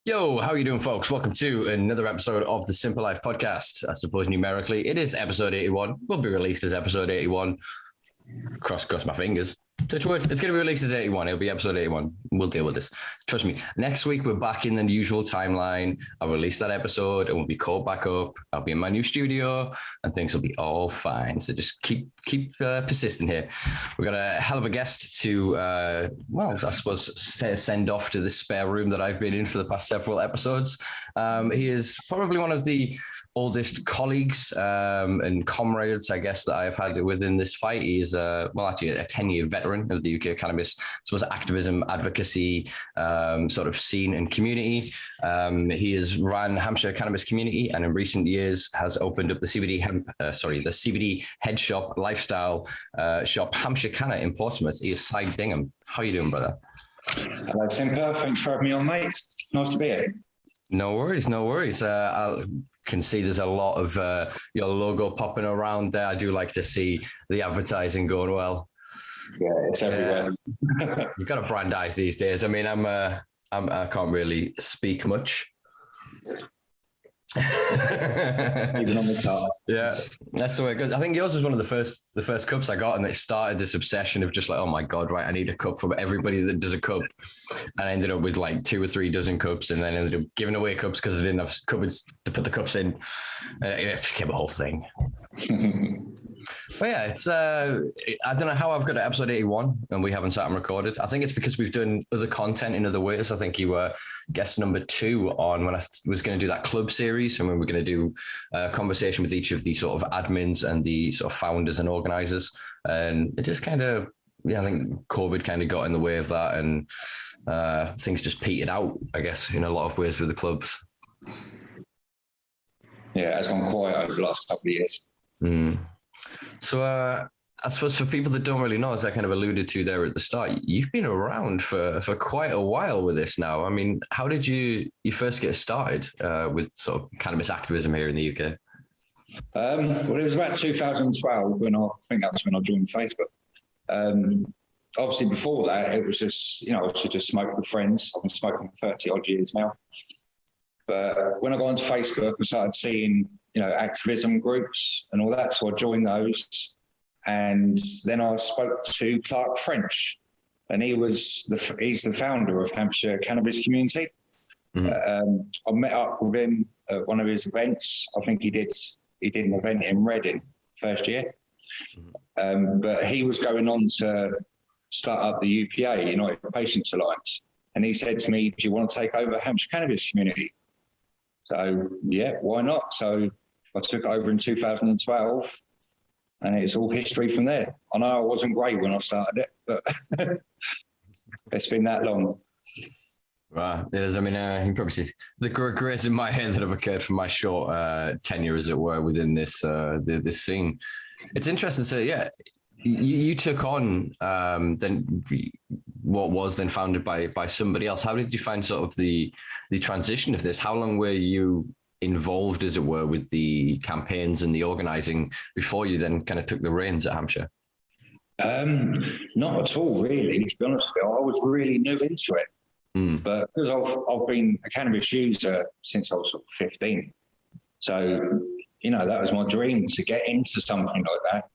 Yo, how are you doing, folks? Welcome to another episode of the Simpa Life Podcast. I suppose numerically it is episode 81. Will be released as episode 81. Cross my fingers. Touch wood. It's going to be released as 81. It'll be episode 81. We'll deal with this. Trust me. Next week, we're back in the usual timeline. I'll release that episode and we'll be called back up. I'll be in my new studio and things will be all fine. So just keep persistent here. We've got a hell of a guest to, I suppose, send off to the spare room that I've been in for the past several episodes. He is probably one of the oldest colleagues and comrades, I guess, that I've had within this fight. He's actually a 10-year veteran of the UK cannabis, activism, advocacy, sort of scene and community. He has ran Hampshire Cannabis Communtiy, and in recent years has opened up the CBD head shop lifestyle shop Hampshire Canna in Portsmouth. He is SY Dignam. How are you doing, brother? Hello, Simpa. Thanks for having me on, mate. Nice to be here. No worries. I can see there's a lot of your logo popping around there. I do like to see the advertising going well. Yeah, it's everywhere. You've got to brandize these days. I mean, I can't really speak much. Even on the top. Yeah, that's the way it goes. I think yours was one of the first cups I got, and it started this obsession of just like, oh my god, right, I need a cup from everybody that does a cup, and I ended up with like 2 or 3 dozen cups, and then ended up giving away cups because I didn't have cupboards to put the cups in. It became a whole thing. But yeah, it's I don't know how I've got to episode 81 and we haven't sat and recorded. I think it's because we've done other content in other ways. I think you were guest number 2 on when I was going to do that club series, and we were going to do a conversation with each of the sort of admins and the sort of founders and organizers. And it just kind of, I think COVID kind of got in the way of that, and things just petered out, I guess, in a lot of ways with the clubs. Yeah, it's gone quiet over the last couple of years. So I suppose for people that don't really know, as I kind of alluded to there at the start, you've been around for quite a while with this now. I mean, how did you first get started with sort of cannabis activism here in the UK? Well, it was about 2012 when I joined Facebook. Obviously before that, it was just, I used to just smoke with friends. I've been smoking for 30 odd years now. But when I got onto Facebook, I started seeing, activism groups and all that. So I joined those. And then I spoke to Clark French, and he's the founder of Hampshire Cannabis Communtiy. Mm-hmm. I met up with him at one of his events. I think he did an event in Reading first year. Mm-hmm. But he was going on to start up the UPA, United Patients Alliance. And he said to me, do you want to take over Hampshire Cannabis Communtiy? So, yeah, why not? So I took it over in 2012, and it's all history from there. I know I wasn't great when I started it, but it's been that long. Right, it is. I mean, you can probably see the regrets in my head that have occurred from my short tenure, as it were, within this this scene. It's interesting. So, yeah, you took on then what was then founded by somebody else. How did you find sort of the transition of this? How long were you involved, as it were, with the campaigns and the organizing before you then kind of took the reins at Hampshire? Not at all, really. To be honest with you, I was really new into it, but because I've been a cannabis user since I was sort of 15, so that was my dream, to get into something like that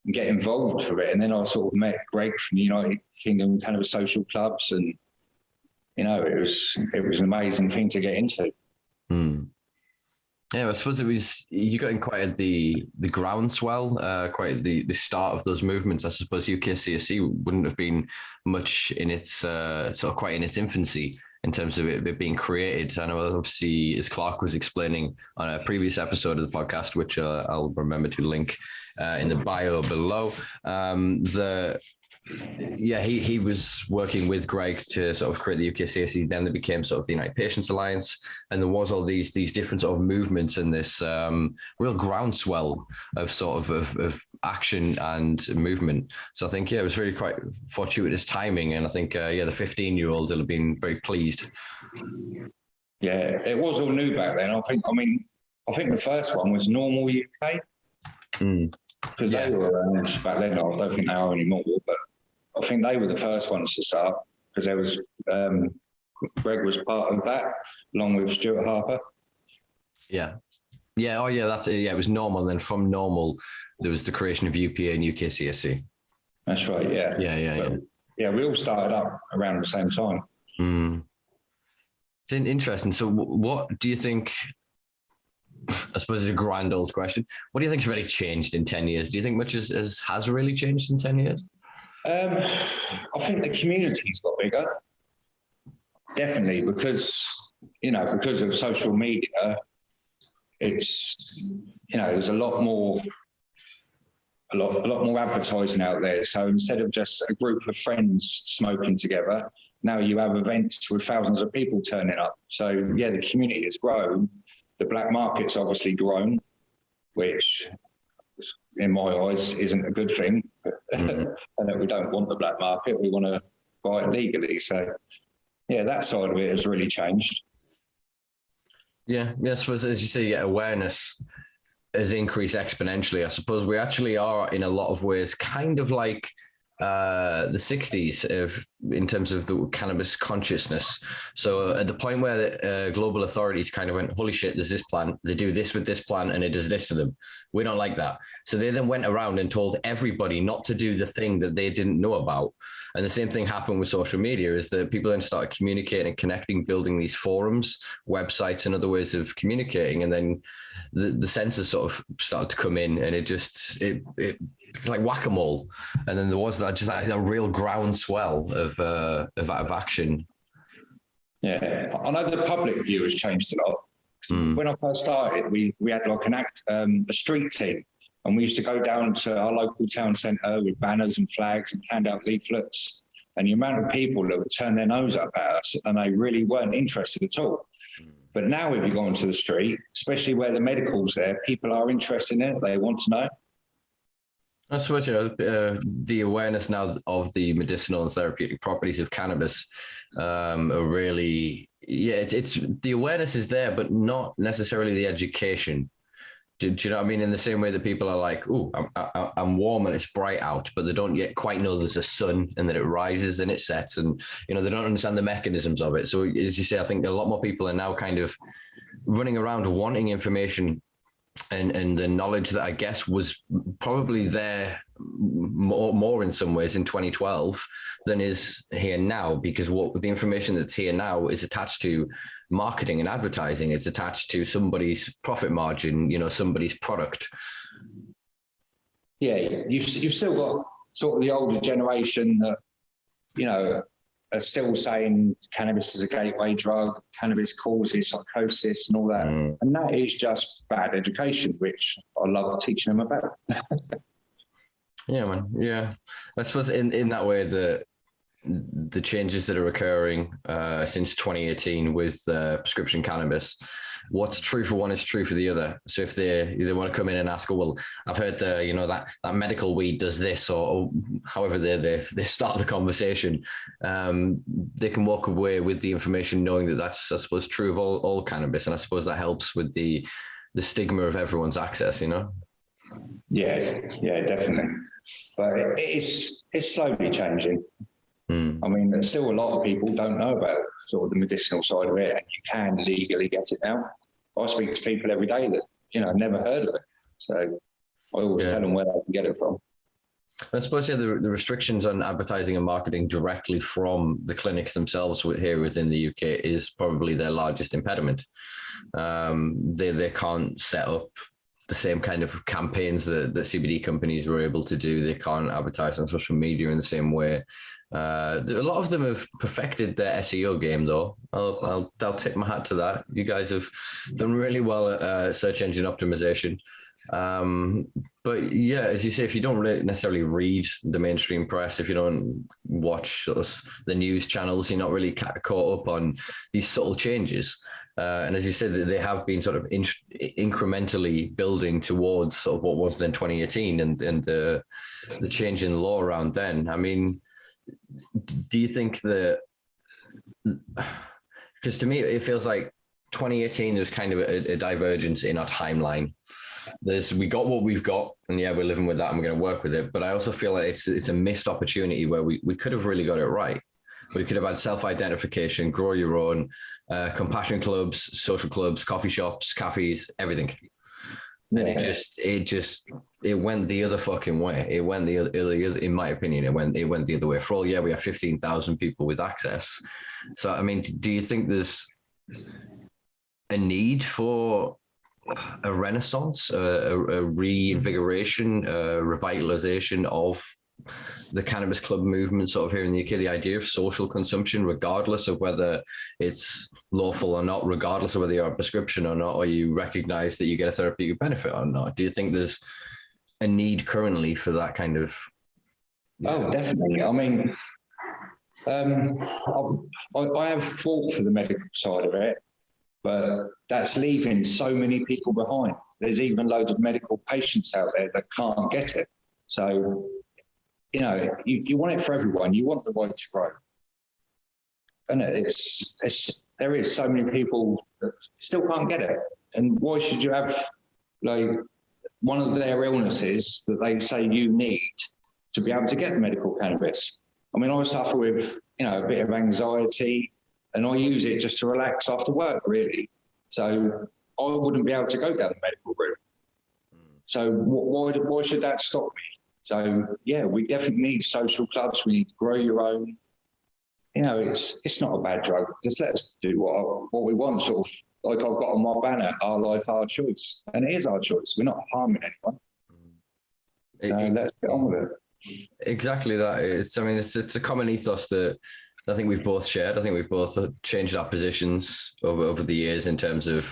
and get involved with it. And then I sort of met Greg from the United Kingdom Cannabis Social Clubs, and it was an amazing thing to get into. Yeah, I suppose you got in quite at the groundswell, quite the start of those movements. I suppose UKCSC wouldn't have been much in its quite in its infancy in terms of it being created. I know, obviously, as Clark was explaining on a previous episode of the podcast, which I'll remember to link in the bio below, Yeah, he was working with Greg to sort of create the UKCSC. Then they became sort of the United Patients Alliance, and there was all these different sort of movements and this real groundswell of sort of action and movement. So I think it was really quite fortuitous timing, and I think the 15-year-olds will have been very pleased. Yeah, it was all new back then. I think the first one was Normal UK because they were around back then. I don't think they are anymore, but I think they were the first ones to start because there was Greg was part of that along with Stuart Harper. Yeah. Oh yeah, that's it. Yeah, it was Normal, and then from Normal there was the creation of UPA and UKCSC. That's right. Yeah. Yeah. We all started up around the same time. It's interesting. So what do you think, I suppose it's a grand old question, what do you think has really changed in 10 years? Do you think much has really changed in 10 years? I think the community's got bigger. Definitely, because of social media, it's, there's a lot more advertising out there. So instead of just a group of friends smoking together, now you have events with thousands of people turning up. So yeah, the community has grown. The black market's obviously grown, which in my eyes isn't a good thing. And that we don't want the black market. We want to buy it legally. So yeah, that side of it has really changed. Yeah, I suppose as you say, awareness has increased exponentially. I suppose we actually are in a lot of ways kind of like the 60s in terms of the cannabis consciousness. So at the point where the global authorities kind of went, holy shit, there's this plant, they do this with this plant and it does this to them. We don't like that. So they then went around and told everybody not to do the thing that they didn't know about. And the same thing happened with social media, is that people then started communicating and connecting, building these forums, websites and other ways of communicating. And then the censors sort of started to come in, and it's like whack-a-mole. And then there was a real groundswell of action. Yeah, I know the public view has changed a lot. When I first started, we had like a street team, and we used to go down to our local town centre with banners and flags and hand out leaflets. And the amount of people that would turn their nose up at us, and they really weren't interested at all. But now if you go onto the street, especially where the medical's there, people are interested in it. They want to know. I suppose the awareness now of the medicinal and therapeutic properties of cannabis are really, it's the awareness is there, but not necessarily the education. Do you know what I mean? In the same way that people are like, "Oh, I'm warm and it's bright out," but they don't yet quite know there's a sun and that it rises and it sets, and they don't understand the mechanisms of it. So as you say, I think a lot more people are now kind of running around wanting information and the knowledge that I guess was probably there more in some ways in 2012 than is here now, because what the information that's here now is attached to marketing and advertising. It's attached to somebody's profit margin, somebody's product. Yeah, you've still got sort of the older generation that, are still saying cannabis is a gateway drug, cannabis causes psychosis and all that. And that is just bad education, which I love teaching them about. Yeah, man. Yeah. I suppose in that way, the changes that are occurring since 2018 with prescription cannabis, what's true for one is true for the other. So if they want to come in and ask, oh, well, I've heard that medical weed does this, or however they start the conversation, they can walk away with the information knowing that that's, I suppose, true of all cannabis. And I suppose that helps with the stigma of everyone's access, Yeah, definitely. But it's slowly changing. I mean, there's still a lot of people don't know about sort of the medicinal side of it, and you can legally get it now. I speak to people every day that, never heard of it. So I always tell them where they can get it from. I suppose, the restrictions on advertising and marketing directly from the clinics themselves here within the UK is probably their largest impediment. They can't set up the same kind of campaigns that CBD companies were able to do. They can't advertise on social media in the same way. A lot of them have perfected their SEO game, though. I'll tip my hat to that. You guys have done really well at search engine optimization. But yeah, as you say, if you don't really necessarily read the mainstream press, if you don't watch the news channels, you're not really caught up on these subtle changes. And as you said, they have been sort of incrementally building towards sort of what was then 2018 and the change in law around then. I mean, do you think that, because to me, it feels like 2018, there's kind of a divergence in our timeline. We got what we've got, and yeah, we're living with that and we're going to work with it. But I also feel like it's a missed opportunity where we could have really got it right. We could have had self-identification, grow your own, compassion clubs, social clubs, coffee shops, cafes, everything. And it went the other fucking way. It went the other, in my opinion, it went the other way. For all, yeah, we have 15,000 people with access. So, I mean, do you think there's a need for a renaissance, a reinvigoration, a revitalization of the cannabis club movement sort of here in the UK, the idea of social consumption, regardless of whether it's lawful or not, regardless of whether you're on prescription or not, or you recognize that you get a therapeutic benefit or not? Do you think there's a need currently for that kind of? Oh, definitely. I mean, I have fought for the medical side of it, but that's leaving so many people behind. There's even loads of medical patients out there that can't get it. So, you know, you want it for everyone. You want the right to grow. And there is so many people that still can't get it. And why should you have, like, one of their illnesses that they say you need to be able to get the medical cannabis? I mean, I suffer with, you know, a bit of anxiety, and I use it just to relax after work, really. So I wouldn't be able to go down the medical route. So why should that stop me? So, yeah, we definitely need social clubs. We need to grow your own. You know, it's not a bad drug. Just let us do what we want, sort of like I've got on my banner, our life, our choice. And it is our choice. We're not harming anyone. Let's get on with it. Exactly that. It's a common ethos that I think we've both shared. I think we've both changed our positions over the years in terms of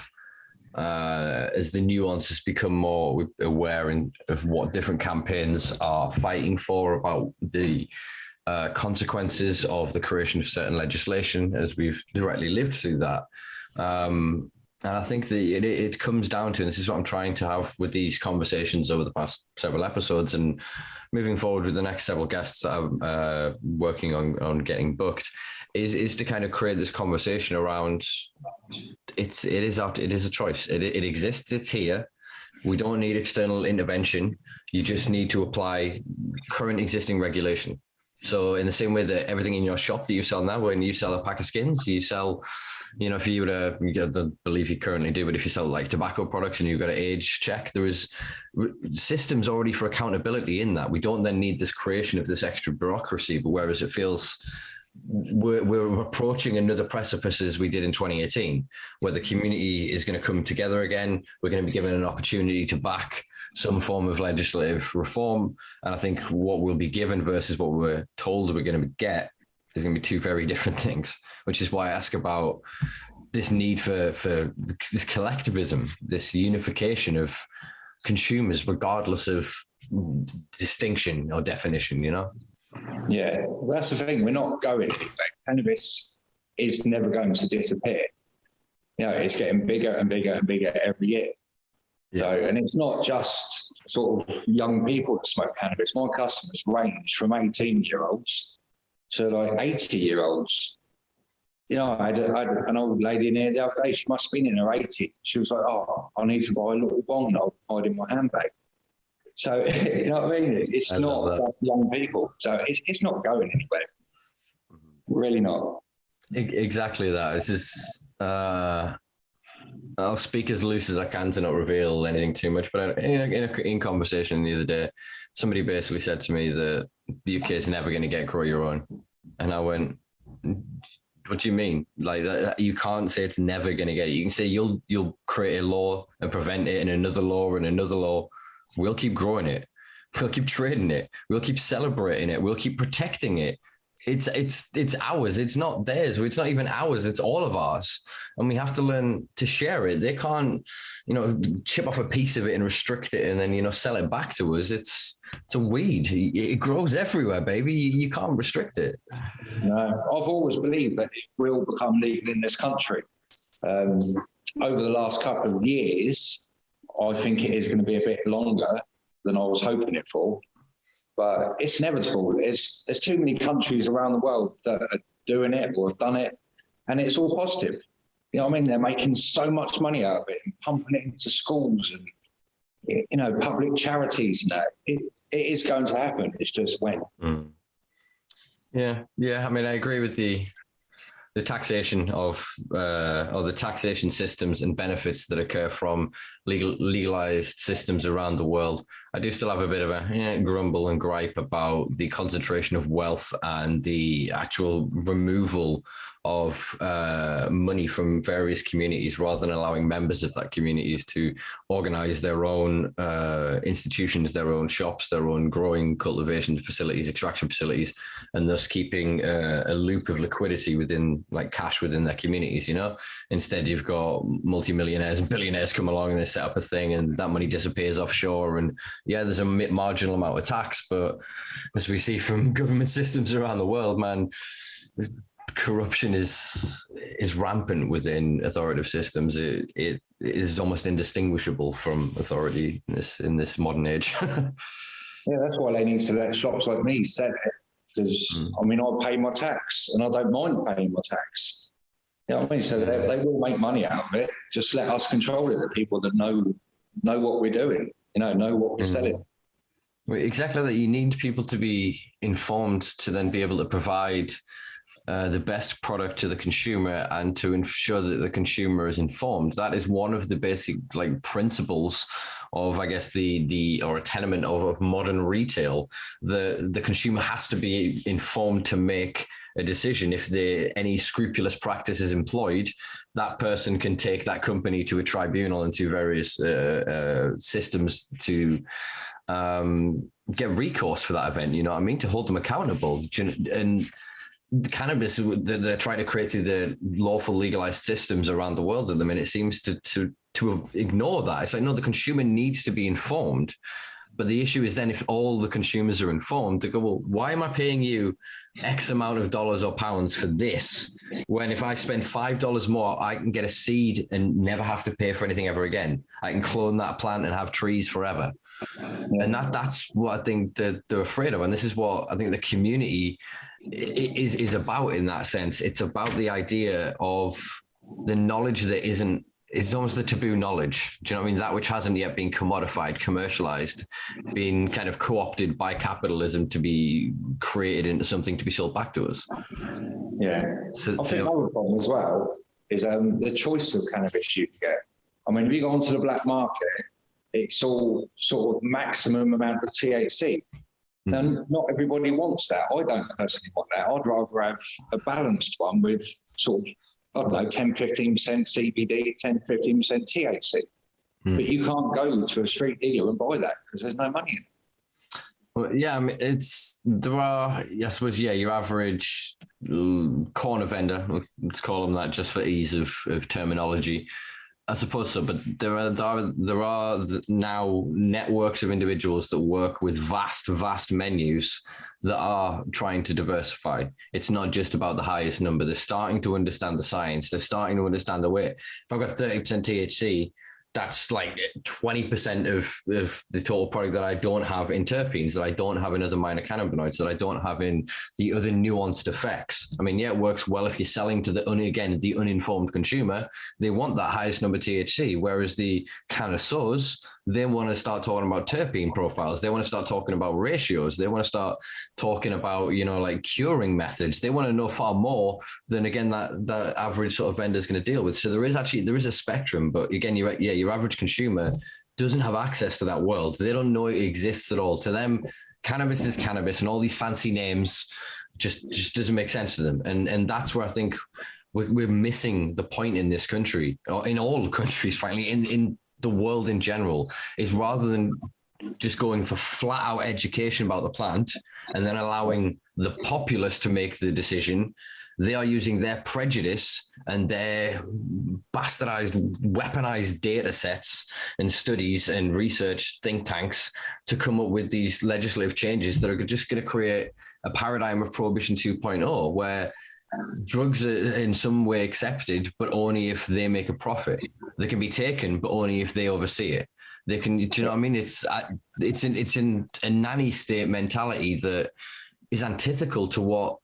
as the nuances become more aware of what different campaigns are fighting for, about the consequences of the creation of certain legislation, as we've directly lived through that. And I think that it comes down to, and this is what I'm trying to have with these conversations over the past several episodes and moving forward with the next several guests that I'm working on getting booked, is to kind of create this conversation around it is a choice. It exists. It's here. We don't need external intervention. You just need to apply current existing regulation. So in the same way that everything in your shop that you sell now, when you sell a pack of skins, you sell, you know, if you were to, I don't believe you currently do, but if you sell like tobacco products and you've got an age check, there is systems already for accountability in that. We don't then need this creation of this extra bureaucracy, but whereas it feels we're approaching another precipice as we did in 2018, where the community is going to come together again. We're going to be given an opportunity to back some form of legislative reform. And I think what we'll be given versus what we're told we're going to get is going to be two very different things, which is why I ask about this need for this collectivism, this unification of consumers, regardless of distinction or definition, you know? Yeah, well, that's the thing. We're not going anywhere. Cannabis is never going to disappear. You know, it's getting bigger and bigger and bigger every year. Yeah. So, and it's not just sort of young people that smoke cannabis. My customers range from 18-year-olds to like 80-year-olds. You know, I had an old lady in here the other day. She must have been in her 80s. She was like, "Oh, I need to buy a little bong that I'll hide in my handbag." So, you know what I mean? It's not just young people. So it's not going anywhere. Really not. Exactly that. It's just, I'll speak as loose as I can to not reveal anything too much. But in conversation the other day, somebody basically said to me that the UK is never going to get grow your own. And I went, what do you mean? Like that, you can't say it's never going to get it. You can say you'll create a law and prevent it, and another law and another law. We'll keep growing it. We'll keep trading it. We'll keep celebrating it. We'll keep protecting it. it's ours. It's not theirs. It's not even ours. It's all of ours. And we have to learn to share it. They can't, chip off a piece of it and restrict it and then, sell it back to us. It's a weed. It grows everywhere, baby. You can't restrict it. No, I've always believed that it will become legal in this country. Over the last couple of years, I think it is going to be a bit longer than I was hoping it for. But it's inevitable. There's too many countries around the world that are doing it or have done it, and it's all positive. You know what I mean? They're making so much money out of it and pumping it into schools and, public charities and that. It is going to happen. It's just when. Mm. Yeah. I mean, I agree with the taxation of or the taxation systems and benefits that occur from legalized systems around the world. I do still have a bit of a grumble and gripe about the concentration of wealth and the actual removal of money from various communities rather than allowing members of that communities to organize their own institutions, their own shops, their own growing cultivation facilities, extraction facilities, and thus keeping a loop of liquidity within, like, cash within their communities. Instead you've got multimillionaires and billionaires come along and they set up a thing and that money disappears offshore, and there's a marginal amount of tax, but as we see from government systems around the world, man, corruption is rampant within authoritative systems. It is almost indistinguishable from authority in this modern age. Yeah, that's why they need to let shops like me set it. Because I pay my tax and I don't mind paying my tax. You know what I mean? So they will make money out of it. Just let us control it. The people that know what we're doing, know what we're selling. Exactly that. You need people to be informed to then be able to provide the best product to the consumer and to ensure that the consumer is informed. That is one of the basic principles of, I guess, or a tenement of modern retail. The consumer has to be informed to make a decision. If any scrupulous practice is employed, that person can take that company to a tribunal and to various systems to get recourse for that event, to hold them accountable. And cannabis, they're trying to create through the lawful legalized systems around the world at the minute, seems to ignore that. It's like, no, the consumer needs to be informed. But the issue is then if all the consumers are informed, they go, well, why am I paying you X amount of dollars or pounds for this, when if I spend $5 more, I can get a seed and never have to pay for anything ever again. I can clone that plant and have trees forever. Yeah. And that's what I think that they're afraid of. And this is what I think the community is about in that sense. It's about the idea of the knowledge that isn't, it's almost the taboo knowledge. Do you know what I mean? That which hasn't yet been commodified, commercialized, been kind of co-opted by capitalism to be created into something to be sold back to us. Yeah. I think another problem as well is the choice of cannabis you can get. I mean, if you go onto the black market, it's all sort of maximum amount of THC. And not everybody wants that. I don't personally want that. I'd rather have a balanced one with sort of, I don't know, 10, 15% CBD, 10, 15% THC. But you can't go to a street dealer and buy that because there's no money in it. Well, yeah, I mean, I suppose, your average corner vendor, let's call them that just for ease of terminology. I suppose so, but there are now networks of individuals that work with vast menus that are trying to diversify. It's not just about the highest number. They're starting to understand the science. They're starting to understand the weight. If I've got 30% THC, that's like 20% of the total product that I don't have in terpenes, that I don't have in other minor cannabinoids, that I don't have in the other nuanced effects. I mean, it works well if you're selling to the uninformed consumer. They want that highest number THC, whereas the connoisseurs, they want to start talking about terpene profiles. They want to start talking about ratios. They want to start talking about, curing methods. They want to know far more than, again, that average sort of vendor is going to deal with. So there is a spectrum, but again, your average consumer doesn't have access to that world. They don't know it exists at all. To them, cannabis is cannabis, and all these fancy names just doesn't make sense to them. And that's where I think we're missing the point in this country, or in all countries, frankly, in the world in general, is rather than just going for flat out education about the plant and then allowing the populace to make the decision. They are using their prejudice and their bastardized, weaponized data sets and studies and research think tanks to come up with these legislative changes that are just going to create a paradigm of Prohibition 2.0, where drugs are in some way accepted, but only if they make a profit. They can be taken, but only if they oversee it. They can, do you know what I mean? It's in a nanny state mentality that is antithetical to what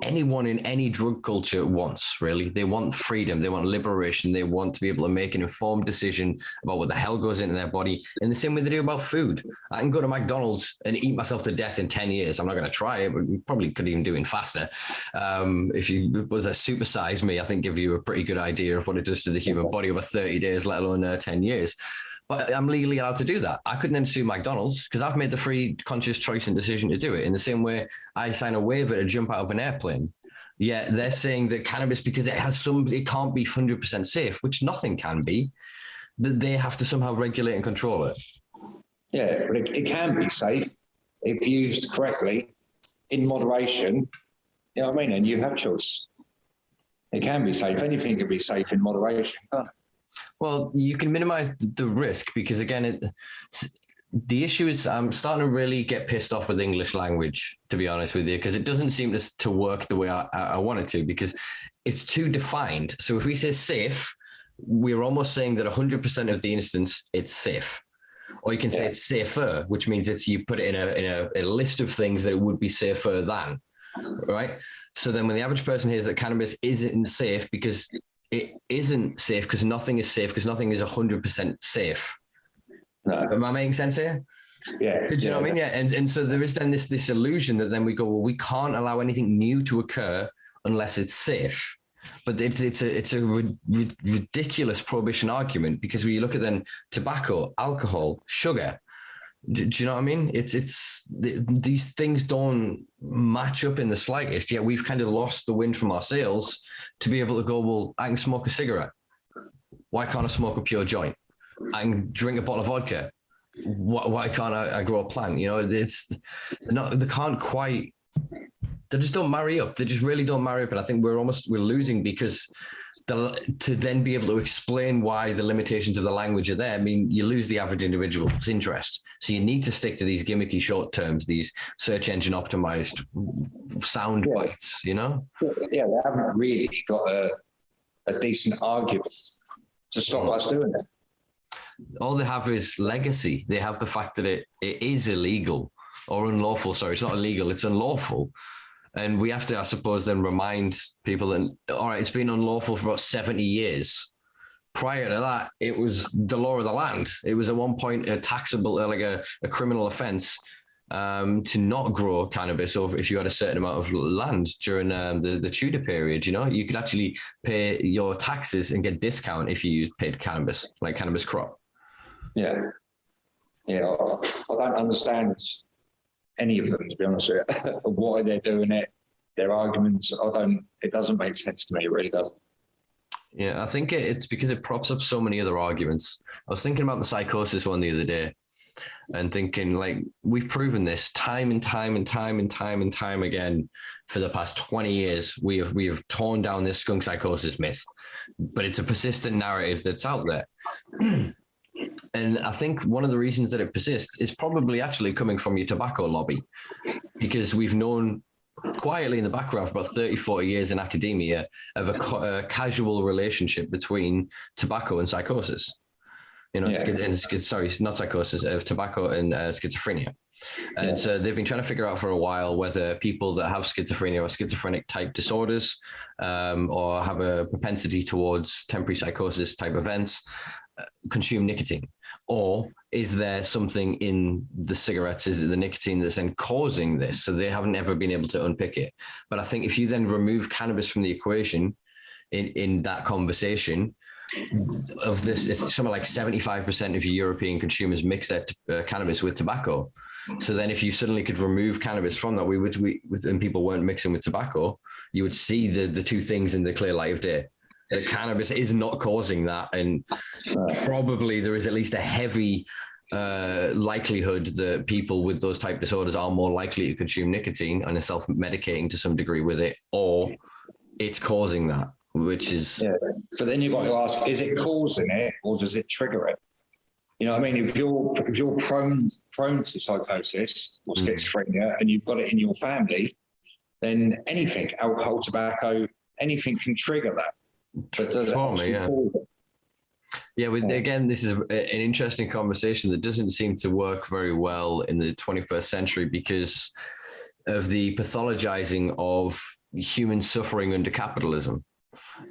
anyone in any drug culture wants, really. They want freedom, they want liberation, they want to be able to make an informed decision about what the hell goes into their body in the same way they do about food. I can go to McDonald's and eat myself to death in 10 years. I'm not going to try it, but we probably could even do it faster. If you was a supersize me, I think give you a pretty good idea of what it does to the human body over 30 days, let alone 10 years. But I'm legally allowed to do that. I couldn't then sue McDonald's because I've made the free conscious choice and decision to do it. In the same way I sign a waiver to jump out of an airplane. Yeah, they're saying that cannabis, because it can't be 100% safe, which nothing can be, that they have to somehow regulate and control it. Yeah, but it can be safe if used correctly, in moderation. You know what I mean? And you have choice. It can be safe. Anything can be safe in moderation, can't it? Well, you can minimize the risk because, again, the issue is I'm starting to really get pissed off with English language, to be honest with you, because it doesn't seem to work the way I want it to, because it's too defined. So if we say safe, we're almost saying that 100% of the instance, it's safe. Or you can say it's safer, which means you put it in a list of things that it would be safer than, right? So then when the average person hears that cannabis isn't safe because it isn't safe, because nothing is safe, because nothing is 100% safe. No. Am I making sense here? Yeah. Do you know what I mean? Yeah. And so there is then this illusion that then we go, well, we can't allow anything new to occur unless it's safe. But it's a ridiculous prohibition argument, because when you look at then tobacco, alcohol, sugar, do you know what I mean? These things don't match up in the slightest. Yet we've kind of lost the wind from our sails to be able to go, well, I can smoke a cigarette. Why can't I smoke a pure joint? I can drink a bottle of vodka. Why can't I grow a plant? You know, they can't quite. They just don't marry up. They just really don't marry up. And I think we're losing because to then be able to explain why the limitations of the language are there, I mean, you lose the average individual's interest. So you need to stick to these gimmicky short terms, these search engine optimized sound bites, you know? Yeah, they haven't really got a decent argument to stop us doing it. All they have is legacy. They have the fact that it is illegal or unlawful. Sorry, it's not illegal, it's unlawful. And we have to, I suppose, then remind people that, all right, it's been unlawful for about 70 years. Prior to that, it was the law of the land. It was at one point a taxable, like a criminal offense to not grow cannabis over if you had a certain amount of land during the Tudor period. You know, you could actually pay your taxes and get discount if you paid cannabis, like cannabis crop. Yeah. Yeah, I don't understand any of them, to be honest with you. Why they're doing it, their arguments, it doesn't make sense to me. It really doesn't. Yeah, I think it's because it props up so many other arguments. I was thinking about the psychosis one the other day and thinking, like, we've proven this time and time again for the past 20 years. We have torn down this skunk psychosis myth, but it's a persistent narrative that's out there. And I think one of the reasons that it persists is probably actually coming from your tobacco lobby, because we've known quietly in the background for about 30, 40 years in academia of a casual relationship between tobacco and psychosis. You know, sorry, not psychosis, tobacco and schizophrenia. And so they've been trying to figure out for a while whether people that have schizophrenia or schizophrenic type disorders or have a propensity towards temporary psychosis type events consume nicotine, or is there something in the cigarettes, is it the nicotine that's then causing this? So they haven't ever been able to unpick it. But I think if you then remove cannabis from the equation in that conversation of this, it's something like 75% of European consumers mix their cannabis with tobacco. So then if you suddenly could remove cannabis from that, and people weren't mixing with tobacco, you would see the two things in the clear light of day. That cannabis is not causing that, and probably there is at least a heavy likelihood that people with those type disorders are more likely to consume nicotine and are self-medicating to some degree with it, or it's causing that, which is... Yeah. So then you've got to ask, is it causing it or does it trigger it? You know what I mean? If you're prone to psychosis or schizophrenia and you've got it in your family, then anything, alcohol, tobacco, anything can trigger that. But does it actually cause it? Yeah, again, this is an interesting conversation that doesn't seem to work very well in the 21st century because of the pathologizing of human suffering under capitalism.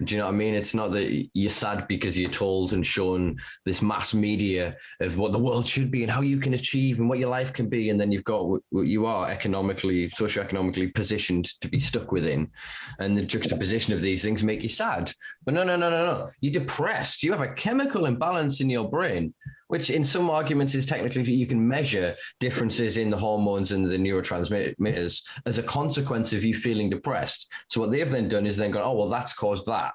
Do you know what I mean? It's not that you're sad because you're told and shown this mass media of what the world should be and how you can achieve and what your life can be. And then you've got what you are socioeconomically positioned to be stuck within. And the juxtaposition of these things make you sad. But no. You're depressed. You have a chemical imbalance in your brain, which in some arguments is technically you can measure differences in the hormones and the neurotransmitters as a consequence of you feeling depressed. So what they've then done is then gone, oh, well, that's caused that.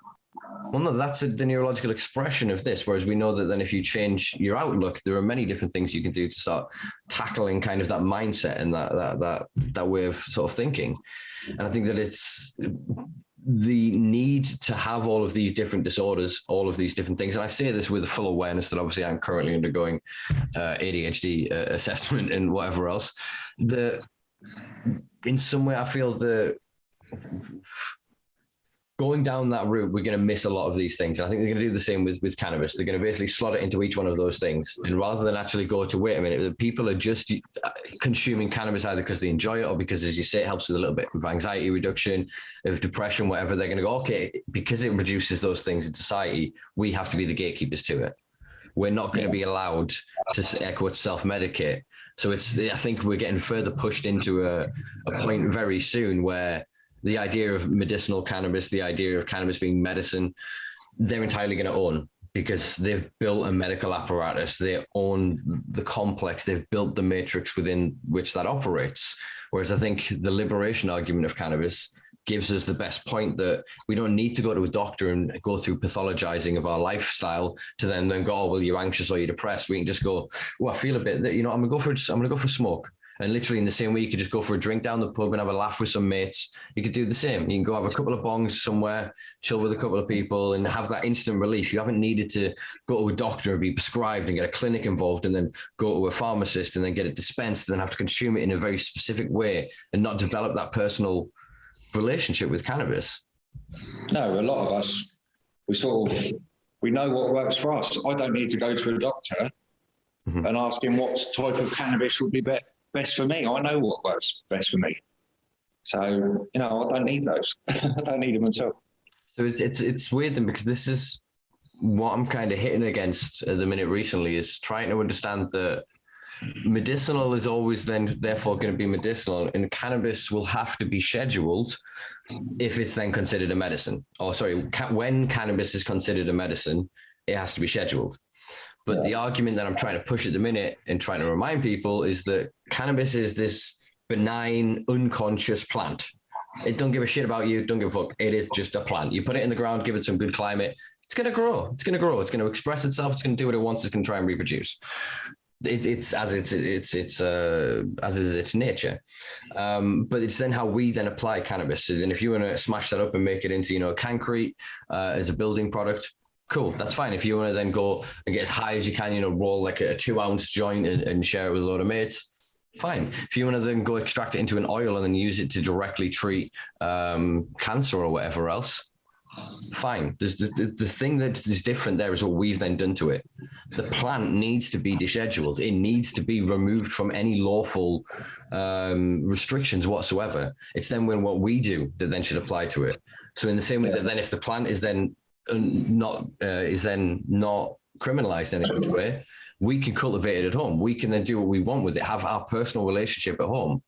Well, no, that's the neurological expression of this. Whereas we know that then if you change your outlook, there are many different things you can do to start tackling kind of that mindset and that way of sort of thinking. And I think that it's the need to have all of these different disorders, all of these different things. And I say this with the full awareness that obviously I'm currently undergoing ADHD assessment and whatever else. In some way, I feel that going down that route, we're going to miss a lot of these things. And I think they're going to do the same with cannabis. They're going to basically slot it into each one of those things. And rather than actually go to, wait a minute, people are just consuming cannabis either because they enjoy it or because, as you say, it helps with a little bit of anxiety reduction, of depression, whatever. They're going to go, okay, because it reduces those things in society, we have to be the gatekeepers to it. We're not going to be allowed to quote self-medicate. So I think we're getting further pushed into a point very soon where the idea of medicinal cannabis, the idea of cannabis being medicine, they're entirely going to own because they've built a medical apparatus. They own the complex. They've built the matrix within which that operates. Whereas I think the liberation argument of cannabis gives us the best point that we don't need to go to a doctor and go through pathologizing of our lifestyle to then go, oh, well, you're anxious or you're depressed. We can just go, oh, I feel a bit that, I'm going to go for a smoke. And literally in the same way, you could just go for a drink down the pub and have a laugh with some mates. You could do the same. You can go have a couple of bongs somewhere, chill with a couple of people and have that instant relief. You haven't needed to go to a doctor and be prescribed and get a clinic involved and then go to a pharmacist and then get it dispensed and then have to consume it in a very specific way and not develop that personal relationship with cannabis. No, a lot of us, we know what works for us. I don't need to go to a doctor and ask him what type of cannabis would be best for me. I know what works best for me. So, I don't need those. I don't need them at all. So it's weird then, because this is what I'm kind of hitting against at the minute recently, is trying to understand that medicinal is always then therefore going to be medicinal, and cannabis will have to be scheduled if it's then considered a medicine. When cannabis is considered a medicine, it has to be scheduled. But the argument that I'm trying to push at the minute and trying to remind people is that cannabis is this benign, unconscious plant. It don't give a shit about you. Don't give a fuck. It is just a plant. You put it in the ground, give it some good climate. It's going to grow. It's going to grow. It's going to express itself. It's going to do what it wants. It's going to try and reproduce. It's as is its nature. But it's then how we then apply cannabis. So then if you want to smash that up and make it into, concrete as a building product, cool, that's fine. If you want to then go and get as high as you can, roll like a 2-ounce joint and share it with a load of mates, fine. If you want to then go extract it into an oil and then use it to directly treat cancer or whatever else, fine. There's the thing that is different there is what we've then done to it. The plant needs to be descheduled. It needs to be removed from any lawful restrictions whatsoever. It's then when what we do that then should apply to it. So in the same way that then if the plant is then not criminalized in any way, we can cultivate it at home. We can then do what we want with it, have our personal relationship at home.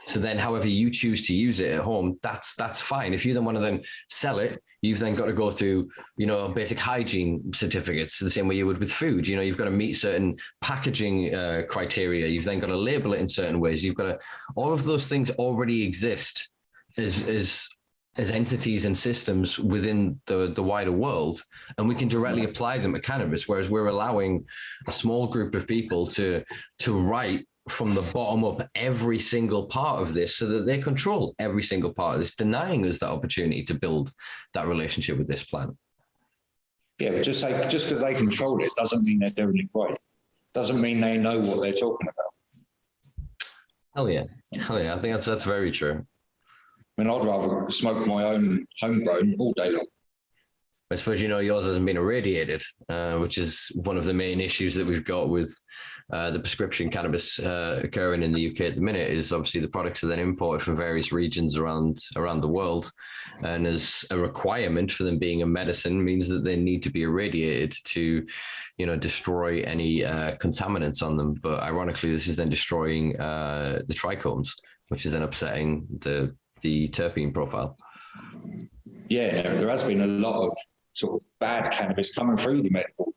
So then however you choose to use it at home, that's fine. If you then want to then sell it, you've then got to go through, basic hygiene certificates the same way you would with food. You've got to meet certain packaging criteria. You've then got to label it in certain ways. You've got to, all of those things already exist as as entities and systems within the wider world, and we can directly apply them to cannabis, whereas we're allowing a small group of people to write from the bottom up every single part of this so that they control every single part of this, denying us that opportunity to build that relationship with this plant. Yeah, but just because they control it doesn't mean they're doing it right. Doesn't mean they know what they're talking about. Hell yeah. I think that's very true. I mean, I'd rather smoke my own homegrown all day long. I suppose, yours hasn't been irradiated, which is one of the main issues that we've got with the prescription cannabis occurring in the UK at the minute, is obviously the products are then imported from various regions around the world. And as a requirement for them being a medicine means that they need to be irradiated to, destroy any contaminants on them. But ironically, this is then destroying the trichomes, which is then upsetting the terpene profile. Yeah, there has been a lot of sort of bad cannabis coming through the medical.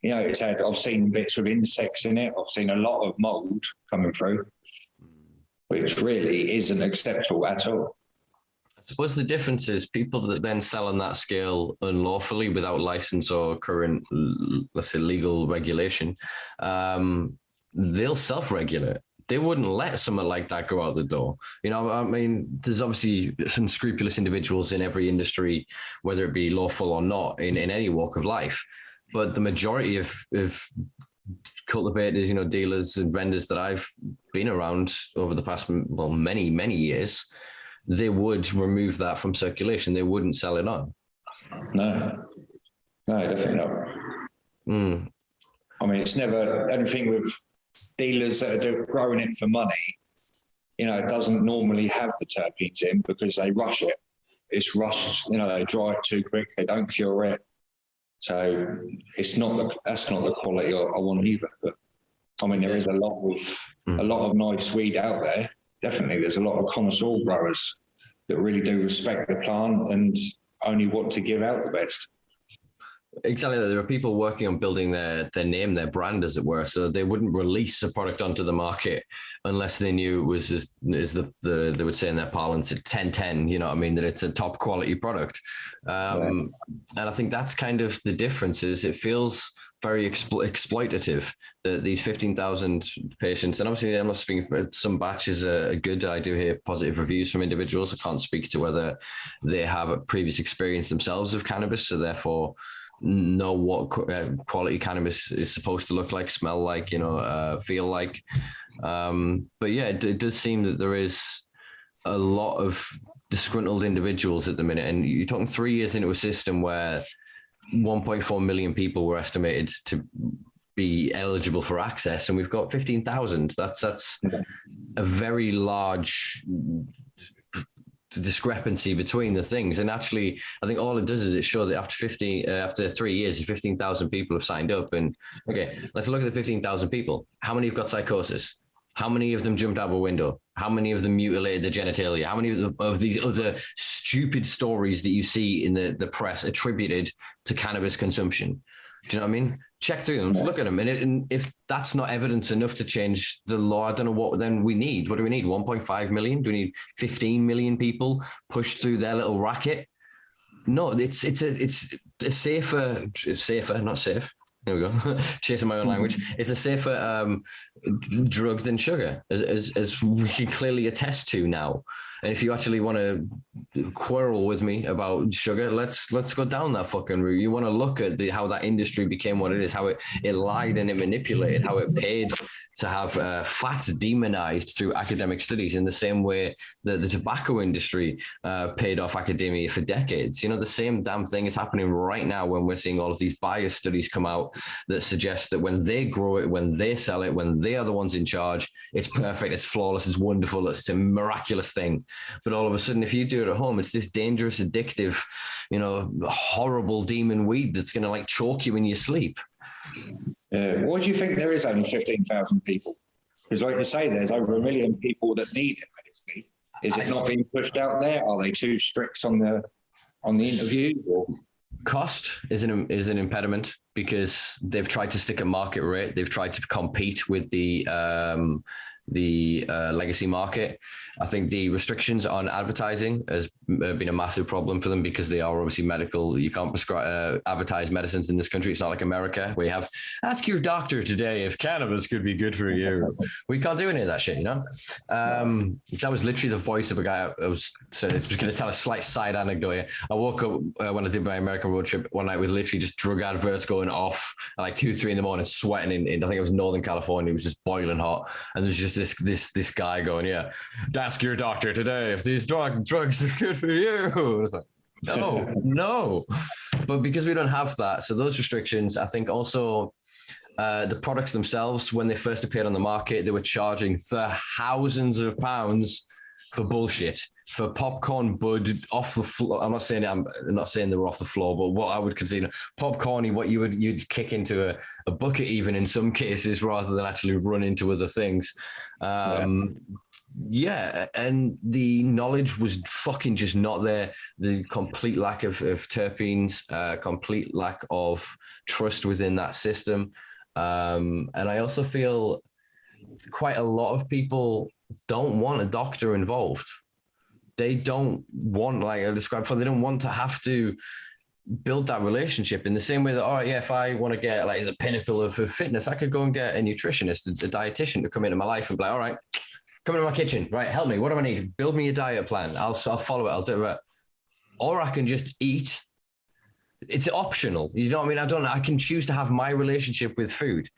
I've seen bits with insects in it. I've seen a lot of mold coming through, which really isn't acceptable at all. I suppose the difference is people that then sell on that scale unlawfully without license or current, let's say, legal regulation, they'll self-regulate. They wouldn't let someone like that go out the door. There's obviously some scrupulous individuals in every industry, whether it be lawful or not, in any walk of life. But the majority of cultivators, dealers and vendors that I've been around over the past, many, many years, they would remove that from circulation. They wouldn't sell it on. No, definitely not. I mean, it's never anything with dealers that are growing it for money. It doesn't normally have the terpenes in because they rush it. It's rushed, they dry it too quick. They don't cure it. So that's not the quality I want either. But I mean, there is a lot of nice weed out there. Definitely, there's a lot of connoisseur growers that really do respect the plant and only want to give out the best. Exactly. There are people working on building their name, their brand, as it were. So they wouldn't release a product onto the market unless they knew it was, as they would say in their parlance, at 10-10, that it's a top quality product. And I think that's kind of the difference. Is it feels very exploitative that these 15,000 patients, and obviously I'm not speaking for some batches are good. I do hear positive reviews from individuals. I can't speak to whether they have a previous experience themselves of cannabis, so therefore know what quality cannabis is supposed to look like, smell like, feel like. But yeah, it does seem that there is a lot of disgruntled individuals at the minute. And you're talking 3 years into a system where 1.4 million people were estimated to be eligible for access, and we've got 15,000. That's a very large discrepancy between the things. And actually, I think all it does is it shows that after 3 years, 15,000 people have signed up. And okay, let's look at the 15,000 people. How many have got psychosis? How many of them jumped out of a window? How many of them mutilated the genitalia? How many of these other stupid stories that you see in the press attributed to cannabis consumption? Do you know what I mean? Check through them, look at them. And if that's not evidence enough to change the law, I don't know what then we need. What do we need? 1.5 million? Do we need 15 million people pushed through their little racket? No, it's a safer, not safe. There we go. Chasing my own language. It's a safer drug than sugar, as we can clearly attest to now. And if you actually want to quarrel with me about sugar, let's go down that fucking route. You want to look at how that industry became what it is, how it lied and it manipulated, how it paid to have fats demonized through academic studies in the same way that the tobacco industry paid off academia for decades. The same damn thing is happening right now when we're seeing all of these bias studies come out that suggest that when they grow it, when they sell it, when they are the ones in charge, it's perfect, it's flawless, it's wonderful, it's a miraculous thing. But all of a sudden, if you do it at home, it's this dangerous, addictive, horrible demon weed that's going to choke you in your sleep. Why do you think there is only 15,000 people? Because like you say, there's over 1 million people that need it medically. Is it not being pushed out there? Are they too strict on the interviews? Or? Cost is an impediment, because they've tried to stick at market rate. They've tried to compete with the legacy market. I think the restrictions on advertising has been a massive problem for them because they are obviously medical. You can't prescribe advertise medicines in this country. It's not like America where you have ask your doctor today if cannabis could be good for you. We can't do any of that shit, you know. That was literally the voice of a guy. I was going to tell a slight side anecdote here. I woke up when I did my American road trip one night with literally just drug adverts going off at like 2-3 in the morning, sweating in I think it was Northern California. It was just boiling hot, and there's just this guy going, yeah, ask your doctor today if these drugs are good for you. It's like, no. But because we don't have that, so those restrictions, I think also the products themselves, when they first appeared on the market, they were charging thousands of pounds for bullshit, for popcorn bud off the floor. I'm not saying they were off the floor, but what I would consider popcorny, what you'd kick into a bucket even in some cases, rather than actually run into other things. Yeah, and the knowledge was fucking just not there. The complete lack of terpenes, complete lack of trust within that system. And I also feel quite a lot of people don't want a doctor involved. They don't want, like I described before, they don't want to have to build that relationship in the same way that, all right, yeah, if I want to get like the pinnacle of fitness, I could go and get a nutritionist, a dietitian to come into my life and be like, all right, come into my kitchen, right? Help me. What do I need? Build me a diet plan. I'll follow it. I'll do it. Or I can just eat. It's optional. You know what I mean? I can choose to have my relationship with food.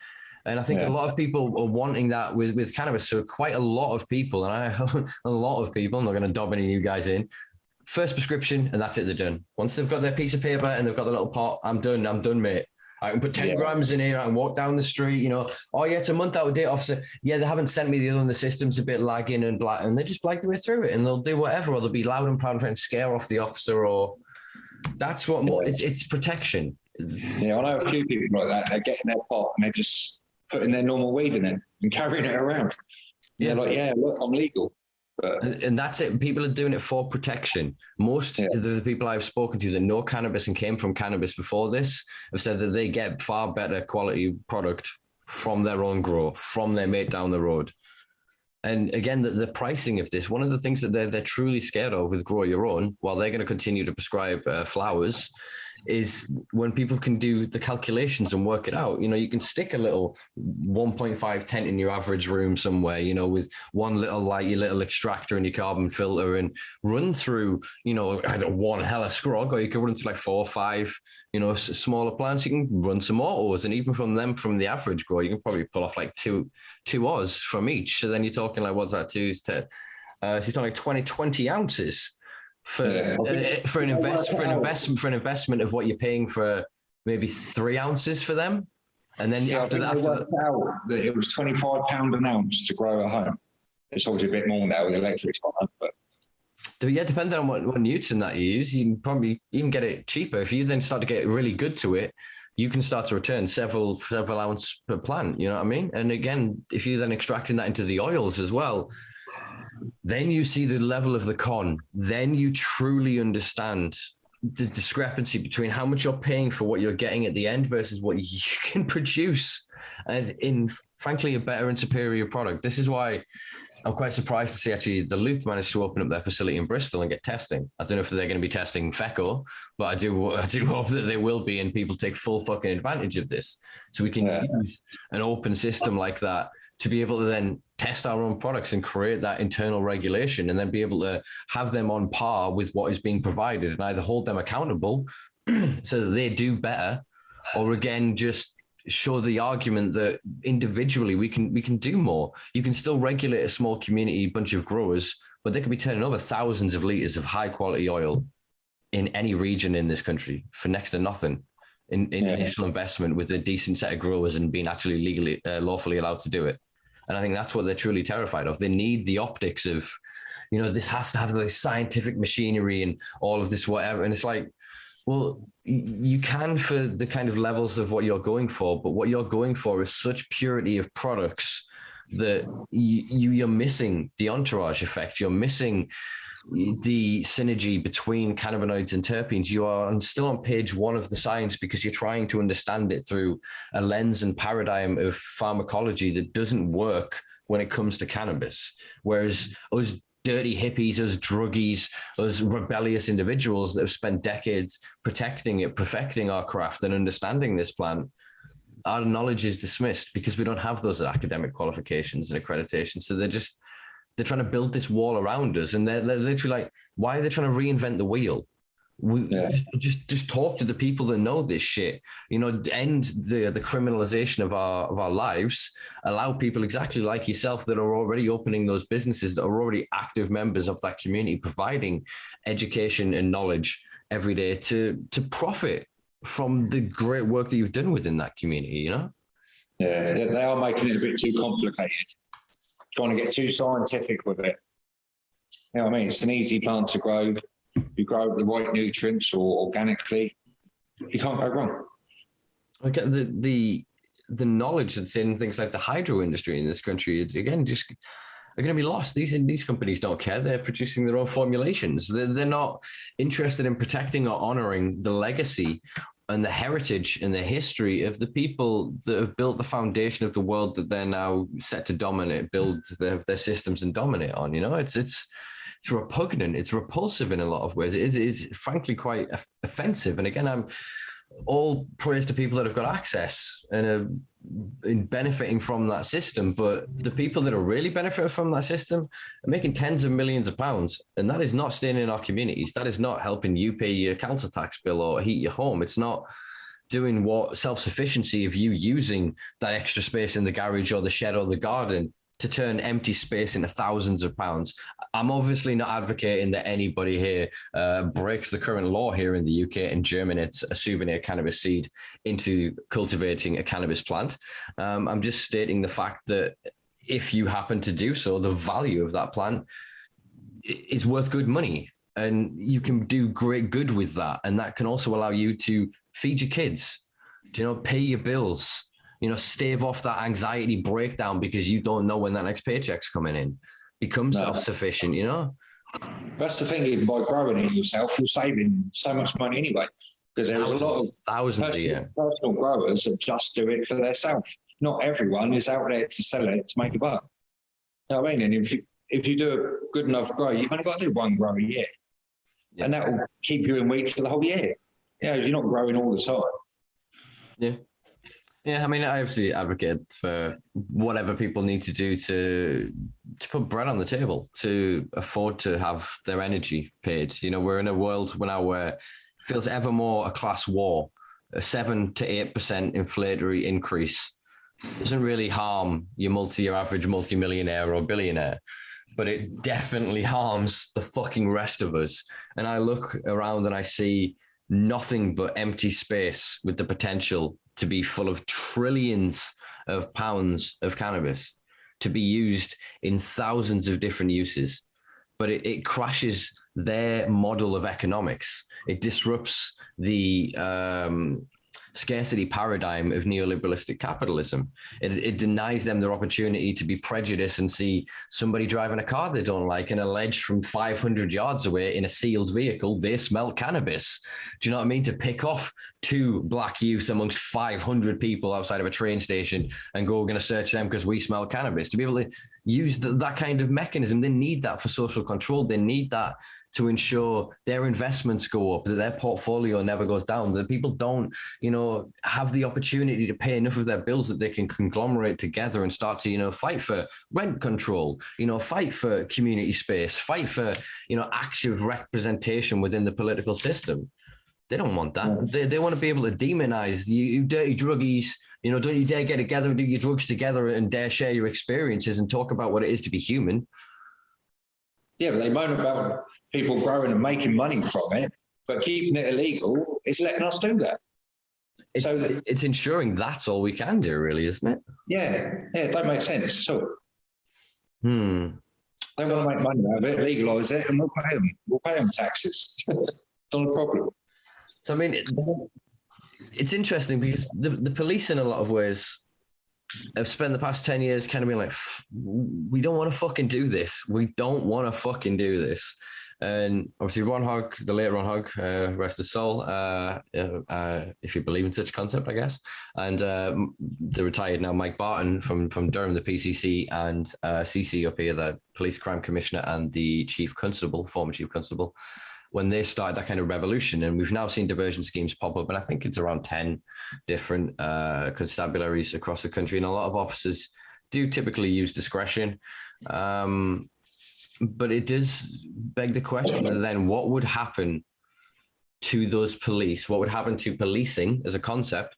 And I think a lot of people are wanting that with cannabis. So quite a lot of people, and a lot of people, I'm not going to dob any of you guys in, first prescription, and that's it, they're done. Once they've got their piece of paper and they've got the little pot, I'm done, mate. I can put 10 grams in here. I can walk down the street, you know. Oh, yeah, it's a month out of date, officer. Yeah, they haven't sent me the other one. The system's a bit lagging and black. And they just blag their way through it and they'll do whatever, or they'll be loud and proud and trying to scare off the officer, or that's what more, it's protection. Yeah, I know a few people like that. They're getting their pot and they're just putting their normal weed in it and carrying it around. Yeah, they're like, yeah, look, I'm legal. And that's it. People are doing it for protection. Most of the people I've spoken to that know cannabis and came from cannabis before this have said that they get far better quality product from their own grow, from their mate down the road. And again, the pricing of this, one of the things that they're truly scared of with Grow Your Own, while they're going to continue to prescribe flowers, is when people can do the calculations and work it out. You know, you can stick a little 1.5 tent in your average room somewhere, you know, with one little light, your little extractor and your carbon filter, and run through, you know, either one hella scrog, or you can run through like 4 or 5, you know, smaller plants. You can run some autos, and even from the average grow, you can probably pull off like two Oz from each. So then you're talking like, what's that, 2 is 10? So you're talking like 20 ounces. For an investment of what you're paying for maybe 3 ounces for them, and then after that, it was £25 an ounce to grow at home. It's obviously a bit more now with electric, but yeah, depending on what Newton that you use, you can probably even get it cheaper. If you then start to get really good to it, you can start to return several ounce per plant. You know what I mean? And again, if you're then extracting that into the oils as well, then you see the level of the con. Then you truly understand the discrepancy between how much you're paying for what you're getting at the end versus what you can produce, and in frankly a better and superior product. This is why I'm quite surprised to see actually the Loop managed to open up their facility in Bristol and get testing. I don't know if they're going to be testing FECO, but I do hope that they will be, and people take full fucking advantage of this. So we can use an open system like that to be able to then test our own products and create that internal regulation, and then be able to have them on par with what is being provided, and either hold them accountable so that they do better, or again, just show the argument that individually we can do more. You can still regulate a small community, bunch of growers, but they could be turning over thousands of liters of high quality oil in any region in this country for next to nothing in initial investment, with a decent set of growers and being actually legally, lawfully allowed to do it. And I think that's what they're truly terrified of. They need the optics of, you know, this has to have the scientific machinery and all of this, whatever. And it's like, well, you can for the kind of levels of what you're going for, but what you're going for is such purity of products that you're missing the entourage effect. You're missing the synergy between cannabinoids and terpenes. You are still on page one of the science because you're trying to understand it through a lens and paradigm of pharmacology that doesn't work when it comes to cannabis. Whereas us dirty hippies, us druggies, us rebellious individuals that have spent decades protecting it, perfecting our craft and understanding this plant, our knowledge is dismissed because we don't have those academic qualifications and accreditation. So they're trying to build this wall around us, and they're literally like, why are they trying to reinvent the wheel? Just talk to the people that know this shit. End the criminalization of our lives. Allow people exactly like yourself that are already opening those businesses, that are already active members of that community, providing education and knowledge every day to profit from the great work that you've done within that community. Yeah, they are making it a bit too complicated, trying to get too scientific with it. You know what I mean? It's an easy plant to grow. You grow with the right nutrients or organically, you can't go wrong. Okay, the knowledge that's in things like the hydro industry in this country, again, just are going to be lost. These companies don't care. They're producing their own formulations. They're not interested in protecting or honoring the legacy and the heritage and the history of the people that have built the foundation of the world that they're now set to dominate, build their systems and dominate on. It's repugnant. It's repulsive in a lot of ways. It is frankly quite offensive. And again, I'm all praise to people that have got access and are benefiting from that system. But the people that are really benefiting from that system are making tens of millions of pounds. And that is not staying in our communities. That is not helping you pay your council tax bill or heat your home. It's not doing what self-sufficiency of you using that extra space in the garage or the shed or the garden to turn empty space into thousands of pounds. I'm obviously not advocating that anybody here breaks the current law here in the UK and germinates a souvenir cannabis seed into cultivating a cannabis plant. I'm just stating the fact that if you happen to do so, the value of that plant is worth good money, and you can do great good with that. And that can also allow you to feed your kids, pay your bills, stave off that anxiety breakdown because you don't know when that next paycheck's coming in. Become self-sufficient, That's the thing, even by growing it yourself, you're saving so much money anyway, because there's a lot of personal growers that just do it for themselves. Not everyone is out there to sell it to make a buck. You know what I mean? And if you do a good enough grow, you've only got to do one grow a year. Yeah. And that will keep you in weed for the whole year. You're not growing all the time. Yeah. Yeah, I mean, I obviously advocate for whatever people need to do to put bread on the table, to afford to have their energy paid. We're in a world now where it feels ever more a class war. A 7 to 8% inflationary increase doesn't really harm your average multimillionaire or billionaire, but it definitely harms the fucking rest of us. And I look around and I see nothing but empty space with the potential to be full of trillions of pounds of cannabis to be used in thousands of different uses. But it crashes their model of economics. It disrupts the scarcity paradigm of neoliberalistic capitalism. It denies them their opportunity to be prejudiced and see somebody driving a car they don't like and allege from 500 yards away in a sealed vehicle they smell cannabis. Do you know what I mean? To pick off 2 black youth amongst 500 people outside of a train station and go, we're going to search them because we smell cannabis. To be able to use that kind of mechanism, they need that for social control. They need that to ensure their investments go up, that their portfolio never goes down, that people don't, have the opportunity to pay enough of their bills that they can conglomerate together and start to, fight for rent control, fight for community space, fight for, active representation within the political system. They don't want that. They want to be able to demonize you dirty druggies. Don't you dare get together and do your drugs together and dare share your experiences and talk about what it is to be human. Yeah, but they moan about people growing and making money from it, but keeping it illegal is letting us do that. It's ensuring that's all we can do, really, isn't it? Yeah, it don't make sense at all. They want to make money out of it, legalise it, and we'll pay them. We'll pay them taxes. Not a problem. So, I mean, it's interesting because the police, in a lot of ways, have spent the past 10 years kind of being like, we don't want to fucking do this. We don't want to fucking do this. And obviously Ron Hogg, the late Ron Hogg, rest his soul, if you believe in such a concept, I guess. And the retired now Mike Barton from Durham, the PCC, and CC up here, the Police Crime Commissioner, and the former Chief Constable, when they started that kind of revolution. And we've now seen diversion schemes pop up, and I think it's around 10 different constabularies across the country. And a lot of officers do typically use discretion. But it does beg the question, then what would happen to those police? What would happen to policing as a concept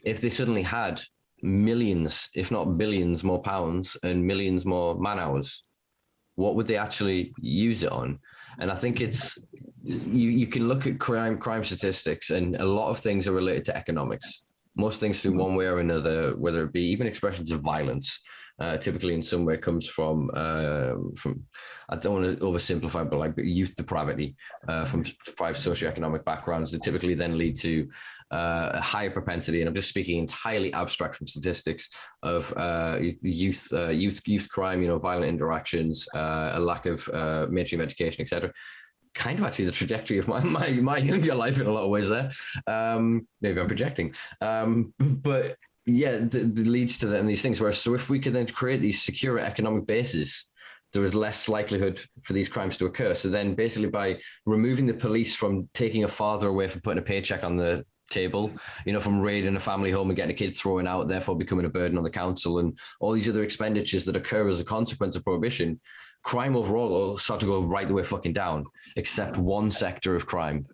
if they suddenly had millions, if not billions more pounds and millions more man hours? What would they actually use it on? And I think it's, you can look at crime statistics, and a lot of things are related to economics. Most things through one way or another, whether it be even expressions of violence, typically in some way comes from I don't want to oversimplify, but like youth depravity from deprived socioeconomic backgrounds that typically then lead to a higher propensity, and I'm just speaking entirely abstract from statistics, of youth crime, violent interactions, a lack of mainstream education, etc. Kind of actually the trajectory of my younger life in a lot of ways there. Maybe I'm projecting. But yeah, that leads to that and these things. Where so if we could then create these secure economic bases, there is less likelihood for these crimes to occur. So then basically by removing the police from taking a father away from putting a paycheck on the table, from raiding a family home and getting a kid thrown out, therefore becoming a burden on the council, and all these other expenditures that occur as a consequence of prohibition, crime overall will start to go right the way fucking down, except one sector of crime: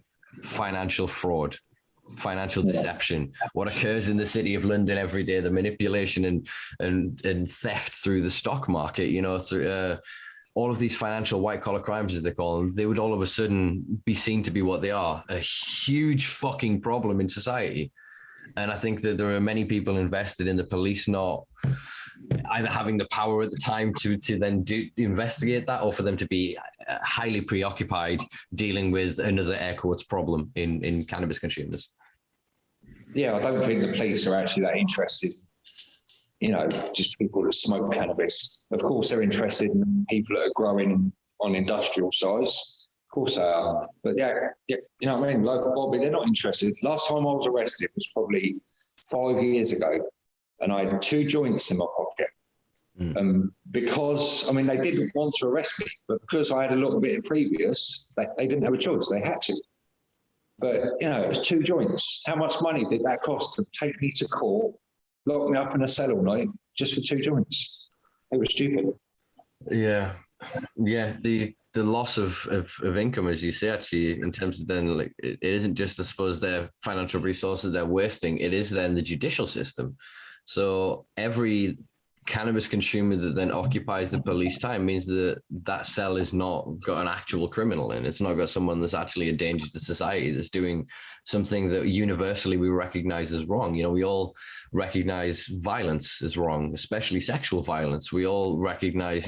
financial fraud, financial deception. What occurs in the city of London every day, the manipulation and theft through the stock market, through all of these financial white collar crimes, as they call them, they would all of a sudden be seen to be what they are: a huge fucking problem in society. And I think that there are many people invested in the police not either having the power at the time to then investigate that, or for them to be highly preoccupied dealing with another air quotes problem in cannabis consumers. Yeah, I don't think the police are actually that interested, just people that smoke cannabis. Of course, they're interested in people that are growing on industrial size. Of course they are. But yeah, you know what I mean? Local Bobby, they're not interested. Last time I was arrested was probably 5 years ago, and I had 2 joints in my pocket. Because, they didn't want to arrest me, but because I had a little bit of previous, they didn't have a choice. They had to. But, it was 2 joints. How much money did that cost to take me to court, lock me up in a cell all night just for 2 joints? It was stupid. Yeah. Yeah. The loss of income, as you say, actually, in terms of then, like, it isn't just, I suppose, their financial resources they're wasting. It is then the judicial system. So every cannabis consumer that then occupies the police time means that cell is not got an actual criminal in. It's not got someone that's actually a danger to society, that's doing something that universally we recognize as wrong. We all recognize violence as wrong, especially sexual violence. We all recognize,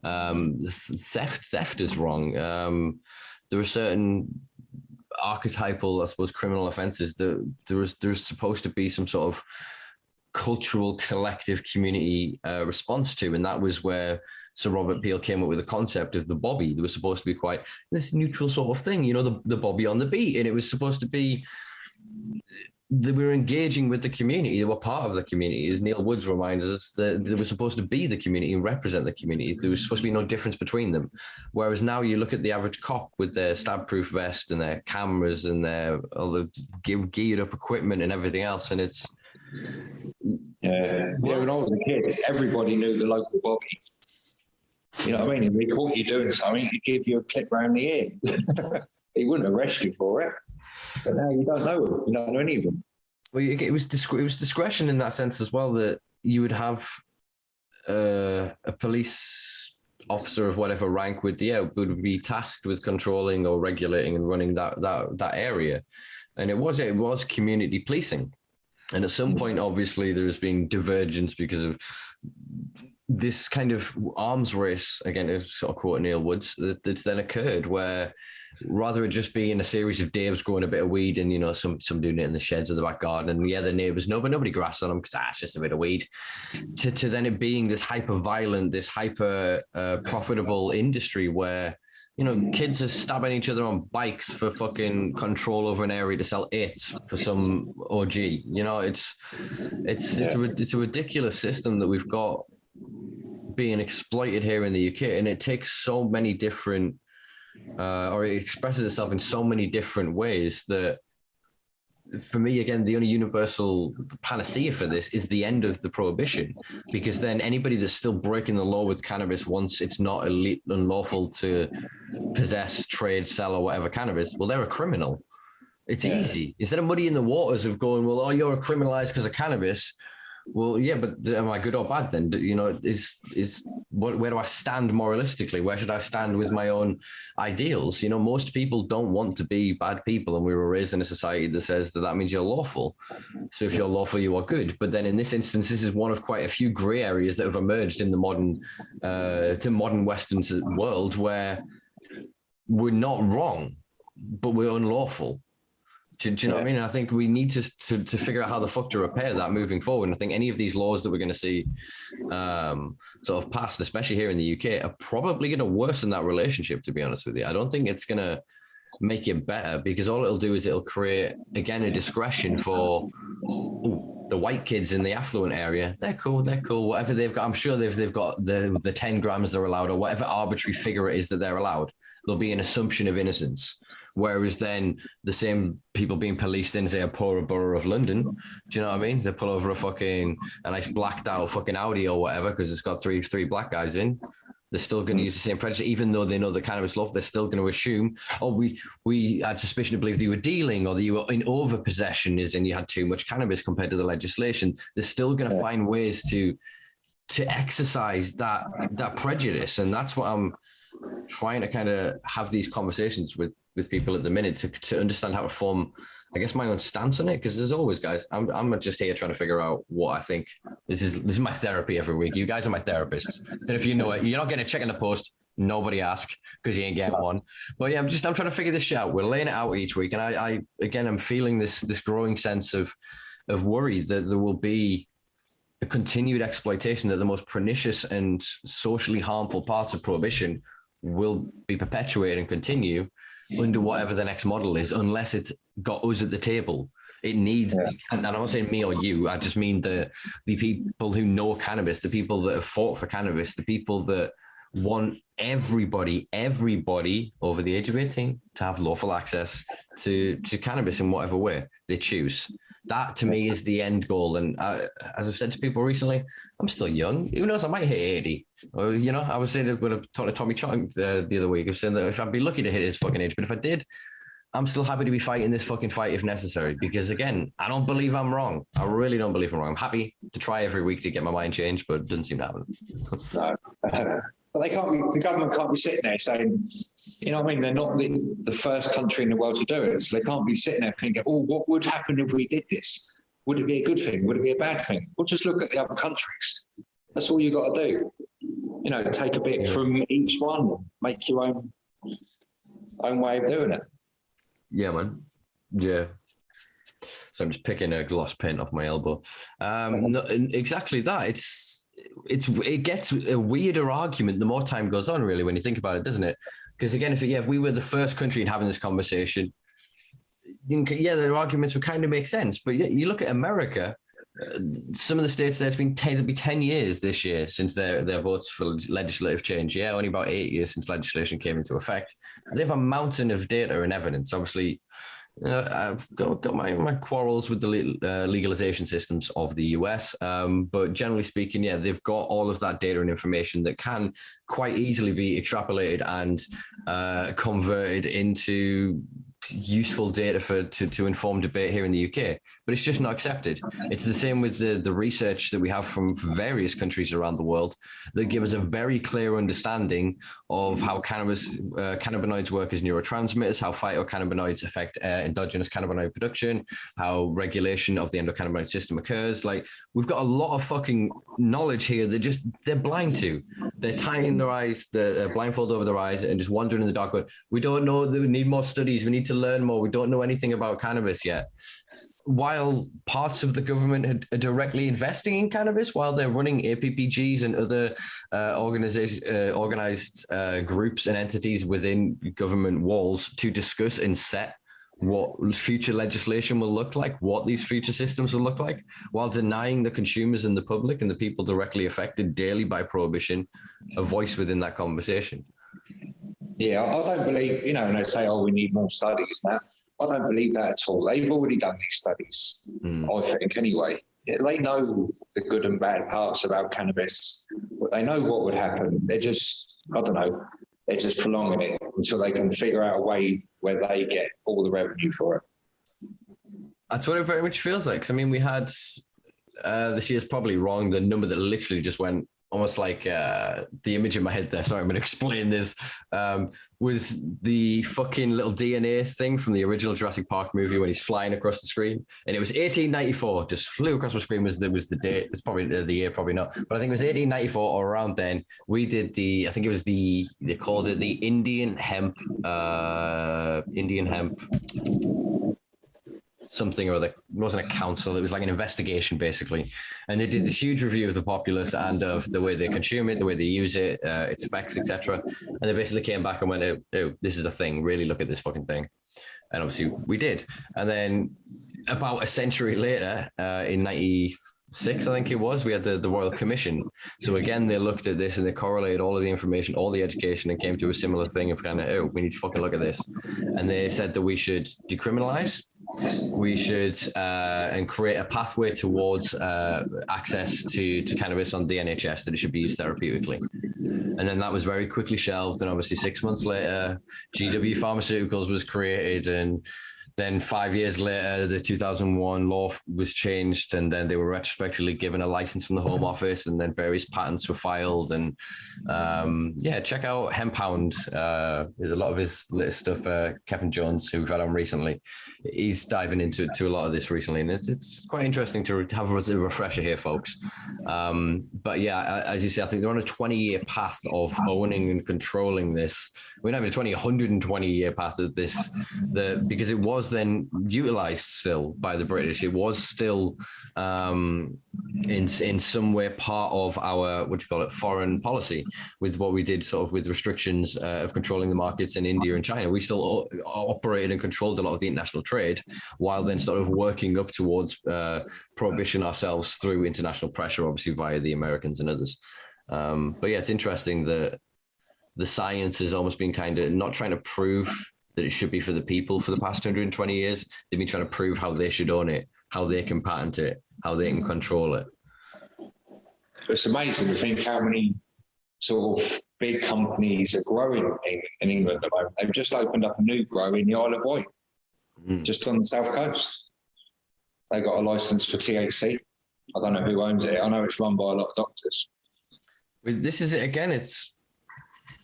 theft is wrong. There are certain archetypal, I suppose, criminal offenses that there's supposed to be some sort of cultural collective community response to, and that was where Sir Robert Peel came up with the concept of the bobby. There was supposed to be quite this neutral sort of thing, the bobby on the beat, and it was supposed to be that we were engaging with the community. They were part of the community, as Neil Woods reminds us, that they were supposed to be the community and represent the community. There was supposed to be no difference between them. Whereas now you look at the average cop with their stab-proof vest and their cameras and their all the geared up equipment and everything else, and it's when I was a kid, everybody knew the local bobby. You know what I mean? If they caught you doing something, he'd give you a clip round the ear. He wouldn't arrest you for it. But now you don't know them. You don't know any of them. Well, it was discretion in that sense as well, that you would have a police officer of whatever rank would be tasked with controlling or regulating and running that area. And it was community policing. And at some point, obviously, there's been divergence because of this kind of arms race, again, to sort of quote Neil Woods, that's then occurred where rather it just being a series of Daves growing a bit of weed and, you know, some doing it in the sheds of the back garden and the neighbours know, but nobody grasps on them because it's just a bit of weed, to then it being this hyper violent, this hyper profitable industry where, you know, kids are stabbing each other on bikes for fucking control over an area to sell it for some OG. You know, it's a ridiculous system that we've got being exploited here in the UK, and it takes so many different, or it expresses itself in so many different ways that, for me, again, the only universal panacea for this is the end of the prohibition, because then anybody that's still breaking the law with cannabis once it's not unlawful to possess, trade, sell, or whatever cannabis, well, they're a criminal. It's easy. Instead of muddying the waters of going, well, oh, you're criminalized because of cannabis. Well, yeah, but am I good or bad then? You know, where do I stand moralistically? Where should I stand with my own ideals? You know, most people don't want to be bad people, and we were raised in a society that says that means you're lawful. So if you're lawful, you are good. But then in this instance, this is one of quite a few grey areas that have emerged in the modern Western world where we're not wrong, but we're unlawful. Do you know what I mean? And I think we need to figure out how the fuck to repair that moving forward. And I think any of these laws that we're going to see sort of passed, especially here in the UK, are probably going to worsen that relationship, to be honest with you. I don't think it's going to make it better, because all it'll do is it'll create, again, a discretion for the white kids in the affluent area. They're cool. Whatever they've got, I'm sure they've got the 10 grams they're allowed, or whatever arbitrary figure it is that they're allowed. There'll be an assumption of innocence. Whereas then the same people being policed in, say, a poorer borough of London, do you know what I mean? They pull over a nice blacked out fucking Audi or whatever because it's got three black guys in. They're still going to use the same prejudice, even though they know the cannabis law. They're still going to assume, oh, we had suspicion to believe that you were dealing, or that you were in over possession, as in you had too much cannabis compared to the legislation. They're still going to find ways to exercise that prejudice, and that's what I'm trying to kind of have these conversations with people at the minute to understand how to form, I guess, my own stance on it. Because there's always, guys, I'm just here trying to figure out what I think. This is my therapy every week. You guys are my therapists. Then if you know it, you're not getting a check in the post. Nobody ask, because you ain't getting one. But yeah, I'm trying to figure this shit out. We're laying it out each week, and I'm feeling this growing sense of worry that there will be a continued exploitation, that the most pernicious and socially harmful parts of prohibition will be perpetuated and continue under whatever the next model is, unless it's got us at the table. It needs, and I'm not saying me or you, I just mean the people who know cannabis, the people that have fought for cannabis, the people that want everybody over the age of 18 to have lawful access to cannabis in whatever way they choose. That, to me, is the end goal. And as I've said to people recently, I'm still young. Who knows? I might hit 80. Or, you know, I was saying that when I talked to Tommy Chong the other week, I was saying that if I'd be lucky to hit his fucking age, but if I did, I'm still happy to be fighting this fucking fight if necessary. Because again, I don't believe I'm wrong. I really don't believe I'm wrong. I'm happy to try every week to get my mind changed, but it doesn't seem to happen. No. But the government can't be sitting there saying, you know what I mean? They're not the first country in the world to do it. So they can't be sitting there thinking, oh, what would happen if we did this? Would it be a good thing? Would it be a bad thing? Well, just look at the other countries. That's all you got to do. You know, take a bit from each one, make your own way of doing it. Yeah, man. Yeah. So I'm just picking a gloss pen off my elbow. No, exactly that. It gets a weirder argument the more time goes on, really, when you think about it, doesn't it? Because again, if we were the first country in having this conversation, the arguments would kind of make sense. But you look at America, some of the states there, it'll be 10 years this year since their votes for legislative change. Yeah, only about 8 years since legislation came into effect. They have a mountain of data and evidence. Obviously, I've got my quarrels with the legalization systems of the US, but generally speaking, yeah, they've got all of that data and information that can quite easily be extrapolated and converted into useful data to inform debate here in the UK, but it's just not accepted. It's the same with the research that we have from various countries around the world that give us a very clear understanding of how cannabinoids work as neurotransmitters, how phytocannabinoids affect endogenous cannabinoid production, how regulation of the endocannabinoid system occurs. Like, we've got a lot of fucking knowledge here that they're blind to. They're tying their eyes, the blindfold over their eyes, and just wandering in the dark. We don't know. We need more studies. We need to learn more. We don't know anything about cannabis yet. While parts of the government are directly investing in cannabis, while they're running APPGs and other organized groups and entities within government walls to discuss and set what future legislation will look like, what these future systems will look like, while denying the consumers and the public and the people directly affected daily by prohibition a voice within that conversation. Yeah, I don't believe, and they say, we need more studies now. I don't believe that at all. They've already done these studies, I think, anyway. They know the good and bad parts about cannabis. They know what would happen. They're just, they're just prolonging it until they can figure out a way where they get all the revenue for it. That's what it very much feels like. I mean, we had, this year's probably wrong, the number that literally just went almost like the image in my head there. Sorry, I'm going to explain this. Was the fucking little DNA thing from the original Jurassic Park movie when he's flying across the screen, and it was 1894. Just flew across the screen. Was the date? It's probably the year, probably not. But I think it was 1894 or around then. We did they called it the Indian hemp. Something or other. It wasn't a council. It was like an investigation, basically. And they did this huge review of the populace and of the way they consume it, the way they use it, its effects, etc. And they basically came back and went, oh, this is a thing. Really look at this fucking thing. And obviously we did. And then about a century later, in 96, I think it was, we had the Royal Commission. So again, they looked at this and they correlated all of the information, all the education, and came to a similar thing of kind of, we need to fucking look at this. And they said that we should decriminalize. We should and create a pathway towards access to cannabis on the NHS, that it should be used therapeutically. And then that was very quickly shelved. And obviously 6 months later, GW Pharmaceuticals was created. And then 5 years later, the 2001 law was changed, and then they were retrospectively given a license from the Home Office, and then various patents were filed. And check out Hemphound. There's a lot of his latest stuff. Kevin Jones, who we've had on recently, he's diving into a lot of this recently, and it's quite interesting to have a refresher here, folks. But yeah, as you say, I think they're on a 20-year path of owning and controlling this. We're not even 120-year path of this, because it was then utilized still by the British. It was still in some way part of our foreign policy, with what we did sort of with restrictions of controlling the markets in India and China. We still operated and controlled a lot of the international trade, while then sort of working up towards prohibition ourselves through international pressure, obviously via the Americans and others. But yeah, it's interesting that the science has almost been kind of not trying to prove that it should be for the people for the past 120 years. They've been trying to prove how they should own it, how they can patent it, how they can control it. It's amazing to think how many sort of big companies are growing in England at the moment. They've just opened up a new grow in the Isle of Wight, just on the south coast. They got a license for THC. I don't know who owns it. I know it's run by a lot of doctors. This is it again. It's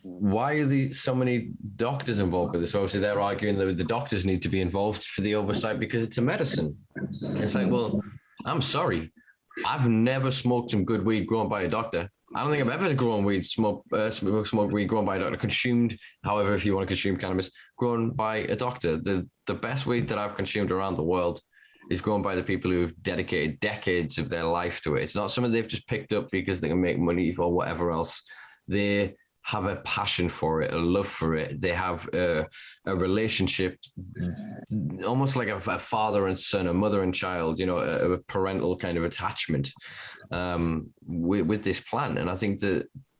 why are so many doctors involved with this? Obviously, they're arguing that the doctors need to be involved for the oversight because it's a medicine. It's like, well, I'm sorry. I've never smoked some good weed grown by a doctor. I don't think I've ever grown weed, smoked weed grown by a doctor, consumed, however, if you want to consume cannabis, grown by a doctor. The best weed that I've consumed around the world is grown by the people who've dedicated decades of their life to it. It's not something they've just picked up because they can make money or whatever else. They have a passion for it, a love for it. They have a relationship, almost like a father and son, a mother and child, a parental kind of attachment with this plant. And I think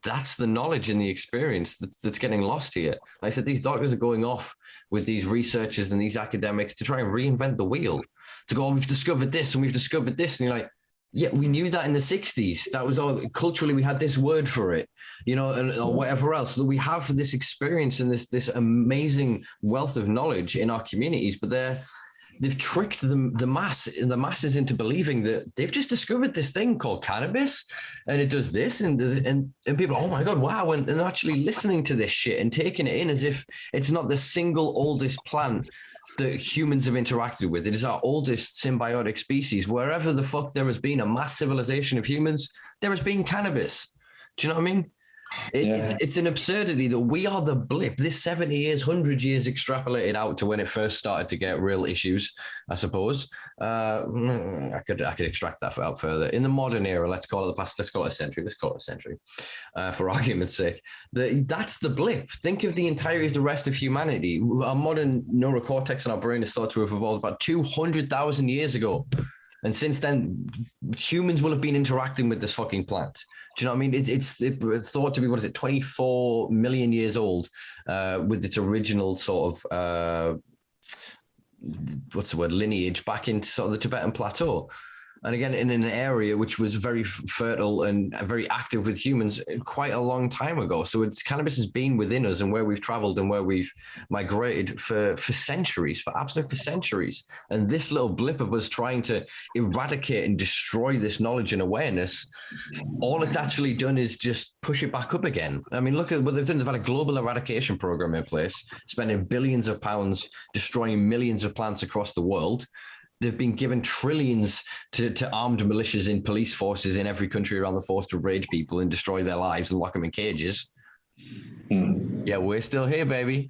that's the knowledge and the experience that's getting lost here. Like I said, these doctors are going off with these researchers and these academics to try and reinvent the wheel, to go, we've discovered this and we've discovered this. And you're like, Yeah, we knew that in the 60s. That was all culturally, we had this word for it, or whatever else. So we have this experience and this amazing wealth of knowledge in our communities, but they've tricked the masses into believing that they've just discovered this thing called cannabis and it does this and people, oh my God, wow. And they're actually listening to this shit and taking it in as if it's not the single oldest plant that humans have interacted with. It is our oldest symbiotic species. Wherever the fuck there has been a mass civilization of humans, there has been cannabis. Do you know what I mean? It's an absurdity that we are the blip. This 70 years, 100 years extrapolated out to when it first started to get real issues, I suppose. I could extract that out further. In the modern era, let's call it a century for argument's sake. That's the blip. Think of the entirety of the rest of humanity. Our modern neurocortex in our brain is thought to have evolved about 200,000 years ago. And since then, humans will have been interacting with this fucking plant. Do you know what I mean? It's thought to be, 24 million years old with its original sort of, lineage back into sort of the Tibetan Plateau. And again, in an area which was very fertile and very active with humans quite a long time ago. So cannabis has been within us and where we've traveled and where we've migrated for centuries, for centuries. And this little blip of us trying to eradicate and destroy this knowledge and awareness, all it's actually done is just push it back up again. I mean, look at what they've done. They've had a global eradication program in place, spending billions of pounds, destroying millions of plants across the world. They've been given trillions to armed militias in police forces in every country around the force to raid people and destroy their lives and lock them in cages. Yeah, we're still here, baby.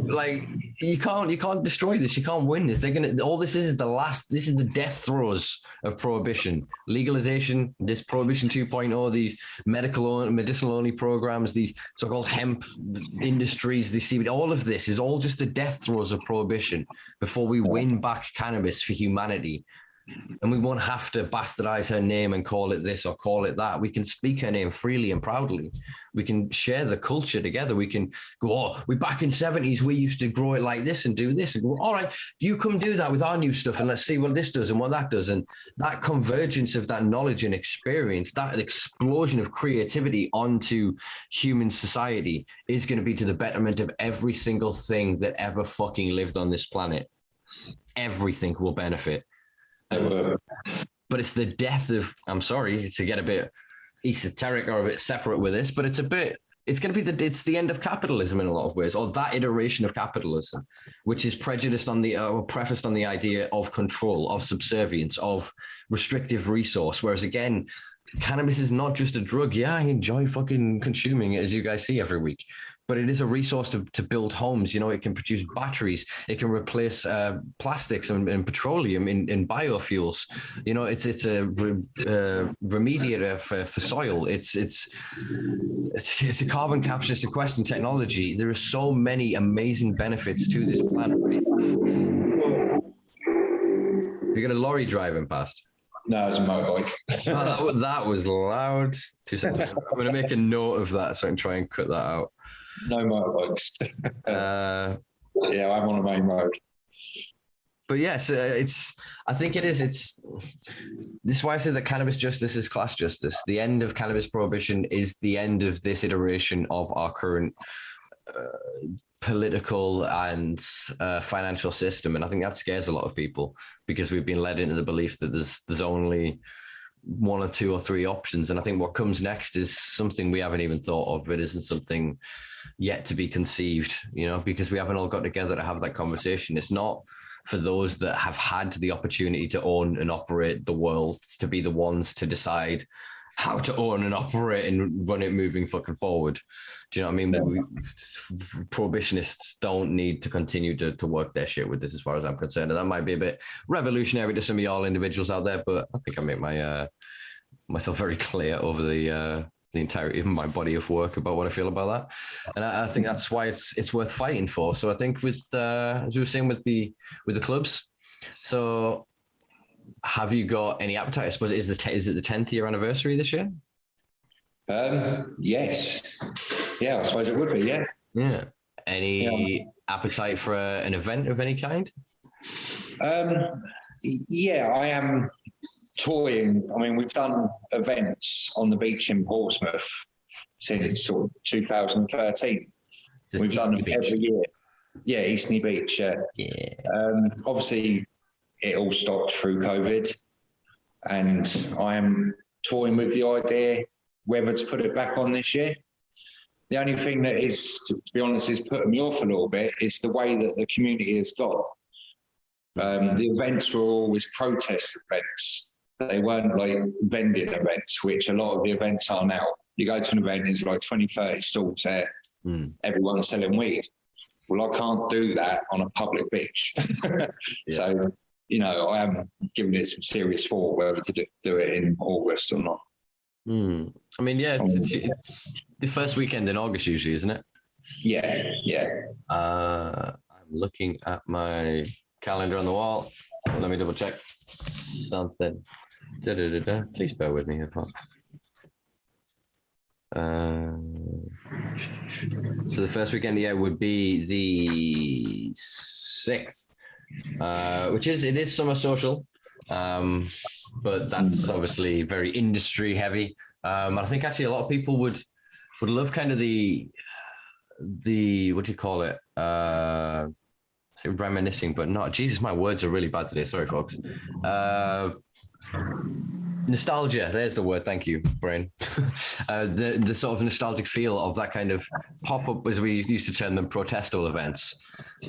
Like you can't destroy this. You can't win this. This is the death throes of prohibition, legalization, this prohibition 2.0, these medicinal only programs, these so-called hemp industries, the CBD, all of this is all just the death throes of prohibition before we win back cannabis for humanity. And we won't have to bastardize her name and call it this or call it that. We can speak her name freely and proudly. We can share the culture together. We can go, we back in 70s, we used to grow it like this and do this. And go, all right, you come do that with our new stuff and let's see what this does and what that does. And that convergence of that knowledge and experience, that explosion of creativity onto human society is going to be to the betterment of every single thing that ever fucking lived on this planet. Everything will benefit. But it's the death of, I'm sorry to get a bit esoteric or a bit separate with this, but it's it's the end of capitalism in a lot of ways, or that iteration of capitalism, which is prejudiced on prefaced on the idea of control, of subservience, of restrictive resource. Whereas again, cannabis is not just a drug. Yeah, I enjoy fucking consuming it, as you guys see every week. But it is a resource to build homes. It can produce batteries. It can replace plastics and petroleum in biofuels. It's a remediator for soil. It's a carbon capture sequestering technology. There are so many amazing benefits to this planet. You got a lorry driving past? No, it's a motorbike. Oh, that was loud. 2 seconds. I'm going to make a note of that so I can try and cut that out. No motorbikes. Yeah, I'm on a main road. But yes, I think it is. This is why I say that cannabis justice is class justice. The end of cannabis prohibition is the end of this iteration of our current political and financial system. And I think that scares a lot of people because we've been led into the belief that there's only one or two or three options. And I think what comes next is something we haven't even thought of. It isn't something yet to be conceived, because we haven't all got together to have that conversation. It's not for those that have had the opportunity to own and operate the world to be the ones to decide how to own and operate and run it moving fucking forward. Do you know what I mean? Yeah. Prohibitionists don't need to continue to work their shit with this, as far as I'm concerned. And that might be a bit revolutionary to some of y'all individuals out there, but I think I make myself very clear over the entirety of my body of work about what I feel about that. And I think that's why it's worth fighting for. So I think with, as we were saying with the clubs, so have you got any appetite? I suppose is it the 10th year anniversary this year? Yes. Yeah, I suppose it would be, yes. Yeah. Any appetite for an event of any kind? Yeah, I am. toying. I mean, we've done events on the beach in Portsmouth since sort of 2013. We've done them every year. Yeah, Eastney Beach. Yeah. Obviously, it all stopped through COVID, and I am toying with the idea whether to put it back on this year. The only thing that is, to be honest, is putting me off a little bit is the way that the community has got. The events were always protest events. They weren't like vending events, which a lot of the events are now. You go to an event, there's like 20, 30 stalls there, everyone's selling weed. Well, I can't do that on a public beach. So, you know, I am giving it some serious thought whether to do it in August or not. I mean, yeah, it's the first weekend in August usually, isn't it? Yeah. I'm looking at my calendar on the wall. Let me double check something. Please bear with me here, folks. So the first weekend, would be the 6th, which is summer social, but that's obviously very industry heavy. I think actually a lot of people would love kind of the what do you call it? Reminiscing, but not. Jesus, my words are really bad today. Sorry, folks. Nostalgia, there's the word. Thank you, brain. The sort of nostalgic feel of that kind of pop-up, as we used to term them, protestal events.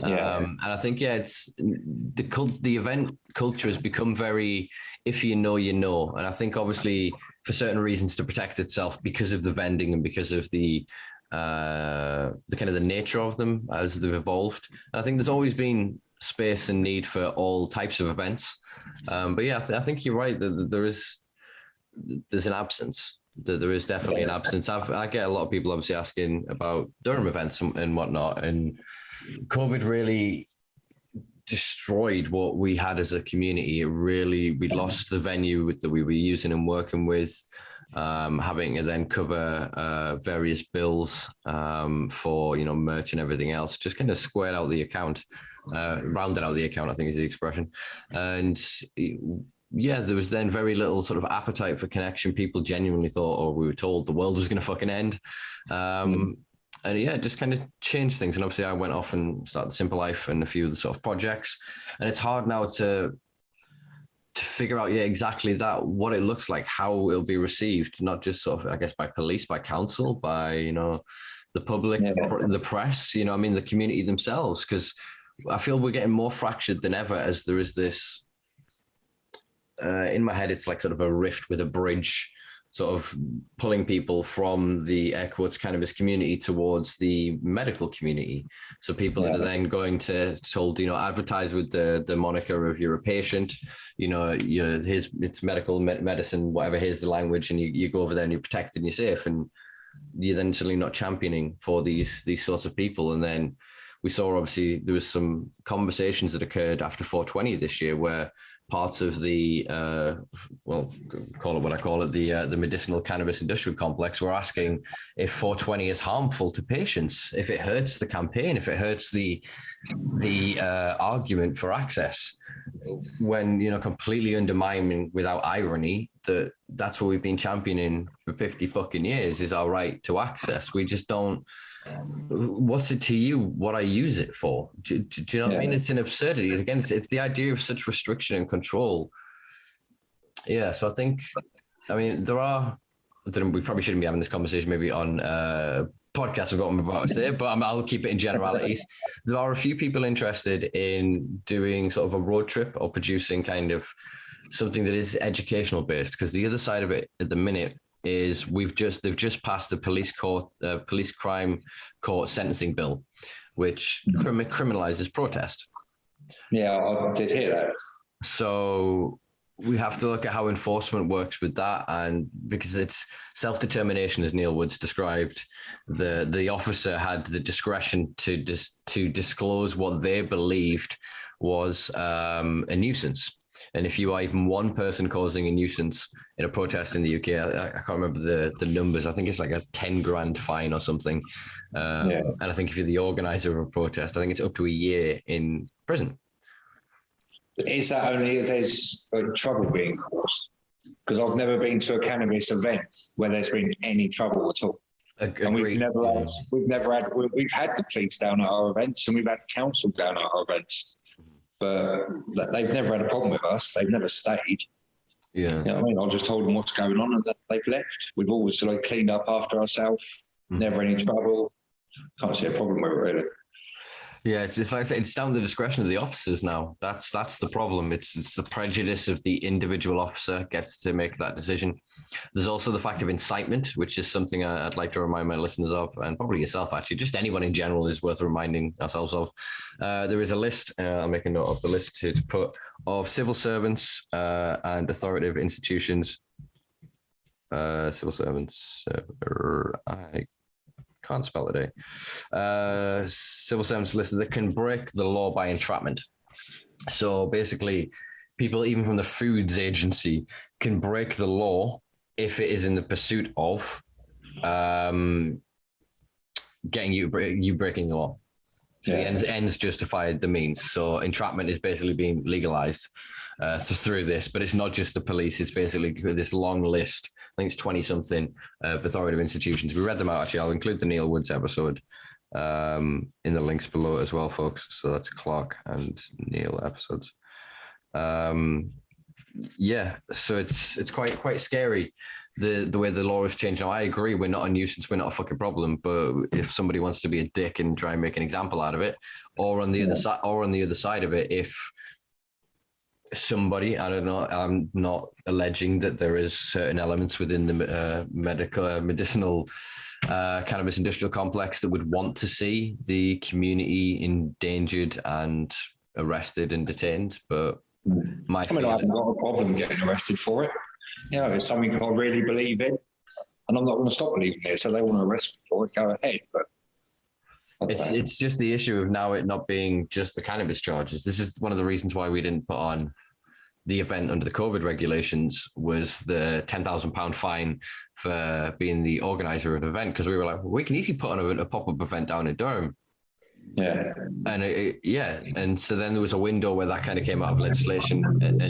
And I think, it's the event culture has become very, if you know, you know. And I think obviously for certain reasons to protect itself because of the vending and because of the kind of the nature of them as they've evolved. And I think there's always been space and need for all types of events. But yeah, I think you're right that there's an absence. There is definitely an absence. I get a lot of people obviously asking about Durham events and whatnot, and COVID really destroyed what we had as a community. We lost the venue that we were using and working with, having to then cover various bills for, merch and everything else, just kind of squared out the account, rounded out the account, I think is the expression. And there was then very little sort of appetite for connection. People genuinely thought, or we were told, the world was going to fucking end. And it just kind of changed things. And obviously I went off and started Simpa Life and a few of the sort of projects. And it's hard now to figure out exactly that, what it looks like, how it'll be received, not just sort of, I guess, by police, by council, by, the public, the press, the community themselves. Because I feel we're getting more fractured than ever as there is this, in my head, it's like sort of a rift with a bridge, sort of pulling people from the air quotes cannabis community towards the medical community. So people that are then going to told, advertise with the moniker of you're a patient, it's medical medicine, whatever, here's the language, and you go over there and you're protected and you're safe, and you're then suddenly not championing for these sorts of people. And then we saw, obviously, there was some conversations that occurred after 420 this year where parts of the, call it what I call it, the medicinal cannabis industrial complex were asking if 420 is harmful to patients, if it hurts the campaign, if it hurts the argument for access, when, completely undermining without irony that's what we've been championing for 50 fucking years is our right to access. We just don't. What's it to you what I use it for? Do you know what I mean? It's an absurdity. Again, it's the idea of such restriction and control. Yeah, so I think, we probably shouldn't be having this conversation maybe on podcast of what I'm about to say, but I'll keep it in generalities. There are a few people interested in doing sort of a road trip or producing kind of something that is educational based, because the other side of it at the minute is they've just passed the police crime court sentencing bill, which criminalizes protest. Yeah, I did hear that. So we have to look at how enforcement works with that, and because it's self-determination, as Neil Woods described, the officer had the discretion to disclose what they believed was a nuisance. And if you are even one person causing a nuisance in a protest in the UK, I can't remember the numbers. I think it's like a 10 grand fine or something. And I think if you're the organizer of a protest, I think it's up to a year in prison. Is that only if there's trouble being caused? because I've never been to a cannabis event where there's been any trouble at all. And we've had the police down at our events, and we've had the council down at our events, but they've never had a problem with us. They've never stayed. Yeah. You know what I mean? I just told them what's going on, and they've left. We've always cleaned up after ourselves. Never any trouble. Can't see a problem with it, really. Yeah, it's like it's down to the discretion of the officers now. That's the problem. It's the prejudice of the individual officer gets to make that decision. There's also the fact of incitement, which is something I'd like to remind my listeners of, and probably yourself actually. Just anyone in general is worth reminding ourselves of. There is a list. I'll make a note of the list to put of civil servants and authoritative institutions. Civil servants. I can't spell it. Civil servants listed that can break the law by entrapment. So basically, people even from the Foods Agency can break the law if it is in the pursuit of getting you breaking the law. So the ends justify the means. So entrapment is basically being legalized through this, but it's not just the police. It's basically this long list. I think it's 20 something of authoritative institutions. We read them out. Actually, I'll include the Neil Woods episode in the links below as well, folks. So that's Clark and Neil episodes. So it's quite scary. The way the law has changed now. I agree, we're not a nuisance, we're not a fucking problem. But if somebody wants to be a dick and try and make an example out of it, or on the other side of it, if somebody, I don't know, I'm not alleging that there is certain elements within the medicinal cannabis industrial complex that would want to see the community endangered and arrested and detained, but I haven't got a problem getting arrested for it. You know, it's something I really believe in, and I'm not going to stop believing it. So they want to arrest me for it, go ahead. But it's just the issue of now it not being just the cannabis charges. This is one of the reasons why we didn't put on the event under the COVID regulations, was the £10,000 fine for being the organizer of an event, because we were like, we can easily put on a pop-up event down in Durham. Yeah. And and so then there was a window where that kind of came out of legislation, and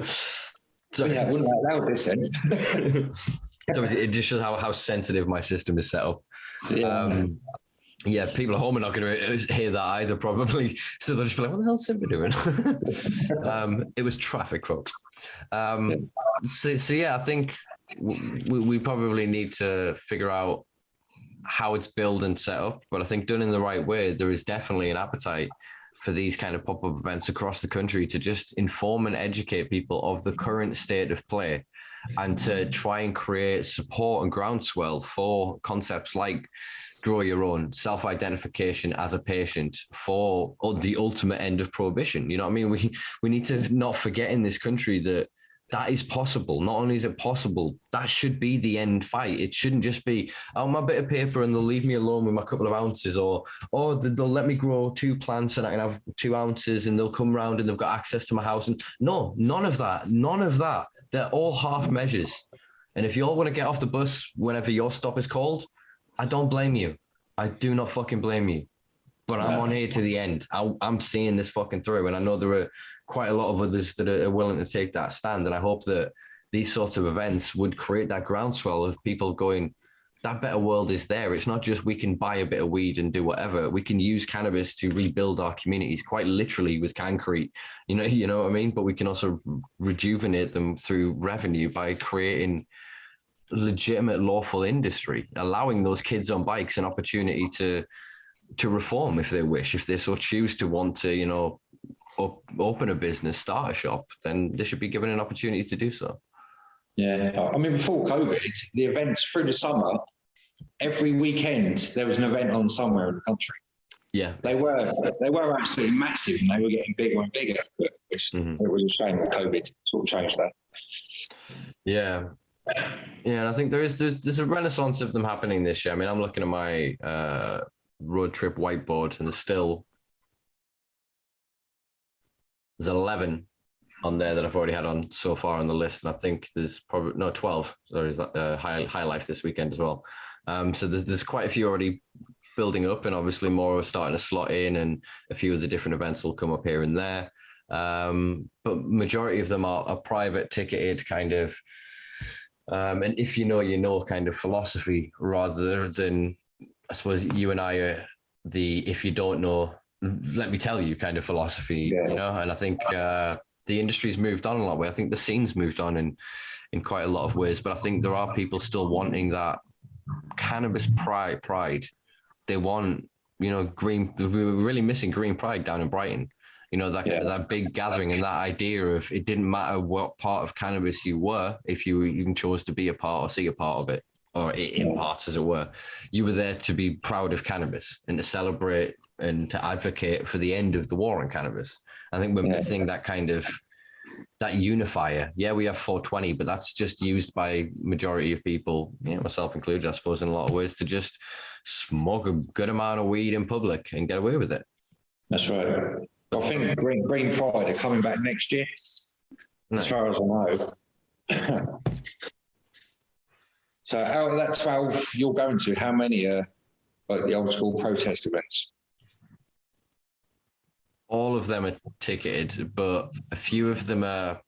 so yeah, I wouldn't allow this then. So it just shows how sensitive my system is set up. People at home are not going to hear that either, probably. So they'll just be like, what the hell is Simpa doing? It was traffic, folks. I think we probably need to figure out how it's built and set up. But I think done in the right way, there is definitely an appetite for these kind of pop-up events across the country to just inform and educate people of the current state of play, and to try and create support and groundswell for concepts like grow your own, self-identification as a patient, for the ultimate end of prohibition. You know what I mean? We need to not forget in this country that is possible. Not only is it possible, that should be the end fight. It shouldn't just be, my bit of paper and they'll leave me alone with my couple of ounces, or they'll let me grow 2 plants and I can have 2 ounces and they'll come round and they've got access to my house. And no, none of that. They're all half measures. And if you all want to get off the bus whenever your stop is called, I don't blame you. I do not fucking blame you. But I'm on here to the end. I'm seeing this fucking through. And I know there are quite a lot of others that are willing to take that stand. And I hope that these sorts of events would create that groundswell of people going, that better world is there. It's not just we can buy a bit of weed and do whatever. We can use cannabis to rebuild our communities, quite literally with concrete. You know what I mean? But we can also rejuvenate them through revenue by creating legitimate lawful industry, allowing those kids on bikes an opportunity to reform if they wish, if they so choose to want to, open a business, start a shop, then they should be given an opportunity to do so. Yeah. I mean, before COVID, the events through the summer, every weekend there was an event on somewhere in the country. Yeah. They were absolutely massive, and they were getting bigger and bigger. But it was a shame that COVID sort of changed that. Yeah. Yeah, and I think there's a renaissance of them happening this year. I mean, I'm looking at my road trip whiteboard, and there's 11 on there that I've already had on so far on the list, and I think there's probably 12. Sorry, is that High Life this weekend as well. So there's quite a few already building up, and obviously more are starting to slot in, and a few of the different events will come up here and there. But majority of them are private ticketed kind of, and if you know kind of philosophy, rather than, I suppose, you and I are the, if you don't know, let me tell you kind of philosophy, And I think the industry's moved on a lot. I think the scene's moved on in quite a lot of ways, but I think there are people still wanting that cannabis pride. They want, green. We were really missing green pride down in Brighton. That big gathering, and that idea of it didn't matter what part of cannabis you were, if you even chose to be a part or see a part of it, or in parts, as it were. You were there to be proud of cannabis and to celebrate and to advocate for the end of the war on cannabis. I think we're missing that kind of, that unifier. Yeah, we have 420, but that's just used by majority of people, myself included, I suppose, in a lot of ways, to just smoke a good amount of weed in public and get away with it. That's right. I think Green Pride are coming back next year, as far as I know. So out of that 12 you're going to, how many are like the old school protest events? All of them are ticketed, but a few of them are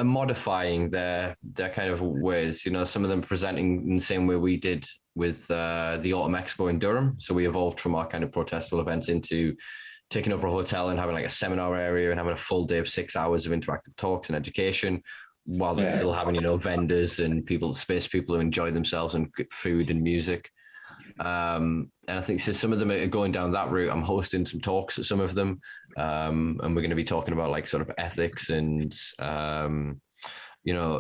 modifying their kind of ways. Some of them presenting in the same way we did with the Autumn Expo in Durham. So we evolved from our kind of protestable events into taking over a hotel and having like a seminar area and having a full day of 6 hours of interactive talks and education, while they're still having, vendors and space people who enjoy themselves and food and music. And I think so some of them are going down that route. I'm hosting some talks at some of them. And we're going to be talking about like sort of ethics and,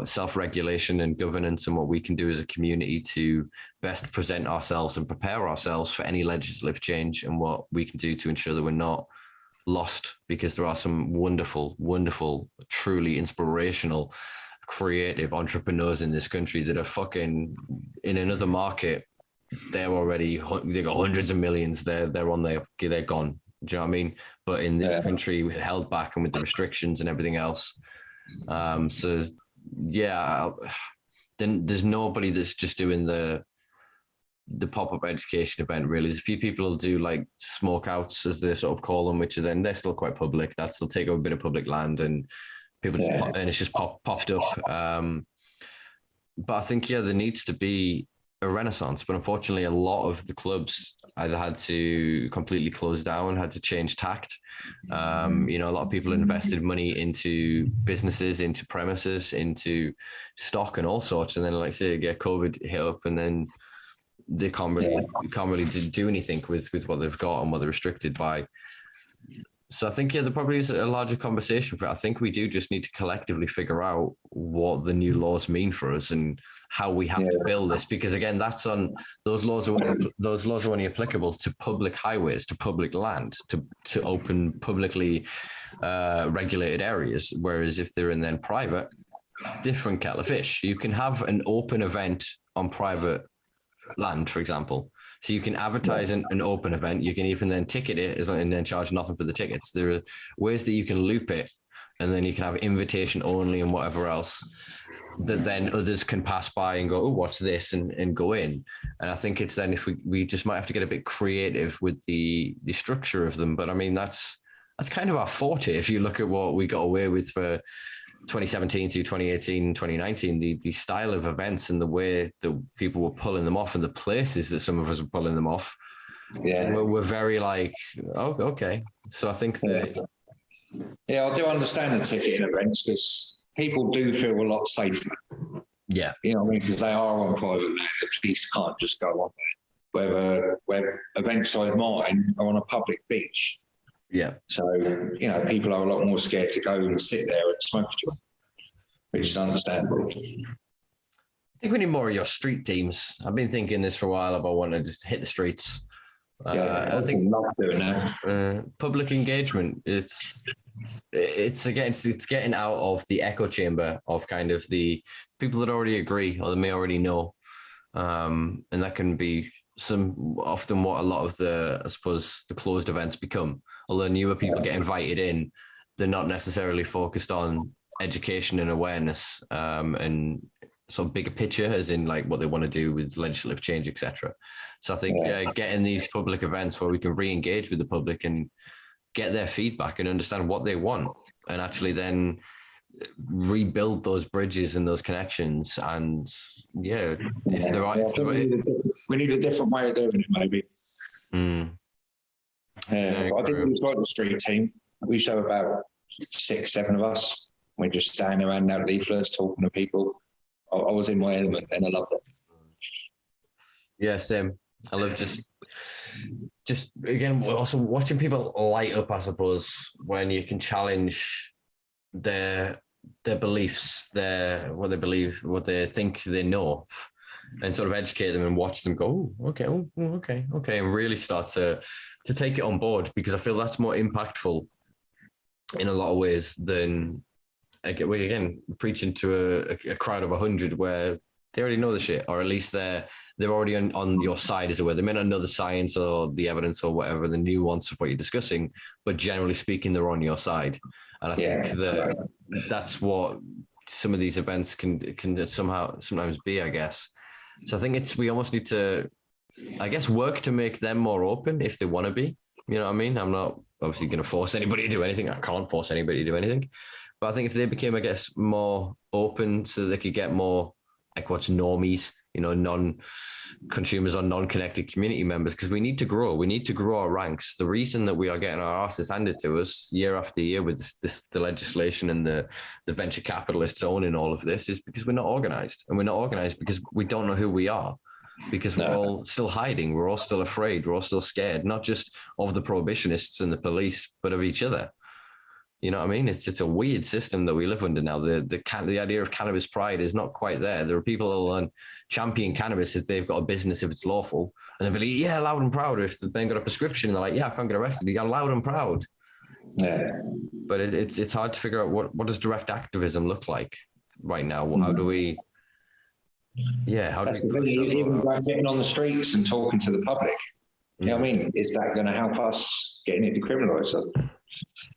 self-regulation and governance, and what we can do as a community to best present ourselves and prepare ourselves for any legislative change, and what we can do to ensure that we're not lost, because there are some wonderful, wonderful, truly inspirational, creative entrepreneurs in this country that are fucking in another market. They got hundreds of millions. They're gone. Do you know what I mean? But in this country, we held back, and with the restrictions and everything else. Then there's nobody that's just doing the pop-up education event. Really, there's a few people who do like smoke outs, as they sort of call them, which are then they're still quite public. That still take over a bit of public land, and people and it's just popped up. But I think there needs to be a renaissance, but unfortunately a lot of the clubs either had to completely close down, had to change tact. A lot of people invested money into businesses, into premises, into stock and all sorts, and then like say COVID hit up, and then they can't really do anything with what they've got and what they're restricted by. So I think, there probably is a larger conversation for it. I think we do just need to collectively figure out what the new laws mean for us and how we have to build this. Because again, those laws are only applicable to public highways, to public land, to open publicly regulated areas. Whereas if they're in then private, different kettle of fish. You can have an open event on private land, for example. So you can advertise an open event. You can even then ticket it and then charge nothing for the tickets. There are ways that you can loop it, and then you can have invitation only and whatever else, that then others can pass by and go, oh, what's this? And go in. And I think it's then, if we just might have to get a bit creative with the structure of them. But I mean, that's kind of our forte. If you look at what we got away with for 2017 to 2018, 2019, the style of events and the way that people were pulling them off, and the places that some of us were pulling them off, we're very like, oh, okay. So I think that... Yeah, I do understand the ticketing events, because people do feel a lot safer. Yeah. You know what I mean? Because they are on private land. The police can't just go on there. Where events like mine are on a public beach. Yeah. So, people are a lot more scared to go and sit there and smoke a joint, which is understandable. I think we need more of your street teams. I've been thinking this for a while about wanting to just hit the streets. I think love doing that. Public engagement. It's getting out of the echo chamber of kind of the people that already agree or they may already know, and that can be often what a lot of the, I suppose, the closed events become. Although newer people get invited in, they're not necessarily focused on education and awareness, and sort of bigger picture, as in like what they want to do with legislative change, etc. So I think getting these public events where we can re-engage with the public and get their feedback and understand what they want, and actually then rebuild those bridges and those connections. And if there are, we need a different way of doing it, maybe. I think we've got the street team. We show about 6-7 of us. We're just standing around out leaflets, talking to people. I was in my element and I loved it. Yeah, same. I love just again, also watching people light up, I suppose, when you can challenge their beliefs, what they believe, what they think they know, and sort of educate them and watch them go, okay, and really start to take it on board, because I feel that's more impactful in a lot of ways than, again, preaching to a crowd of 100 where they already know the shit, or at least they're already on your side, as it were. They may not know the science or the evidence or whatever, the nuance of what you're discussing, but generally speaking, they're on your side. And I think that's what some of these events can sometimes be, I guess. So I think we almost need to, I guess, work to make them more open if they want to be. You know what I mean? I'm not obviously going to force anybody to do anything. I can't force anybody to do anything. But I think if they became, I guess, more open, so they could get more, like, what's normies, non-consumers or non-connected community members, because we need to grow. We need to grow our ranks. The reason that we are getting our asses handed to us year after year with the legislation and the venture capitalists owning all of this is because we're not organized. And we're not organized because we don't know who we are, because we're all still hiding. We're all still afraid. We're all still scared, not just of the prohibitionists and the police, but of each other. You know what I mean? It's a weird system that we live under now. The idea of cannabis pride is not quite there. There are people who will champion cannabis if they've got a business, if it's lawful, and they'll be like, yeah, loud and proud. If they've got a prescription, they're like, yeah, I can't get arrested. You got loud and proud. Yeah. But it's hard to figure out what does direct activism look like right now. How do we? Yeah, how That's do we? Even like getting on the streets and talking to the public. You know what I mean? Is that going to help us getting it decriminalised?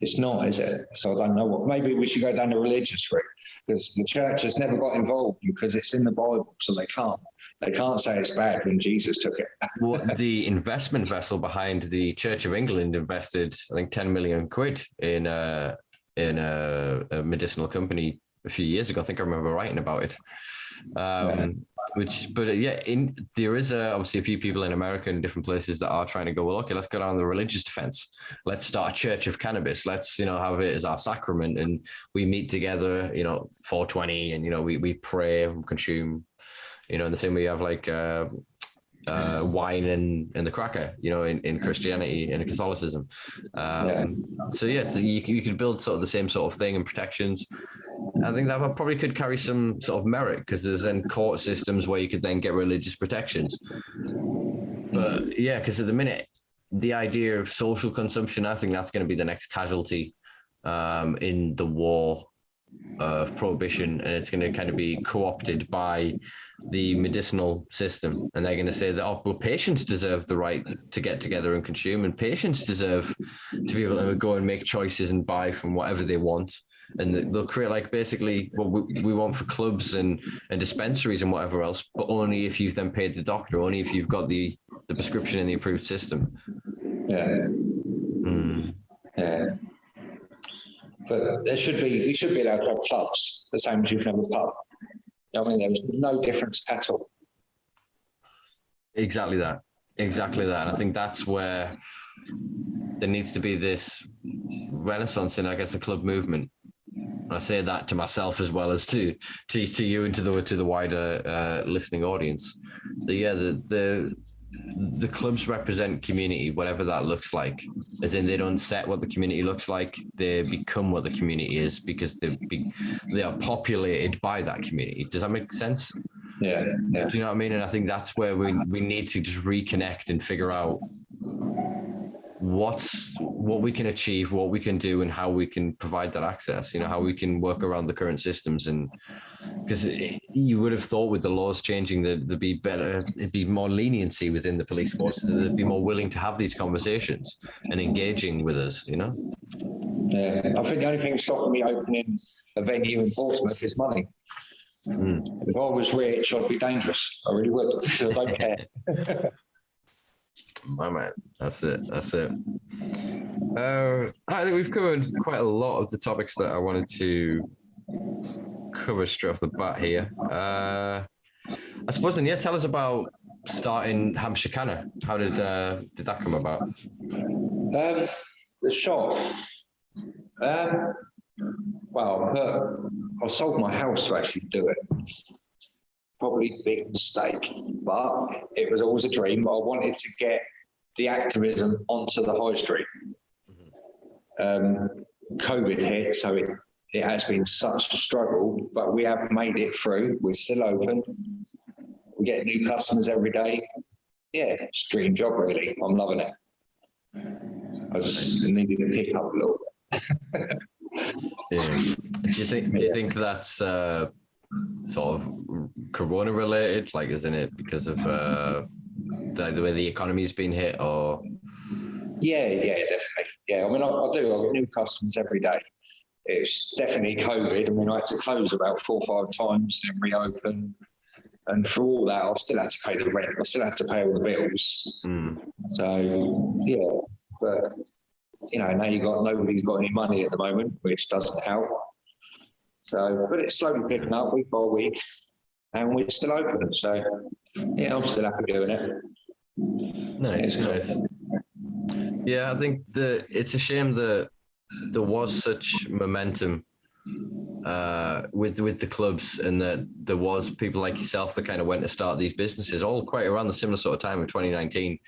It's not, is it? So I don't know what. Maybe we should go down the religious route, because the church has never got involved because it's in the Bible, so they can't say it's bad when Jesus took it. Well, the investment vessel behind the Church of England invested, I think, 10 million quid in a medicinal company a few years ago. I think I remember writing about it. There is obviously a few people in America and different places that are trying to go, well, okay, let's go down the religious defense. Let's start a church of cannabis. Let's, have it as our sacrament, and we meet together, 420, and, we pray and consume, in the same way you have like wine and the cracker, in Christianity and Catholicism. So you could build sort of the same sort of thing and protections. I think that probably could carry some sort of merit, because there's then court systems where you could then get religious protections. But because at the minute, the idea of social consumption, I think that's going to be the next casualty in the war of prohibition, and it's going to kind of be co-opted by the medicinal system, and they're going to say that patients deserve the right to get together and consume, and patients deserve to be able to go and make choices and buy from whatever they want, and they'll create like basically what we want for clubs and dispensaries and whatever else, but only if you've then paid the doctor, only if you've got the prescription in the approved system. But we should be allowed to have clubs the same as you can have a pub. I mean, there's no difference at all. Exactly that. And I think that's where there needs to be this renaissance in, I guess, the club movement. And I say that to myself as well as to you and to the wider listening audience. The clubs represent community, whatever that looks like, as in they don't set what the community looks like, they become what the community is, because they are populated by that community. Does that make sense? Yeah. Do you know what I mean? And I think that's where we need to just reconnect and figure out what we can achieve, what we can do, and how we can provide that access, how we can work around the current systems. And because you would have thought with the laws changing that it'd be more leniency within the police force, that they'd be more willing to have these conversations and engaging with us, Yeah, I think the only thing stopping me opening a venue in Portsmouth is money. If I was rich, I'd be dangerous. I really would, because I don't care. My man, that's it. I think we've covered quite a lot of the topics that I wanted to cover straight off the bat here. I suppose then, tell us about starting Hampshire Canna. How did that come about? The shop. Well, I sold my house to actually do it. Probably a big mistake, but it was always a dream. I wanted to get the activism onto the high street. COVID hit, so it has been such a struggle, but we have made it through. We're still open. We get new customers every day. Yeah, it's a dream job, really. I'm loving it. I just needed to pick up a little bit. Yeah. Do you think that's sort of corona related? Like, isn't it because of the way the economy's been hit, or? Yeah, definitely. Yeah, I mean, I do. I get new customers every day. It's definitely COVID. I mean, I had to close about 4 or 5 times and reopen. And for all that, I still had to pay the rent. I still had to pay all the bills. So, yeah. But, now nobody's got any money at the moment, which doesn't help. So, but it's slowly picking up week by week. And we're still open. So, yeah, I'm still happy doing it. Nice. Yeah, I think it's a shame that there was such momentum with the clubs, and that there was people like yourself that kind of went to start these businesses all quite around the similar sort of time of 2019.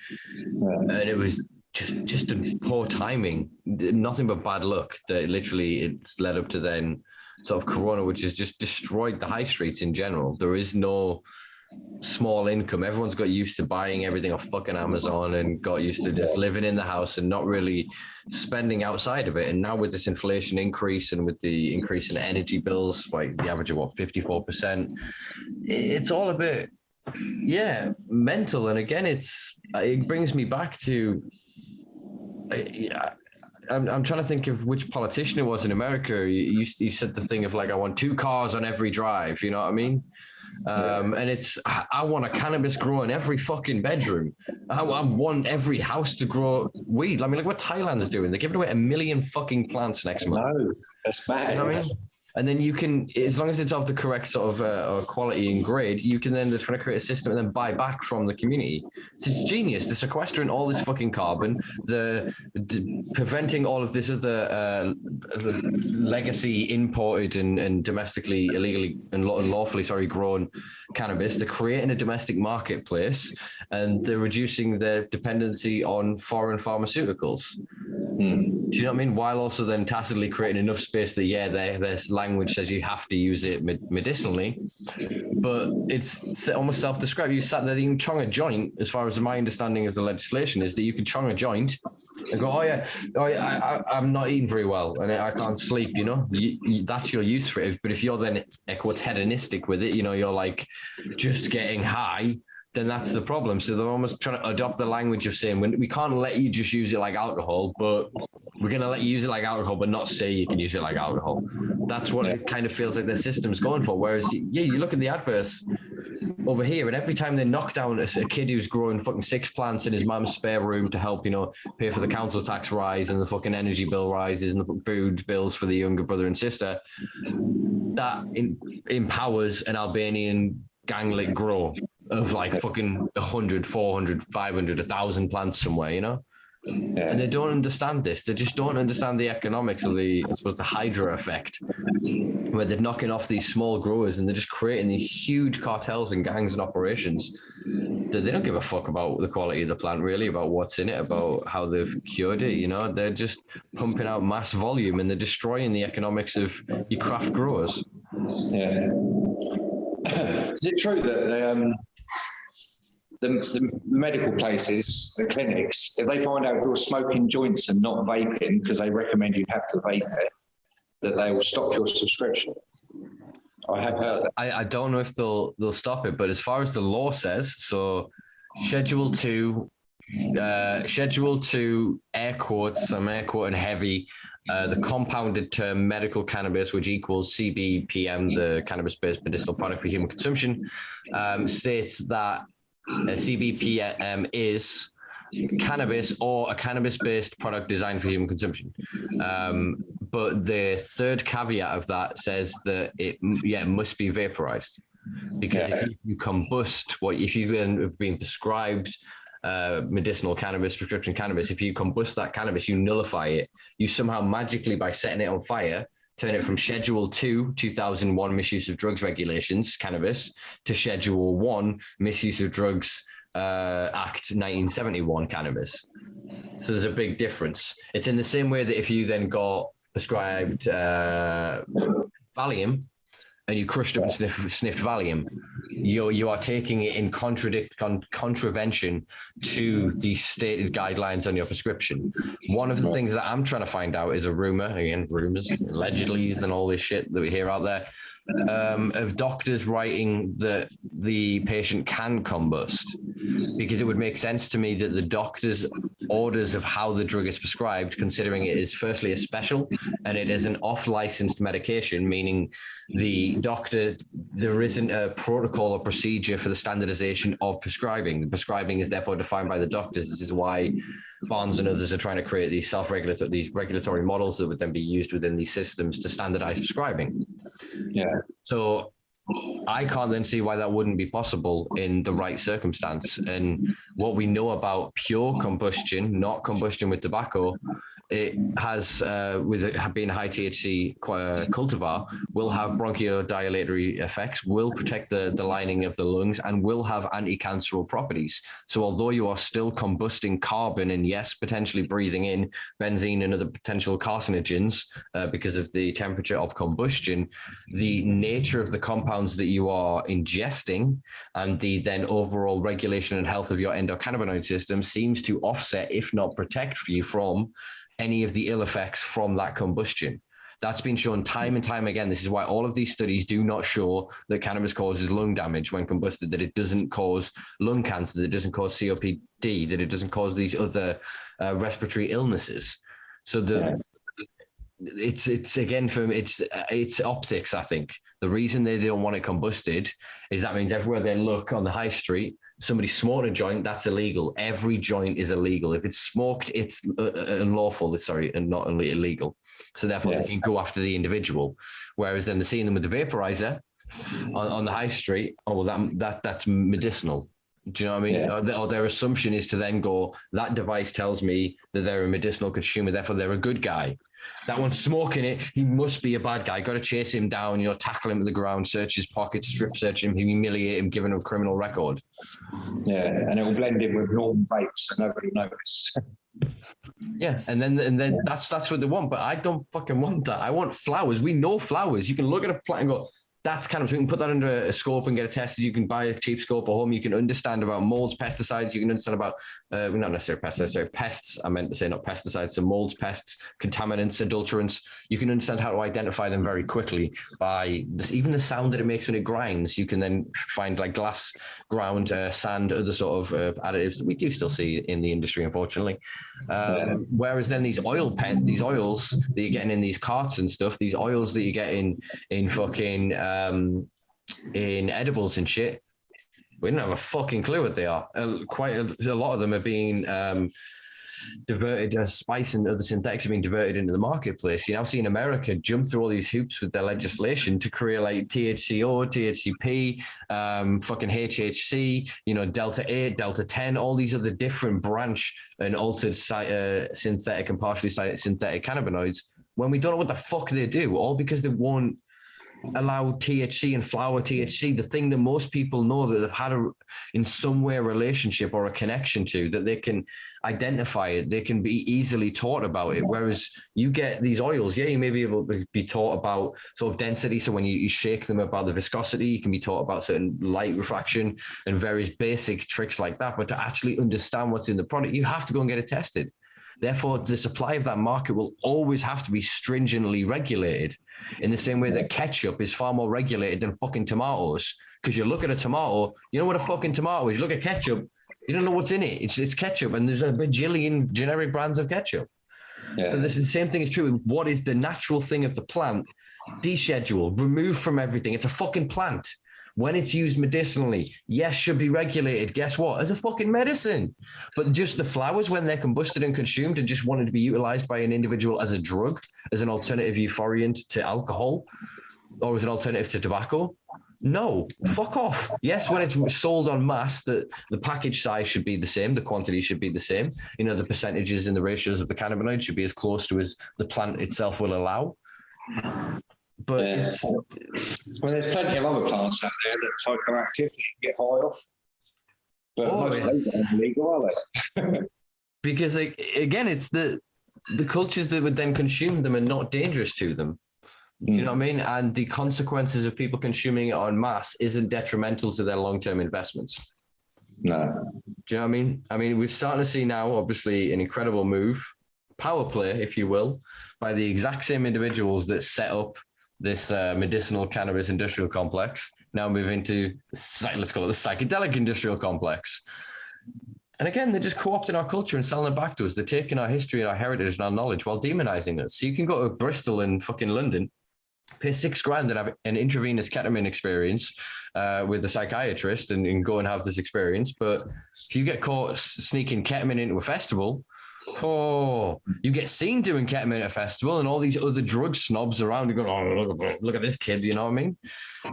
And it was just a poor timing, nothing but bad luck, that literally it's led up to then sort of corona, which has just destroyed the high streets in general. There is no small income. Everyone's got used to buying everything off fucking Amazon and got used to just living in the house and not really spending outside of it. And now with this inflation increase and with the increase in energy bills, like the average of 54%, it's all a bit, mental. And again, it brings me back to, I'm trying to think of which politician it was in America. You said the thing of like, I want 2 cars on every drive, you know what I mean? And I want a cannabis grow in every fucking bedroom. I want every house to grow weed. I mean, look what Thailand's doing. They're giving away 1 million fucking plants next month. No, that's bad. You know what I mean? And then you can, as long as it's of the correct sort of quality and grade, you can then try to create a system and then buy back from the community. So it's genius. They're sequestering all this fucking carbon, preventing all of this other legacy imported and domestically, illegally and unlawfully, grown cannabis. They're creating a domestic marketplace, and they're reducing their dependency on foreign pharmaceuticals. Do you know what I mean? While also then tacitly creating enough space that, there's language says you have to use it medicinally, but it's almost self-described. You sat there, you can chong a joint, as far as my understanding of the legislation is, that you can chong a joint and go, I'm not eating very well and I can't sleep, that's your use for it. But if you're then what's hedonistic with it, you're like just getting high, then that's the problem. So they're almost trying to adopt the language of saying, we can't let you just use it like alcohol, but we're going to let you use it like alcohol, but not say you can use it like alcohol. That's what it kind of feels like the system's going for. Whereas, you look at the adverse over here, and every time they knock down a kid who's growing fucking 6 plants in his mum's spare room to help, pay for the council tax rise and the fucking energy bill rises and the food bills for the younger brother and sister, that empowers an Albanian ganglet grow of like fucking 100, 400, 500, 1,000 plants somewhere, And they don't understand this. They just don't understand the economics of the hydra effect, where they're knocking off these small growers and they're just creating these huge cartels and gangs and operations that they don't give a fuck about the quality of the plant, really, about what's in it, about how they've cured it. They're just pumping out mass volume and they're destroying the economics of your craft growers. Yeah. Is it true that the medical places, the clinics, if they find out you're smoking joints and not vaping because they recommend you have to vape it, that they will stop your subscription? I have heard that. I don't know if they'll stop it, but as far as the law says, so Schedule 2, air quotes, I'm air quoting heavy, the compounded term medical cannabis, which equals CBPM, the cannabis-based medicinal product for human consumption, states that CBPM is cannabis or a cannabis-based product designed for human consumption. But the third caveat of that says that it must be vaporized, because if you combust if you've been prescribed medicinal cannabis, prescription cannabis, if you combust that cannabis, you nullify it. You somehow magically, by setting it on fire, turn it from Schedule 2, 2001 Misuse of Drugs Regulations, cannabis, to Schedule 1, Misuse of Drugs Act 1971, cannabis. So there's a big difference. It's in the same way that if you then got prescribed Valium, and you crushed up and sniffed Valium, you are taking it in contravention to the stated guidelines on your prescription. One of the things that I'm trying to find out is a rumor, again, rumors, allegedly, and all this shit that we hear out there, of doctors writing that the patient can combust, because it would make sense to me that the doctor's orders of how the drug is prescribed, considering it is firstly a special and it is an off-licensed medication, meaning the doctor, there isn't a protocol or procedure for the standardization of prescribing. The prescribing is therefore defined by the doctors. This is why Barnes and others are trying to create these regulatory models that would then be used within these systems to standardize prescribing. Yeah. So I can't then see why that wouldn't be possible in the right circumstance. And what we know about pure combustion, not combustion with tobacco, it has, with it being a high THC cultivar, will have bronchodilatory effects, will protect the lining of the lungs, and will have anti-cancerous properties. So although you are still combusting carbon and yes, potentially breathing in benzene and other potential carcinogens because of the temperature of combustion, the nature of the compounds that you are ingesting and the then overall regulation and health of your endocannabinoid system seems to offset, if not protect you from any of the ill effects from that combustion. That's been shown time and time again. This is why all of these studies do not show that cannabis causes lung damage when combusted, that it doesn't cause lung cancer, that it doesn't cause COPD, that it doesn't cause these other respiratory illnesses. So it's again, it's optics, I think. The reason they don't want it combusted is that means everywhere they look on the high street, somebody smoked a joint, that's illegal. Every joint is illegal. If it's smoked, it's unlawful, and not only illegal. So therefore, they can go after the individual. Whereas then they're seeing them with the vaporizer on the high street. Oh, well, that's medicinal. Do you know what I mean? Yeah. Or their assumption is to then go, that device tells me that they're a medicinal consumer, therefore they're a good guy. That one's smoking it, he must be a bad guy. Got to chase him down, tackle him to the ground, search his pockets, strip search him, humiliate him, give him a criminal record. Yeah, and it will blend in with normal vapes and nobody knows. Yeah, and then that's what they want, but I don't fucking want that. I want flowers. We know flowers. You can look at a plant and go, that's cannabis. We can put that under a scope and get it tested. You can buy a cheap scope at home. You can understand about molds, pesticides. You can understand about, not necessarily pesticides, sorry, pests. I meant to say not pesticides. So molds, pests, contaminants, adulterants. You can understand how to identify them very quickly by even the sound that it makes when it grinds. You can then find like glass ground, sand, other sort of additives that we do still see in the industry, unfortunately. Whereas then these oils that you're getting in these carts and stuff, these oils that you get in fucking in edibles and shit, we don't have a fucking clue what they are. Quite a lot of them are being diverted as spice, and other synthetics are being diverted into the marketplace. You now see in America jump through all these hoops with their legislation to create like THCO, THCP, fucking HHC, Delta 8, Delta 10, all these other different branch and altered synthetic and partially synthetic cannabinoids, when we don't know what the fuck they do, all because they won't allow THC and flower THC, the thing that most people know that they've had in some way a relationship or a connection to, that they can identify it, they can be easily taught about it. Whereas you get these oils, you may be able to be taught about sort of density. So when you shake them, about the viscosity, you can be taught about certain light refraction and various basic tricks like that. But to actually understand what's in the product, you have to go and get it tested. Therefore, the supply of that market will always have to be stringently regulated, in the same way that ketchup is far more regulated than fucking tomatoes. Because you look at a tomato, you know what a fucking tomato is. You look at ketchup, you don't know what's in it. It's ketchup, and there's a bajillion generic brands of ketchup. Yeah. So this is the same thing is true with what is the natural thing of the plant. Deschedule, remove from everything. It's a fucking plant. When it's used medicinally, yes, should be regulated. Guess what? As a fucking medicine. But just the flowers, when they're combusted and consumed and just wanted to be utilized by an individual as a drug, as an alternative euphoriant to alcohol, or as an alternative to tobacco, no, fuck off. Yes, when it's sold en masse, the package size should be the same, the quantity should be the same. You know, the percentages and the ratios of the cannabinoids should be as close to as the plant itself will allow. But well, there's plenty of other plants out there that are psychoactive that you can get high off. But most of those aren't legal, are they? Because again, it's the cultures that would then consume them and not dangerous to them. Do you know what I mean? And the consequences of people consuming it en masse isn't detrimental to their long-term investments. No. Do you know what I mean? I mean, we're starting to see now, obviously, an incredible move, power play, if you will, by the exact same individuals that set up this medicinal cannabis industrial complex, now move into, let's call it the psychedelic industrial complex. And again, they're just co-opting our culture and selling it back to us. They're taking our history and our heritage and our knowledge while demonizing us. So you can go to Bristol and fucking London, pay $6,000 and have an intravenous ketamine experience with a psychiatrist and go and have this experience. But if you get caught sneaking ketamine into a festival, you get seen doing ketamine at a festival and all these other drug snobs around you go, oh, look at this kid, you know what I mean?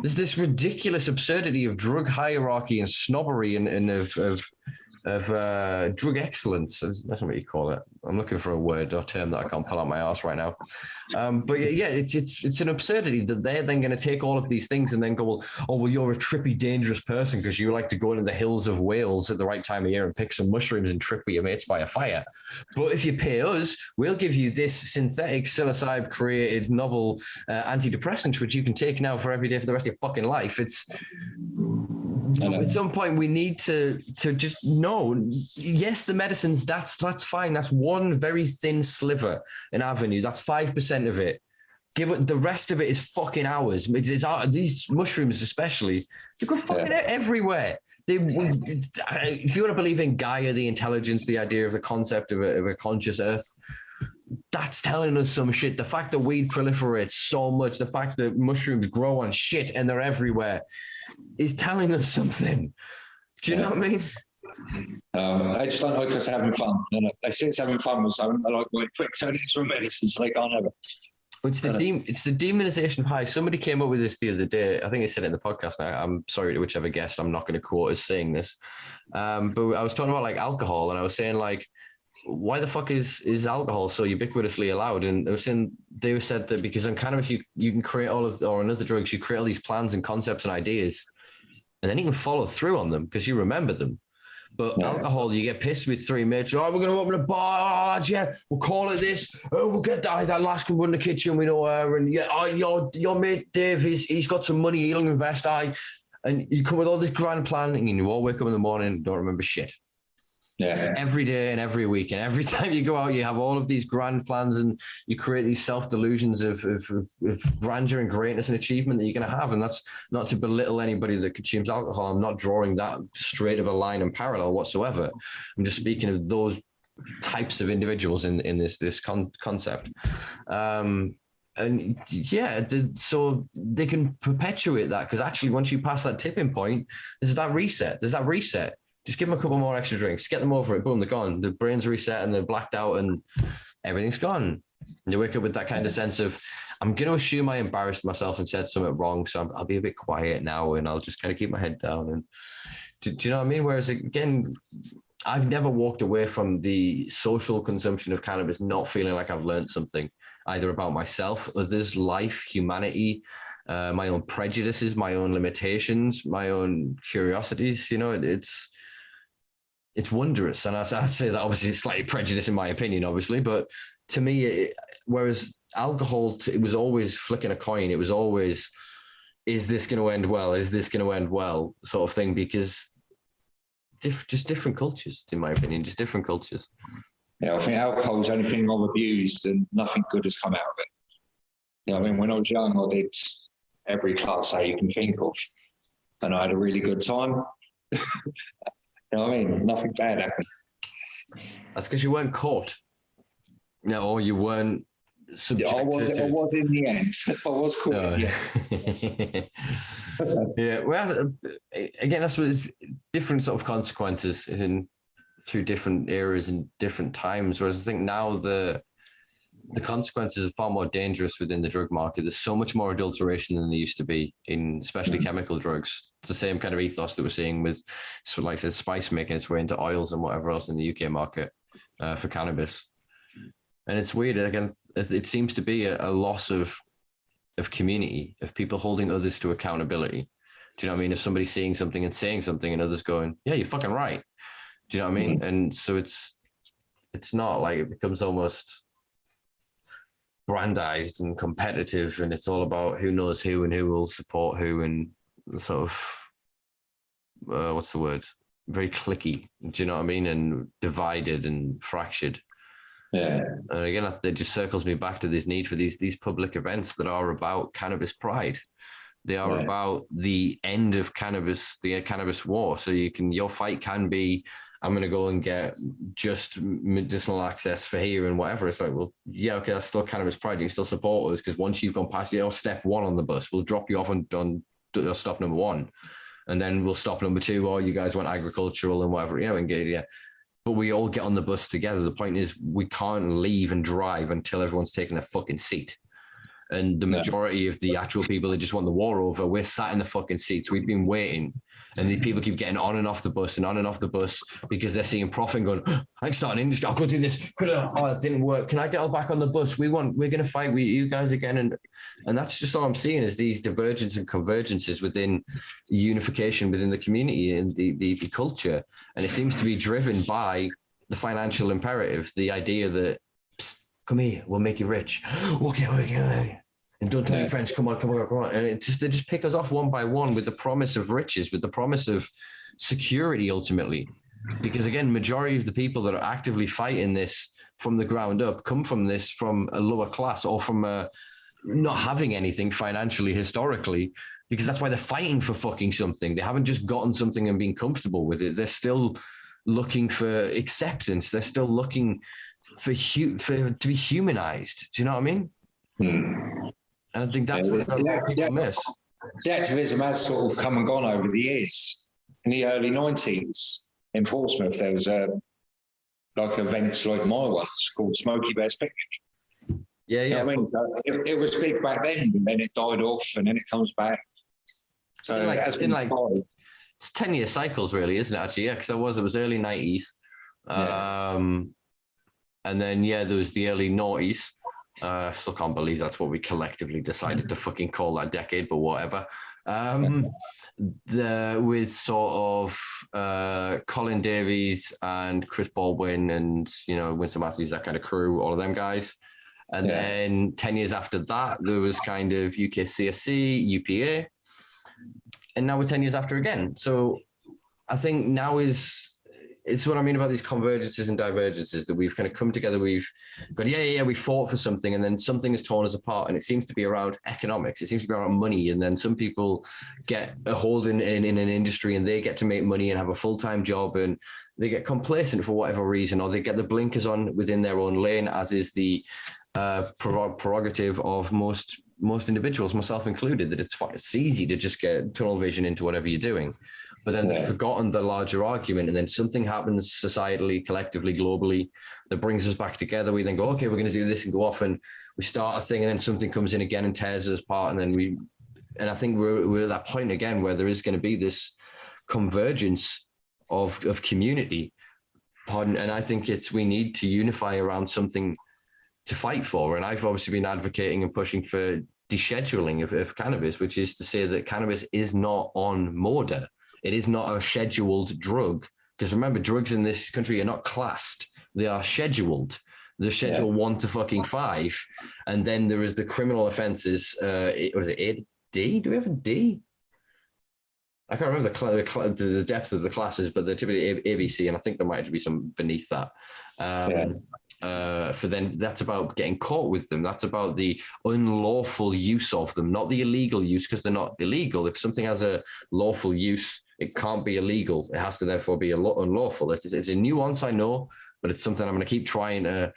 There's this ridiculous absurdity of drug hierarchy and snobbery and of drug excellence. That's not what you call it. I'm looking for a word or term that I can't pull out my arse right now. But yeah, it's an absurdity that they're then going to take all of these things and then go, well, you're a trippy, dangerous person because you like to go into the hills of Wales at the right time of year and pick some mushrooms and trip with your mates by a fire. But if you pay us, we'll give you this synthetic psilocybe created novel antidepressant, which you can take now for every day for the rest of your fucking life. At some point, we need to just know, yes, the medicines, that's fine. That's one very thin sliver, an avenue. That's 5% of it. Give it, the rest of it is fucking ours. These mushrooms especially, they go fucking everywhere. If you want to believe in Gaia, the intelligence, the idea of the concept of a conscious earth, that's telling us some shit. The fact that weed proliferates so much, the fact that mushrooms grow on shit and they're everywhere is telling us something. Do you know what I mean? I just don't like us having fun. They say it's having fun with something. I like quick turn into a medicine so they can't have it. It's the demonization of high. Somebody came up with this the other day. I think I said it in the podcast. Now, I'm sorry to whichever guest. I'm not going to quote as saying this. But I was talking about like alcohol, and I was saying like, why the fuck is alcohol so ubiquitously allowed? And they said that because on cannabis you can create or on other drugs you create all these plans and concepts and ideas, and then you can follow through on them because you remember them. But alcohol, you get pissed with three mates. Oh, we're going to open a bar. Oh, yeah, we'll call it this. Oh, we'll get that last one in the kitchen. We know her. And yeah, your mate Dave, he's got some money. He'll invest. And you come with all this grand planning, and you all wake up in the morning and don't remember shit. Yeah. Every day and every week and every time you go out, you have all of these grand plans and you create these self-delusions of grandeur and greatness and achievement that you're going to have. And that's not to belittle anybody that consumes alcohol. I'm not drawing that straight of a line and parallel whatsoever. I'm just speaking of those types of individuals in this concept. And yeah, so they can perpetuate that because actually once you pass that tipping point, there's that reset. Just give them a couple more extra drinks, get them over it, boom, they're gone. The brain's reset and they're blacked out and everything's gone. And you wake up with that kind of sense of, I'm going to assume I embarrassed myself and said something wrong, so I'll be a bit quiet now and I'll just kind of keep my head down. And do you know what I mean? Whereas again, I've never walked away from the social consumption of cannabis not feeling like I've learned something, either about myself, others, life, humanity, my own prejudices, my own limitations, my own curiosities. You know, it's wondrous. And I say that obviously it's slightly prejudice in my opinion, obviously, but to me, whereas alcohol, it was always flicking a coin. It was always, is this going to end well? Is this going to end well? Sort of thing, because just different cultures, in my opinion, just different cultures. Yeah, I think alcohol is the only thing I've abused and nothing good has come out of it. You know, I mean, when I was young, I did every class A you can think of, and I had a really good time. You know what I mean? Nothing bad happened. That's because you weren't caught. No, or you weren't subject I was in the end. I was caught in the end. Yeah, well, again, that's what it's different sort of consequences through different eras and different times. Whereas I think now the consequences are far more dangerous within the drug market. There's so much more adulteration than there used to be in especially chemical drugs. It's the same kind of ethos that we're seeing with, like I said, spice making its way into oils and whatever else in the UK market for cannabis. And it's weird. Again, it seems to be a loss of community, of people holding others to accountability. Do you know what I mean? If somebody's seeing something and saying something and others going, yeah, you're fucking right. Do you know what I mean? And so it's not like, it becomes almost brandized and competitive, and it's all about who knows who and who will support who, and sort of what's the word? Very cliquey. Do you know what I mean? And divided and fractured. Yeah. And again, it just circles me back to this need for these public events that are about cannabis pride. They are about the end of cannabis, the cannabis war. So your fight can be, I'm going to go and get just medicinal access for here and whatever. It's like, well, yeah, okay, that's still cannabis pride. You can still support us, because once you've gone past your step one on the bus, we'll drop you off on stop number one, and then we'll stop number two. Or you guys want agricultural and whatever, and get yeah. But we all get on the bus together. The point is, we can't leave and drive until everyone's taken their fucking seat. And the majority of the actual people that just want the war over, we're sat in the fucking seats. We've been waiting. And the people keep getting on and off the bus and on and off the bus because they're seeing profit and going, I can start an industry. I'll go do this. Oh, it didn't work. Can I get all back on the bus? We're going to fight with you guys again. And that's just all I'm seeing is these divergences and convergences within unification within the community and the culture. And it seems to be driven by the financial imperative, the idea that, come here, we'll make you rich. Okay. And don't tell your friends, come on. And they just pick us off one by one with the promise of riches, with the promise of security ultimately. Because again, majority of the people that are actively fighting this from the ground up come from a lower class, or from not having anything financially historically, because that's why they're fighting for fucking something. They haven't just gotten something and been comfortable with it. They're still looking for acceptance. They're still looking for to be humanized. Do you know what I mean? And I think that's what a lot of people miss. The activism has sort of come and gone over the years. In the early 90s in Portsmouth, there was events like my ones called Smoky Bear's Picnic. Yeah. You know what I mean? So it was big back then, and then it died off, and then it comes back. So it's 10-year cycles, really, isn't it? Actually, yeah, because it was early 90s, and then there was the early noughties. I still can't believe that's what we collectively decided to fucking call that decade, but whatever. With sort of Colin Davies and Chris Baldwin and Winston Matthews, that kind of crew, all of them guys. And then 10 years after that, there was kind of UKCSC, UPA, and now we're 10 years after again. So I think now it's what I mean about these convergences and divergences, that we've kind of come together. We've got, we fought for something, and then something has torn us apart, and it seems to be around economics. It seems to be around money. And then some people get a hold in an industry, and they get to make money and have a full-time job, and they get complacent for whatever reason, or they get the blinkers on within their own lane, as is the prerogative of most individuals, myself included, that it's easy to just get tunnel vision into whatever you're doing. But then they've forgotten the larger argument, and then something happens societally, collectively, globally, that brings us back together. We then go, okay, we're going to do this, and go off and we start a thing, and then something comes in again and tears us apart. And I think we're at that point again where there is going to be this convergence of community. And I think we need to unify around something to fight for. And I've obviously been advocating and pushing for descheduling of cannabis, which is to say that cannabis is not on MODA. It is not a scheduled drug, because remember, drugs in this country are not classed. They are scheduled. They're scheduled 1 to fucking 5. And then there is the criminal offenses. Was it A, D? Do we have a D? I can't remember the depth of the classes, but they're typically ABC, and I think there might be some beneath that. For then, that's about getting caught with them. That's about the unlawful use of them, not the illegal use, because they're not illegal. If something has a lawful use, it can't be illegal. It has to therefore be unlawful. It's a nuance, I know, but it's something I'm going to keep trying to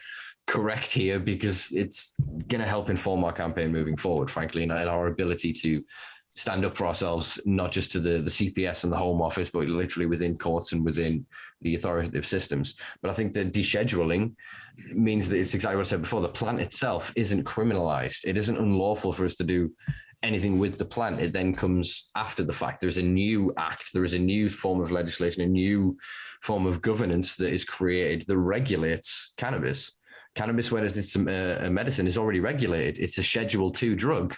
correct here because it's going to help inform our campaign moving forward, frankly, and our ability to stand up for ourselves, not just to the CPS and the Home Office, but literally within courts and within the authoritative systems. But I think that descheduling means that it's exactly what I said before. The plant itself isn't criminalized. It isn't unlawful for us to do anything with the plant. It then comes after the fact. There's a new act. There is a new form of legislation, a new form of governance that is created that regulates cannabis. Cannabis, whereas it's a medicine, is already regulated. It's a Schedule 2 drug.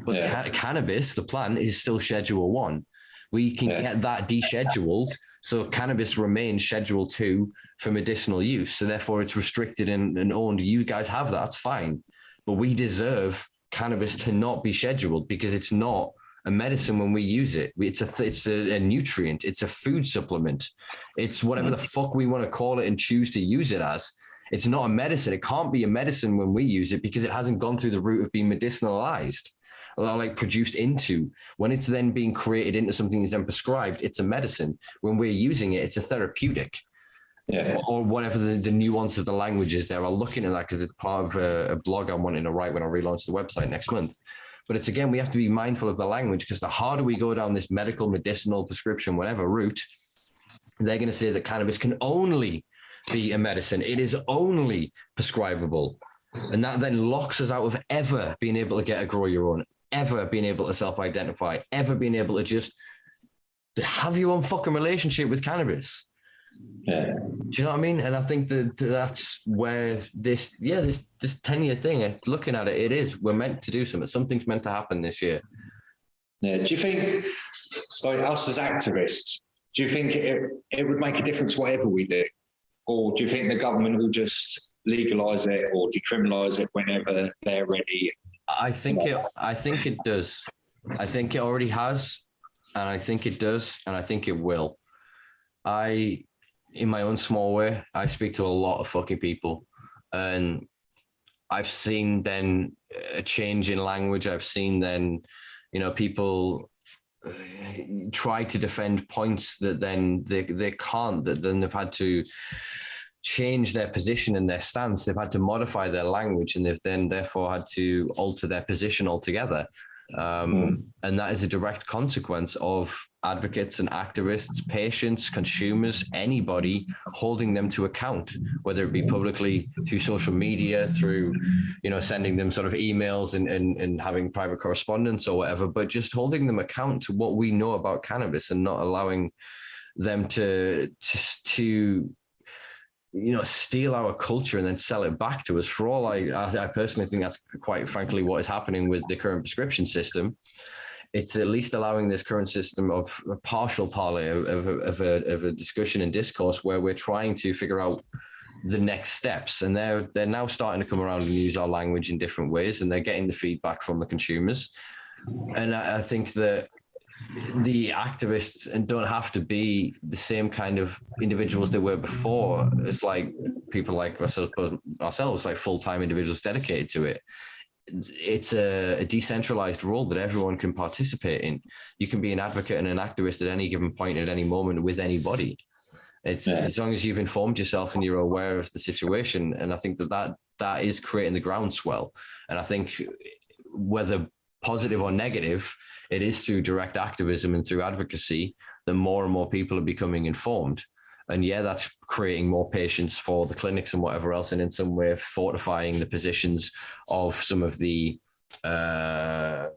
But cannabis, the plant, is still Schedule 1. We can get that descheduled, so cannabis remains Schedule 2 for medicinal use. So therefore, it's restricted and owned. You guys have that, it's fine. But we deserve cannabis to not be scheduled because it's not a medicine when we use it. It's a nutrient. It's a food supplement. It's whatever the fuck we want to call it and choose to use it as. It's not a medicine. It can't be a medicine when we use it because it hasn't gone through the route of being medicinalized, like produced into. When it's then being created into something that's then prescribed, it's a medicine. When we're using it, it's a therapeutic. Or whatever the nuance of the language is there. I'll look into that because it's part of a blog I'm wanting to write when I relaunch the website next month. But it's, again, we have to be mindful of the language because the harder we go down this medical, medicinal, prescription, whatever route, they're going to say that cannabis can only be a medicine. It is only prescribable. And that then locks us out of ever being able to get a grow your own, ever being able to self-identify, ever being able to just have your own fucking relationship with cannabis. Do you know what I mean? And I think that that's where this 10-year thing, looking at it, we're meant to do something. Something's meant to happen this year. Do you think, like us as activists, do you think it would make a difference whatever we do? Or do you think the government will just legalise it or decriminalise it whenever they're ready? I think it does. I think it already has, and I think it does, and I think it will. In my own small way, I speak to a lot of fucking people, and I've seen then a change in language. I've seen then, people try to defend points that then they can't, that then they've had to change their position and their stance. They've had to modify their language, and they've then therefore had to alter their position altogether. And that is a direct consequence of advocates and activists, patients, consumers, anybody holding them to account, whether it be publicly through social media, through, sending them sort of emails and having private correspondence or whatever, but just holding them account to what we know about cannabis and not allowing them to steal our culture and then sell it back to us. For all I personally think that's quite frankly what is happening with the current prescription system. It's at least allowing this current system of a partial parlay of a discussion and discourse where we're trying to figure out the next steps. And they're now starting to come around and use our language in different ways, and they're getting the feedback from the consumers. And I think that the activists don't have to be the same kind of individuals they were before. It's like people like ourselves, like full-time individuals dedicated to it. It's a decentralized role that everyone can participate in. You can be an advocate and an activist at any given point, at any moment, with anybody. It's as long as you've informed yourself and you're aware of the situation. And I think that is creating the groundswell. And I think whether positive or negative, it is through direct activism and through advocacy that more and more people are becoming informed. And that's creating more patients for the clinics and whatever else, and in some way fortifying the positions of some of the, I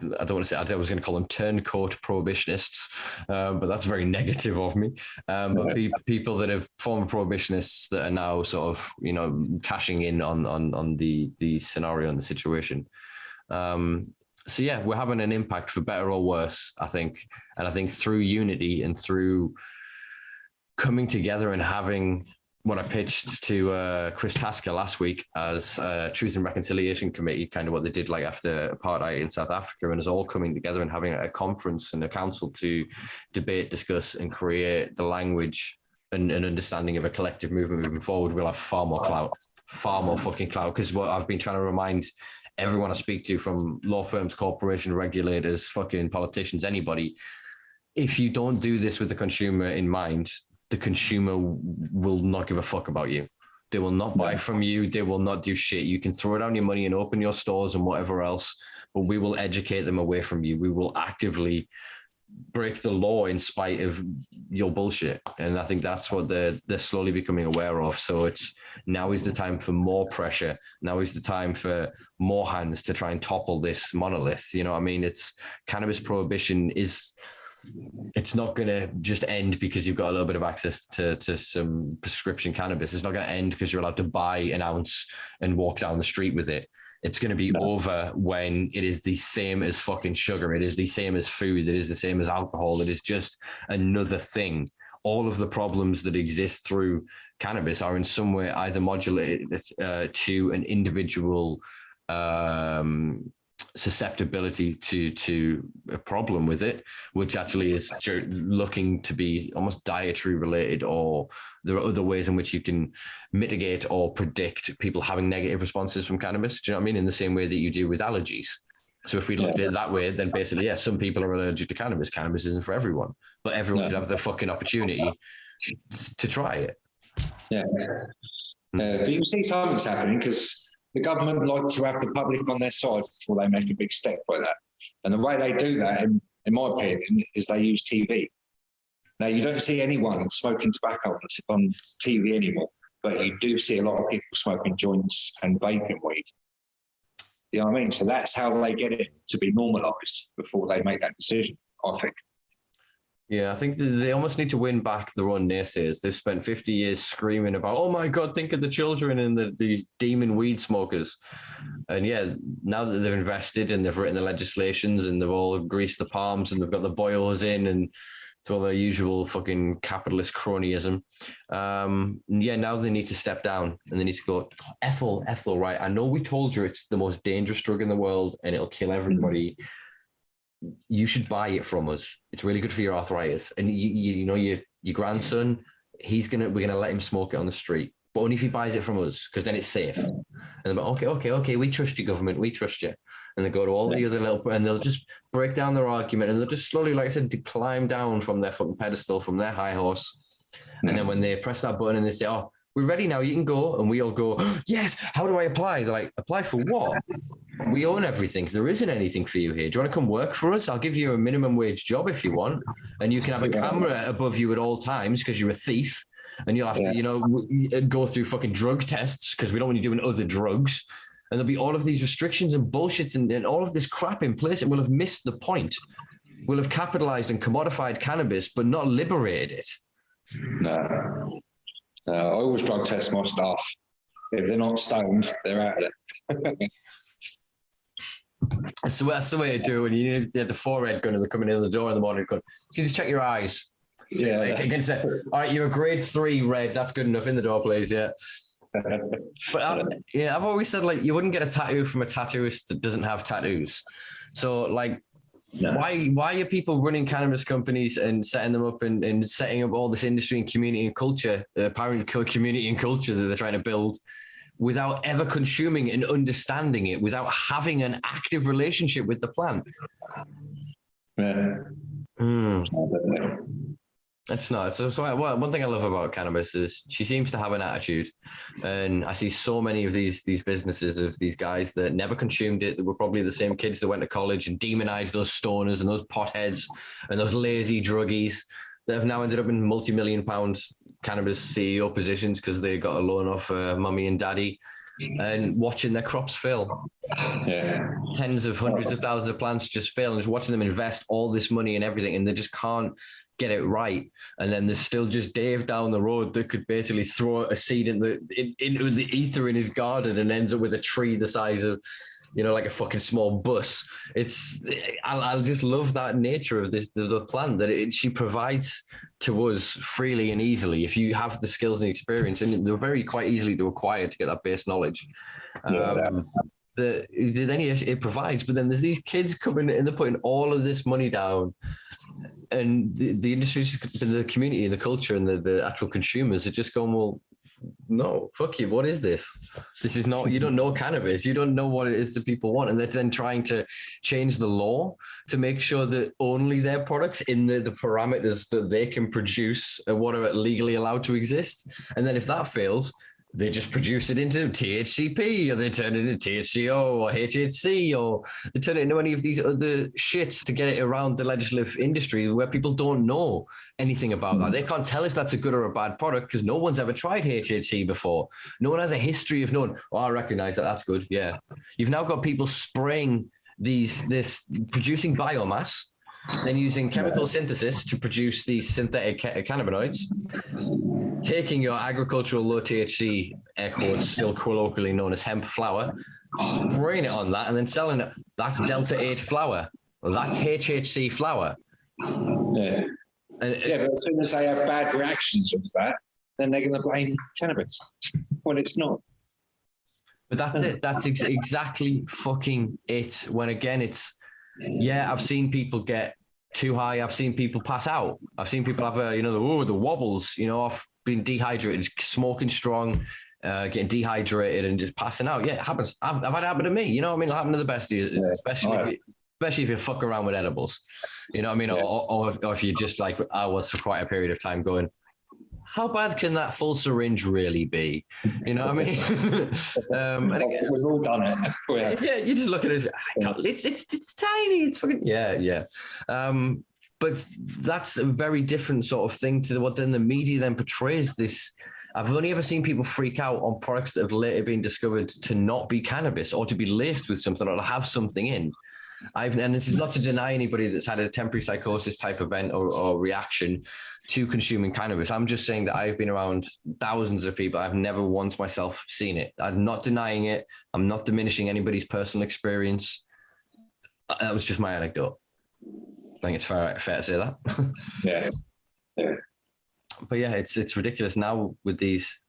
was going to call them turncoat prohibitionists, but that's very negative of me. But people that have former prohibitionists that are now sort of, cashing in on the scenario and the situation. So we're having an impact for better or worse, I think. And I think through unity and through coming together and having what I pitched to Chris Tasker last week as Truth and Reconciliation Committee, kind of what they did like after apartheid in South Africa, and us all coming together and having a conference and a council to debate, discuss, and create the language and understanding of a collective movement moving forward, we'll have far more clout, far more fucking clout. Because what I've been trying to remind everyone I speak to, from law firms, corporation regulators, fucking politicians, anybody, if you don't do this with the consumer in mind, the consumer will not give a fuck about you. They will not buy from you. They will not do shit. You can throw down your money and open your stores and whatever else, but we will educate them away from you. We will actively break the law in spite of your bullshit. And I think that's what they're slowly becoming aware of. So now is the time for more pressure. Now is the time for more hands to try and topple this monolith. You know what I mean? Cannabis prohibition it's not going to just end because you've got a little bit of access to some prescription cannabis. It's not going to end because you're allowed to buy an ounce and walk down the street with it. It's going to be over when it is the same as fucking sugar. It is the same as food. It is the same as alcohol. It is just another thing. All of the problems that exist through cannabis are in some way either modulated to an individual susceptibility to a problem with it, which actually is looking to be almost dietary related, or there are other ways in which you can mitigate or predict people having negative responses from cannabis. Do you know what I mean? In the same way that you do with allergies. So if we looked at it that way, then basically, some people are allergic to cannabis. Cannabis isn't for everyone, but everyone should have the fucking opportunity to try it. Yeah. But you see something's happening because the government like to have the public on their side before they make a big step like that. And the way they do that, in my opinion, is they use TV. Now, you don't see anyone smoking tobacco on TV anymore, but you do see a lot of people smoking joints and vaping weed. You know what I mean? So that's how they get it to be normalised before they make that decision, I think. Yeah, I think they almost need to win back their own naysayers. They've spent 50 years screaming about, oh my God, think of the children and these demon weed smokers. And now that they've invested and they've written the legislations and they've all greased the palms and they've got the boyos in and it's all their usual fucking capitalist cronyism. Now they need to step down and they need to go, Ethel, right? I know we told you it's the most dangerous drug in the world and it'll kill everybody. You should buy it from us. It's really good for your arthritis. And your grandson, we're gonna let him smoke it on the street, but only if he buys it from us, because then it's safe. And they're like, okay, we trust you, government, we trust you. And they go to all the other and they'll just break down their argument and they'll just slowly, like I said, climb down from their fucking pedestal, from their high horse. And then when they press that button and they say, oh, we're ready now, you can go. And we all go, yes, how do I apply? They're like, apply for what? We own everything. There isn't anything for you here. Do you want to come work for us? I'll give you a minimum wage job if you want. And you can have a camera above you at all times because you're a thief. And you'll have to, go through fucking drug tests because we don't want you doing other drugs. And there'll be all of these restrictions and bullshits and all of this crap in place. And we'll have missed the point. We'll have capitalized and commodified cannabis, but not liberated it. No. I always drug test my staff. If they're not stoned, they're out of it. That's the way to do it. When you need the forehead gun and they're coming in the door in the morning, going, so you just check your eyes. Yeah. Against that. All right, you're a grade 3 red. That's good enough. In the door, please. Yeah. But I've always said, like, you wouldn't get a tattoo from a tattooist that doesn't have tattoos. So, like, why are people running cannabis companies and setting them up and setting up all this industry and community and culture, apparent community and culture that they're trying to build, without ever consuming and understanding it, without having an active relationship with the plant? It's not. So one thing I love about cannabis is she seems to have an attitude, and I see so many of these businesses of these guys that never consumed it. That were probably the same kids that went to college and demonized those stoners and those potheads and those lazy druggies that have now ended up in multi-million-pound cannabis CEO positions because they got a loan off mummy and daddy, and watching their crops fail. Tens of hundreds of thousands of plants just fail, and just watching them invest all this money and everything, and they just can't get it right. And then there's still just Dave down the road that could basically throw a seed into the ether in his garden and ends up with a tree the size of, like a fucking small bus. I'll just love that nature of the plant that she provides to us freely and easily. If you have the skills and the experience, and they're very quite easily to acquire to get that base knowledge. Then it provides, but then there's these kids coming and they're putting all of this money down, and the industry, the community and the culture and the actual consumers are just going, well, no, fuck you. What is this? This is not, you don't know cannabis. You don't know what it is that people want. And they're then trying to change the law to make sure that only their products in the parameters that they can produce are what are legally allowed to exist. And then if that fails, they just produce it into THCP, or they turn it into THCO or HHC, or they turn it into any of these other shits to get it around the legislative industry where people don't know anything about that. They can't tell if that's a good or a bad product because no one's ever tried HHC before. No one has a history of knowing, oh, I recognize that that's good. Yeah. You've now got people spraying producing biomass, then using chemical synthesis to produce these synthetic cannabinoids, taking your agricultural low THC, air quotes, still colloquially known as hemp flower, spraying it on that and then selling it. That's Delta 8 flower. Well, that's HHC flower. Yeah. But as soon as they have bad reactions with that, then they're going to blame cannabis when it's not. But that's it. That's exactly fucking it. When again, it's, yeah, I've seen people get too high. I've seen people pass out. I've seen people have the wobbles, off being dehydrated, smoking strong, getting dehydrated and just passing out. Yeah, it happens. I've had it happen to me. You know what I mean? It'll happen to the best of you, especially if you fuck around with edibles. You know what I mean? Yeah. Or if you just like I was for quite a period of time going, how bad can that full syringe really be? You know what I mean? We've all done it. Yeah, you just look at it. It's tiny. It's fucking yeah. But that's a very different sort of thing to what then the media then portrays this. I've only ever seen people freak out on products that have later been discovered to not be cannabis or to be laced with something or to have something in. And this is not to deny anybody that's had a temporary psychosis type event or reaction to consuming cannabis. I'm just saying that I've been around thousands of people. I've never once myself seen it. I'm not denying it. I'm not diminishing anybody's personal experience. That was just my anecdote. I think it's fair to say that. Yeah. But yeah, it's ridiculous now with these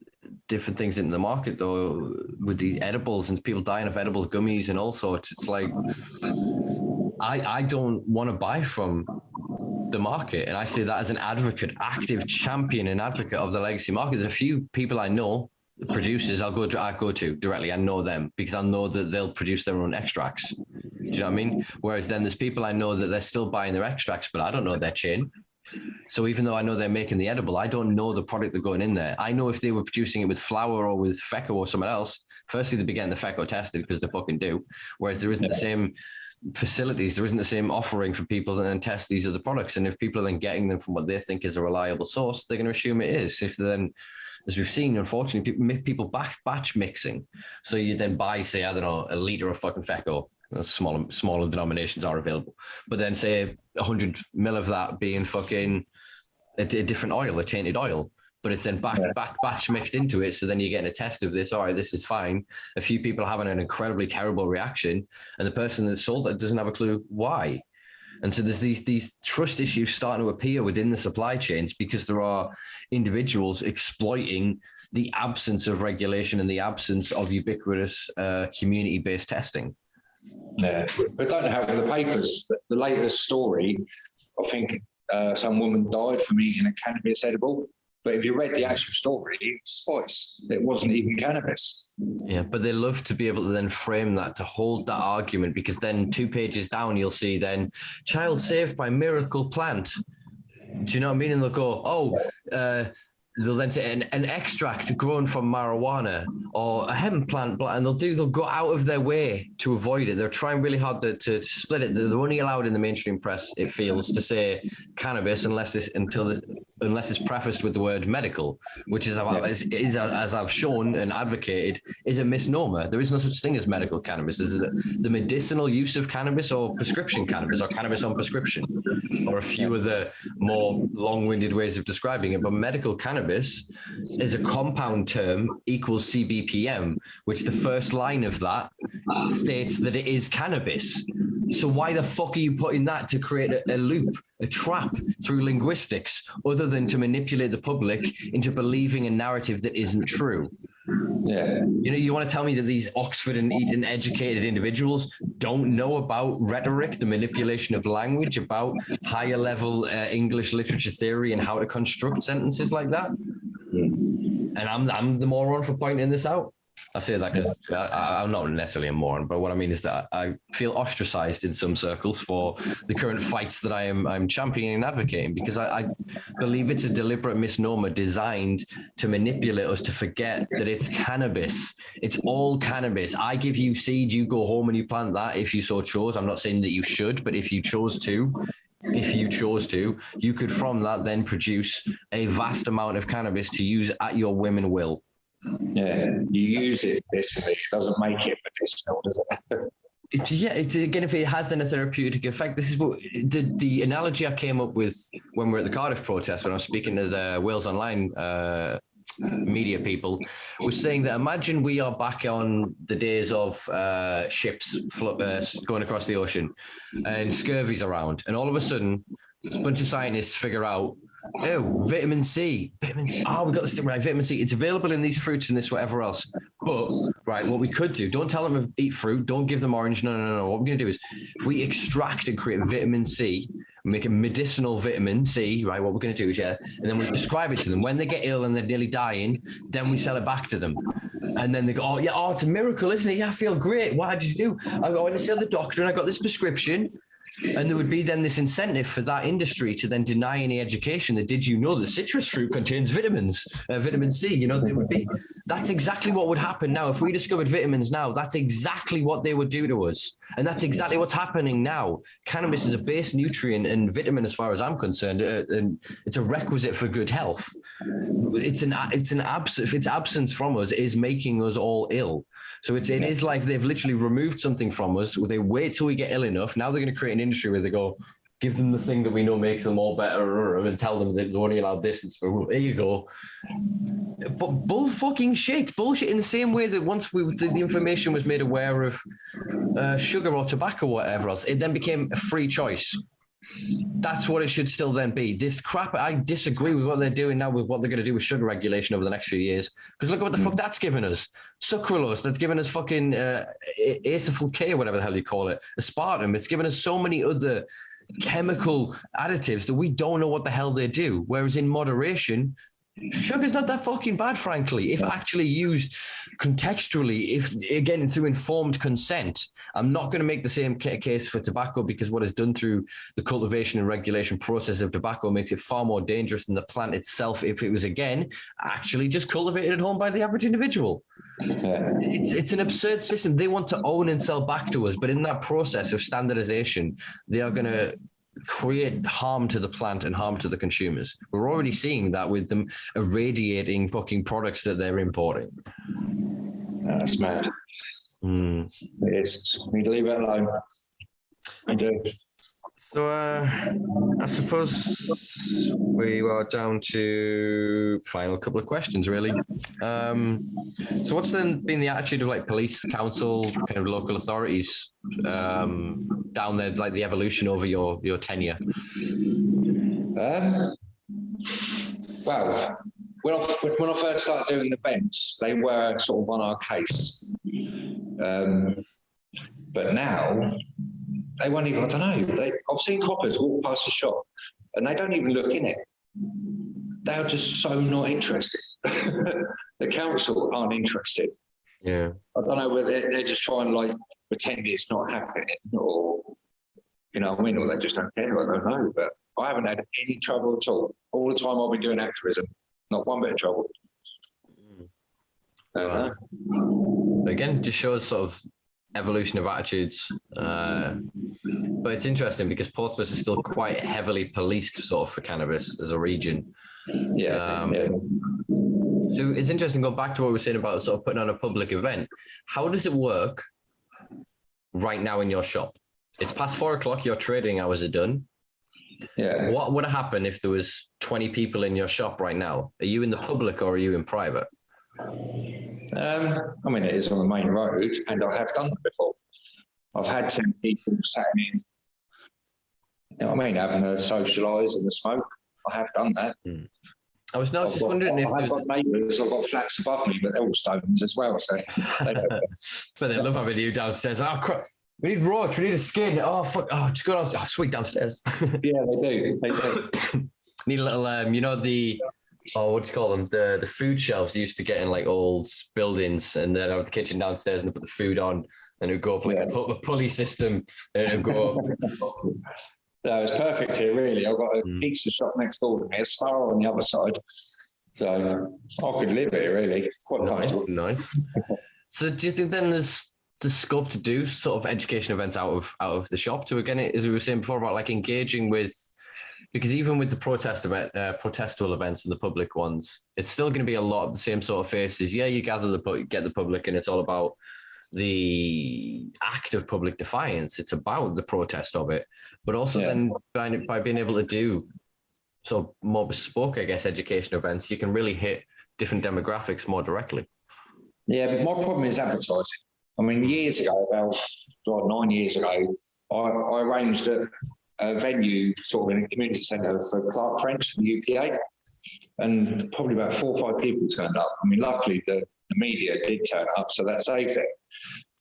different things in the market, though, with the edibles and people dying of edible gummies and all sorts. It's like, I don't want to buy from the market. And I say that as an advocate, active champion and advocate of the legacy market. There's a few people I know, producers I go to directly. I know them because I know that they'll produce their own extracts. Do you know what I mean? Whereas then there's people I know that they're still buying their extracts, but I don't know their chain. So even though I know they're making the edible, I don't know the product they're going in there. I know if they were producing it with flour or with FECO or someone else, firstly, they'd be getting the FECO tested because they fucking do. Whereas there isn't the same facilities, there isn't the same offering for people to then test these other products. And if people are then getting them from what they think is a reliable source, they're going to assume it is. If then, as we've seen, unfortunately, people batch mixing. So you then buy, say, I don't know, a liter of fucking FECO. Smaller denominations are available, but then say 100 mil of that being fucking a different oil, a tainted oil, but it's then batch mixed into it. So then you're getting a test of this. All right, this is fine. A few people having an incredibly terrible reaction, and the person that sold it doesn't have a clue why. And so there's these trust issues starting to appear within the supply chains because there are individuals exploiting the absence of regulation and the absence of ubiquitous community-based testing. Yeah, but don't have the papers. The latest story, I think some woman died from eating a cannabis edible. But if you read the actual story, it's spice. It wasn't even cannabis. Yeah, but they love to be able to then frame that, to hold that argument, because then 2 pages down, you'll see then child saved by miracle plant. Do you know what I mean? And they'll go, they'll then say an extract grown from marijuana or a hemp plant, and they'll go out of their way to avoid it. They're trying really hard to split it. They're only allowed in the mainstream press, it feels, to say cannabis unless it's prefaced with the word medical, which is as I've shown and advocated, is a misnomer. There is no such thing as medical cannabis. There's the medicinal use of cannabis or prescription cannabis or cannabis on prescription, or a few of the more long-winded ways of describing it. But medical cannabis is a compound term equals CBPM, which the first line of that states that it is cannabis. So why the fuck are you putting that to create a loop, a trap through linguistics, other than to manipulate the public into believing a narrative that isn't true? Yeah. You want to tell me that these Oxford and Eton educated individuals don't know about rhetoric, the manipulation of language, about higher level English literature theory and how to construct sentences like that? And I'm the moron for pointing this out. I say that because I'm not necessarily a moron, but what I mean is that I feel ostracized in some circles for the current fights that I'm championing and advocating, because I believe it's a deliberate misnomer designed to manipulate us to forget that it's cannabis. It's all cannabis. I give you seed, you go home and you plant that if you so chose. I'm not saying that you should, but if you chose to, you could from that then produce a vast amount of cannabis to use at your whim and will. Yeah, you use it medicinally. It doesn't make it medicinal, does it? It's again, if it has then a therapeutic effect. This is what the analogy I came up with when we were at the Cardiff protest, when I was speaking to the Wales Online media people, was saying that imagine we are back on the days of ships going across the ocean and scurvy's around, and all of a sudden a bunch of scientists figure out, oh, vitamin C. Oh, we got this thing right. Vitamin C. It's available in these fruits and this whatever else. But right, what we could do, don't tell them to eat fruit. Don't give them orange. No. What we're going to do is, if we extract and create vitamin C, make a medicinal vitamin C, right? What we're going to do is, and then we prescribe it to them. When they get ill and they're nearly dying, then we sell it back to them. And then they go, oh, it's a miracle, isn't it? Yeah, I feel great. What did you do? I went to see the doctor and I got this prescription. And there would be then this incentive for that industry to then deny any education that, did you know that citrus fruit contains vitamin C? You know, that's exactly what would happen now. If we discovered vitamins now, that's exactly what they would do to us. And that's exactly what's happening now. Cannabis is a base nutrient and vitamin, as far as I'm concerned, and it's a requisite for good health. Its absence from us is making us all ill. So it is like they've literally removed something from us. They wait till we get ill enough. Now they're going to create an industry where they go, give them the thing that we know makes them all better, and tell them that they're only allowed this. And there you go. But bullshit in the same way that once the information was made aware of sugar or tobacco or whatever else, it then became a free choice. That's what it should still then be. This crap, I disagree with what they're doing now with what they're going to do with sugar regulation over the next few years. Because look at what the fuck that's given us. Sucralose, that's given us fucking acyl K, whatever the hell you call it. Aspartame, it's given us so many other chemical additives that we don't know what the hell they do. Whereas in moderation, sugar's not that fucking bad, frankly, if actually used contextually, if again through informed consent. I'm not going to make the same case for tobacco, because what is done through the cultivation and regulation process of tobacco makes it far more dangerous than the plant itself if it was again actually just cultivated at home by the average individual. It's an absurd system. They want to own and sell back to us, but in that process of standardization, they are going to create harm to the plant and harm to the consumers. We're already seeing that with them irradiating fucking products that they're importing. That's mad. It is. We leave it alone. I do. So I suppose we are down to final couple of questions, really. So what's then been the attitude of like police, council, kind of local authorities down there, like the evolution over your tenure? Well, when I first started doing events, they were sort of on our case. But now, they won't even, I don't know, I've seen hoppers walk past the shop and they don't even look in it. They're just so not interested. The council aren't interested. Yeah. I don't know whether they're just trying to like pretend it's not happening, or, you know what I mean, or they just don't care, I don't know. But I haven't had any trouble at all. All the time I've been doing activism, not one bit of trouble. Again, just shows sort of evolution of attitudes, but it's interesting because Portsmouth is still quite heavily policed sort of for cannabis as a region. So it's interesting, going back to what we were saying about sort of putting on a public event. How does it work right now in your shop? It's past 4 o'clock, your trading hours are done. Yeah. What would happen if there was 20 people in your shop right now? Are you in the public or are you in private? I mean, it is on the main road, and I have done that before. I've had 10 people sat in, you know what I mean, having a socialise and a smoke. I have done that. I was just wondering if I've got neighbours, I've got flats above me, but they're all stoners as well. So but they love having you downstairs. Oh crap, we need Roach, we need a skin. Oh fuck, oh just go downstairs. Oh, sweet, downstairs. Yeah, they do. Need a little you know, the oh, what do you call them? The food shelves used to get in like old buildings, and then have the kitchen downstairs, and they put the food on, and it would go up like a pulley system, and it would go up. No, it's perfect here, really. I've got a pizza shop next door to me, a Star on the other side. So I could live here, really. Quite nice. So do you think then there's the scope to do sort of education events out of the shop to, again, as we were saying before, about like engaging with, because even with the protestable events and the public ones, it's still going to be a lot of the same sort of faces. Yeah, you get the public, and it's all about the act of public defiance. It's about the protest of it, but also then by being able to do sort of more bespoke, I guess, education events, you can really hit different demographics more directly. Yeah, but my problem is advertising. I mean, years ago, about 9 years ago, I arranged a venue sort of in a community centre for Clark French for the UPA, and probably about 4 or 5 people turned up. I mean, luckily the media did turn up, so that saved it.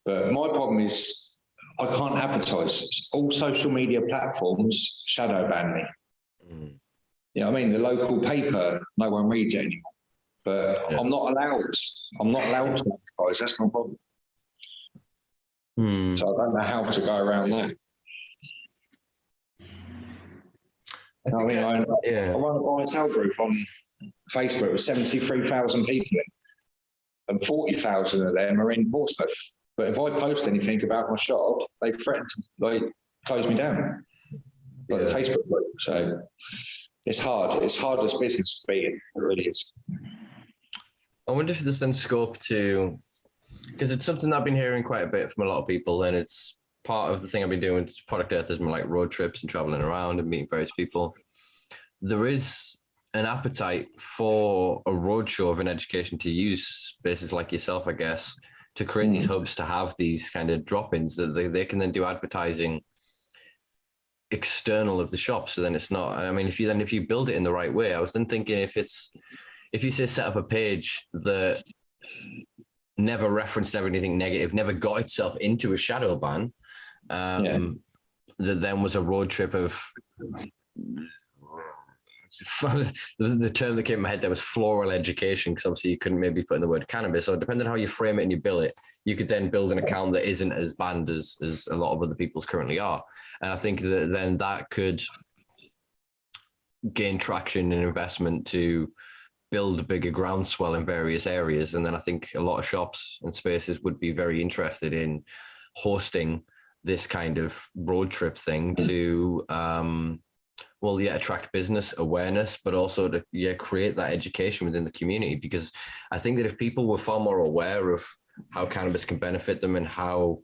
But my problem is I can't advertise. All social media platforms shadow ban me. You know what I mean? The local paper, no one reads it anymore. But I'm not allowed to advertise. That's my problem. So I don't know how to go around that. I run a buy and sell group on Facebook with 73,000 people in, and 40,000 of them are in Portsmouth. But if I post anything about my shop, they threaten to close me down, like the Facebook group. So it's hard. It's hard as business to be in. It really is. I wonder if there's then scope to, because it's something I've been hearing quite a bit from a lot of people, and it's part of the thing I've been doing, product ethicism, like road trips and traveling around and meeting various people. There is an appetite for a roadshow of an education to use spaces like yourself, I guess, to create these hubs, to have these kind of drop-ins that they can then do advertising external of the shop. So then it's not, I mean, if you build it in the right way, I was then thinking if you say set up a page that never referenced anything negative, never got itself into a shadow ban, that then was a road trip of the term that came in my head there was floral education, because obviously you couldn't maybe put in the word cannabis. So depending on how you frame it and you bill it, you could then build an account that isn't as banned as a lot of other people's currently are. And I think that then that could gain traction and investment to build a bigger groundswell in various areas. And then I think a lot of shops and spaces would be very interested in hosting this kind of road trip thing to attract business awareness, but also to create that education within the community. Because I think that if people were far more aware of how cannabis can benefit them and how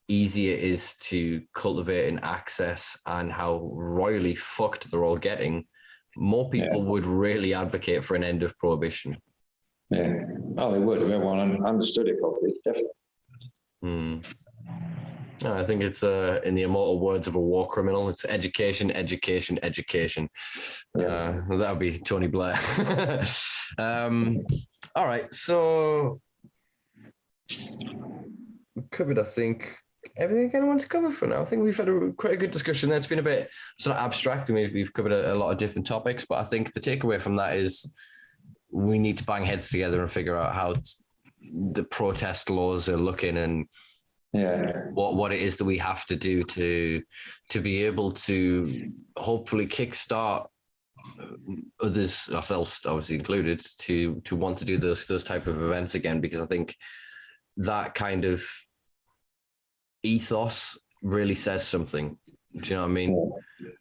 easy it is to cultivate and access, and how royally fucked they're all getting, more people would really advocate for an end of prohibition. Yeah. Oh, they would if everyone understood it properly, definitely. No, I think it's in the immortal words of a war criminal, it's education, education, education. That would be Tony Blair. All right, so we covered, I think, everything I want to cover for now. I think we've had quite a good discussion there. It's been a bit sort of abstract, and we've covered a lot of different topics, but I think the takeaway from that is we need to bang heads together and figure out how the protest laws are looking, and what it is that we have to do to be able to hopefully kickstart others, ourselves obviously included, to want to do those type of events again, because I think that kind of ethos really says something. Do you know what I mean?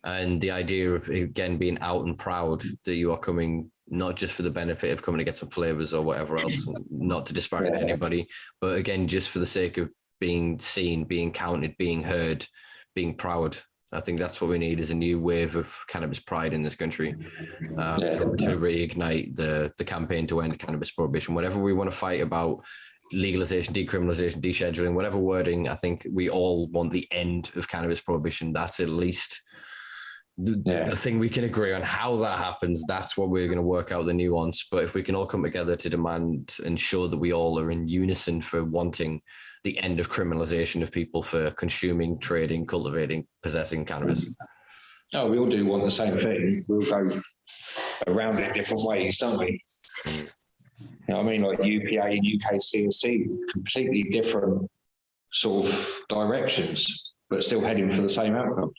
And the idea of, again, being out and proud that you are coming not just for the benefit of coming to get some flavors or whatever else, not to disparage anybody, but again, just for the sake of being seen, being counted, being heard, being proud. I think that's what we need, is a new wave of cannabis pride in this country, to reignite the campaign to end cannabis prohibition. Whatever we want to fight about, legalization, decriminalization, descheduling, whatever wording, I think we all want the end of cannabis prohibition. That's at least the thing we can agree on. How that happens, that's what we're going to work out the nuance. But if we can all come together to demand and show that we all are in unison for wanting the end of criminalization of people for consuming, trading, cultivating, possessing cannabis. Oh, we all do want the same thing. We'll go around it different ways, don't we? You know what I mean? Like UPA and UKCSC, completely different sort of directions, but still heading for the same outcome.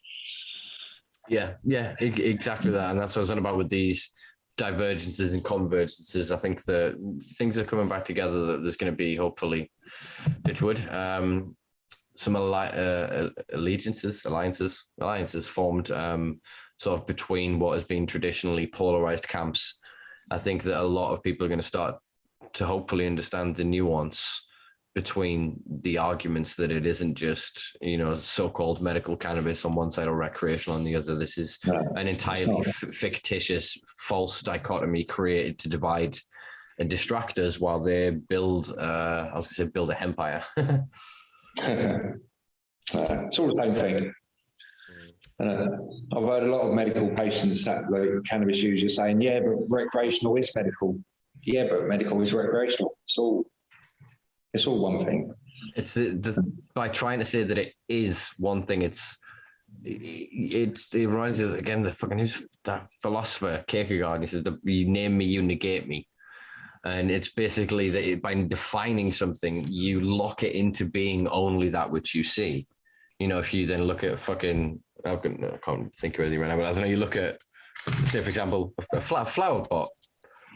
Yeah, exactly that. And that's what I was on about with these divergences and convergences. I think that things are coming back together, that there's going to be, hopefully, Ditchwood, some alliances formed sort of between what has been traditionally polarized camps. I think that a lot of people are going to start to hopefully understand the nuance between the arguments, that it isn't just, so-called medical cannabis on one side or recreational on the other. This is an entirely fictitious, false dichotomy created to divide and distract us while they build, build a empire. It's all the same thing. I've heard a lot of medical patients, that like cannabis users, saying, yeah, but recreational is medical. Yeah, but medical is recreational. It's all one thing. It's by trying to say that it is one thing, it reminds you again, who's that philosopher Kierkegaard. He said, you name me, you negate me. And it's basically that by defining something, you lock it into being only that which you see. If you then look at I can't think of anything right now, but I don't know, you look at, say, for example, a flower pot,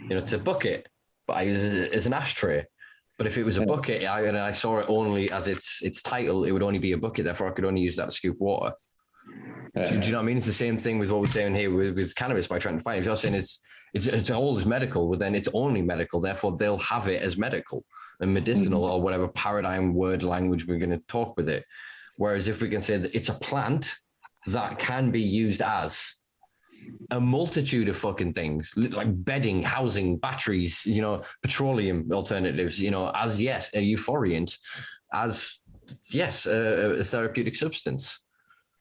it's a bucket, but I use it as an ashtray. But if it was a bucket, and I saw it only as its title, it would only be a bucket. Therefore, I could only use that to scoop water. Do you know what I mean? It's the same thing with what we're saying here with cannabis by trying to find. If you're saying it's all as medical, well, then it's only medical. Therefore, they'll have it as medical and medicinal or whatever paradigm, word, language we're going to talk with it. Whereas if we can say that it's a plant that can be used as a multitude of fucking things, like bedding, housing, batteries, petroleum alternatives, as, yes, a euphoriant, as, yes, a therapeutic substance.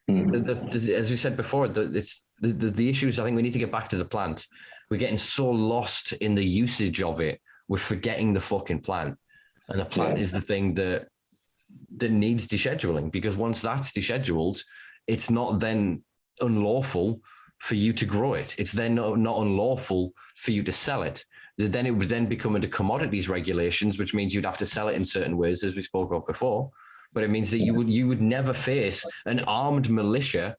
As we said before, it's the issues. I think we need to get back to the plant. We're getting so lost in the usage of it, we're forgetting the fucking plant. And the plant is the thing that needs descheduling, because once that's descheduled, it's not then unlawful for you to grow it. It's then not unlawful for you to sell it. Then it would then become under commodities regulations, which means you'd have to sell it in certain ways, as we spoke of before. But it means that you would never face an armed militia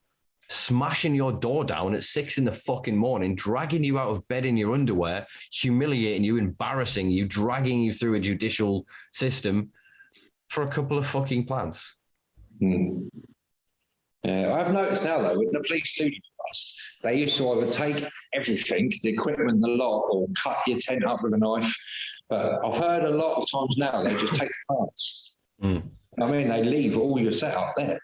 smashing your door down at 6 a.m, dragging you out of bed in your underwear, humiliating you, embarrassing you, dragging you through a judicial system for a couple of fucking plants. I've noticed now, though, with the police do us, they used to either take everything, the equipment, the lot, or cut your tent up with a knife. But I've heard a lot of times now they just take the parts. I mean, they leave all your setup there,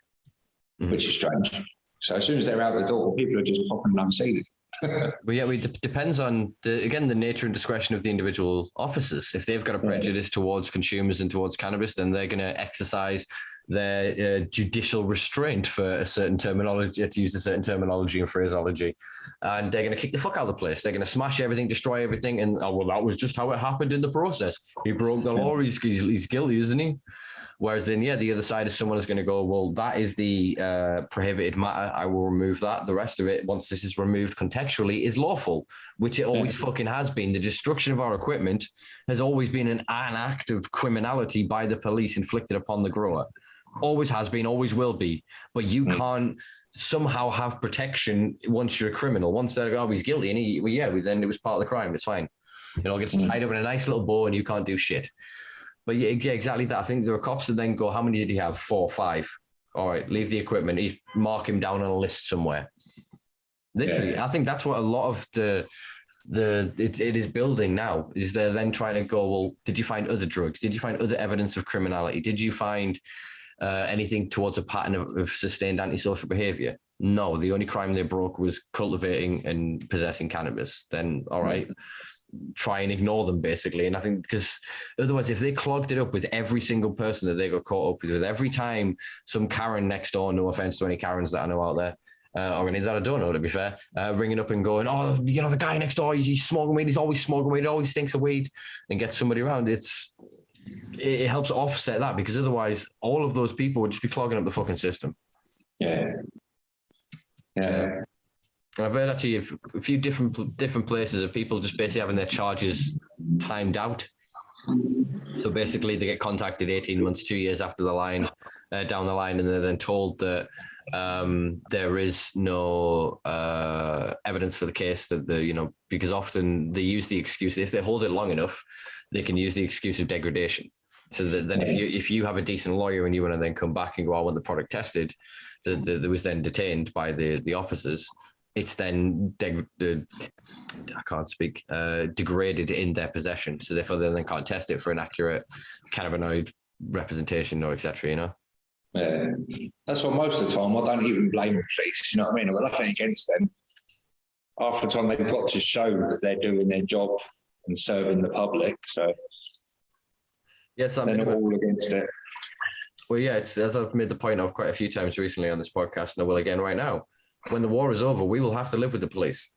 which is strange. So as soon as they're out the door, people are just popping and unseated. Well, yeah, it depends on the nature and discretion of the individual officers. If they've got a prejudice towards consumers and towards cannabis, then they're going to exercise their judicial restraint, for a certain terminology, to use a certain terminology and phraseology, and they're going to kick the fuck out of the place. They're going to smash everything, destroy everything, and that was just how it happened in the process. He broke the law. He's guilty, isn't he? Whereas then, the other side is someone is going to go, well, that is the prohibited matter. I will remove that. The rest of it, once this is removed contextually, is lawful, which it always fucking has been. The destruction of our equipment has always been an act of criminality by the police inflicted upon the grower. Always has been, always will be. But you can't somehow have protection once you're a criminal. Once they're, he's guilty, and then it was part of the crime. It's fine. It all gets tied up in a nice little bow, and you can't do shit. But yeah, exactly that. I think there are cops that then go, how many did he have? 4 or 5. All right, leave the equipment. He's mark him down on a list somewhere. Literally, I think that's what a lot of it is building now, is they're then trying to go, well, did you find other drugs? Did you find other evidence of criminality? Did you find anything towards a pattern of sustained antisocial behavior? No, the only crime they broke was cultivating and possessing cannabis. Then, all right, try and ignore them, basically. And I think, because otherwise, if they clogged it up with every single person that they got caught up with every time some Karen next door, no offense to any Karens that I know out there, or any that I don't know, to be fair, ringing up and going, oh, the guy next door, he's smoking weed, he's always smoking weed, he always stinks of weed, and get somebody around, it helps offset that, because otherwise all of those people would just be clogging up the fucking system. I've heard actually a few different places of people just basically having their charges timed out. So basically, they get contacted 18 months, 2 years after the line, down the line, and they're then told that there is no evidence for the case that because often they use the excuse, if they hold it long enough, they can use the excuse of degradation. So that then if you have a decent lawyer and you want to then come back and go, I want the product tested, that was then detained by the officers, it's then degraded in their possession. So therefore they then can't test it for an accurate cannabinoid representation or etc. Yeah, that's what most of the time I don't even blame the police. You know what I mean? I've got nothing against them. Half the time they've got to show that they're doing their job and serving the public. So yes, they're not all against it. Well, yeah, it's as I've made the point of quite a few times recently on this podcast, and I will again right now. When the war is over, we will have to live with the police.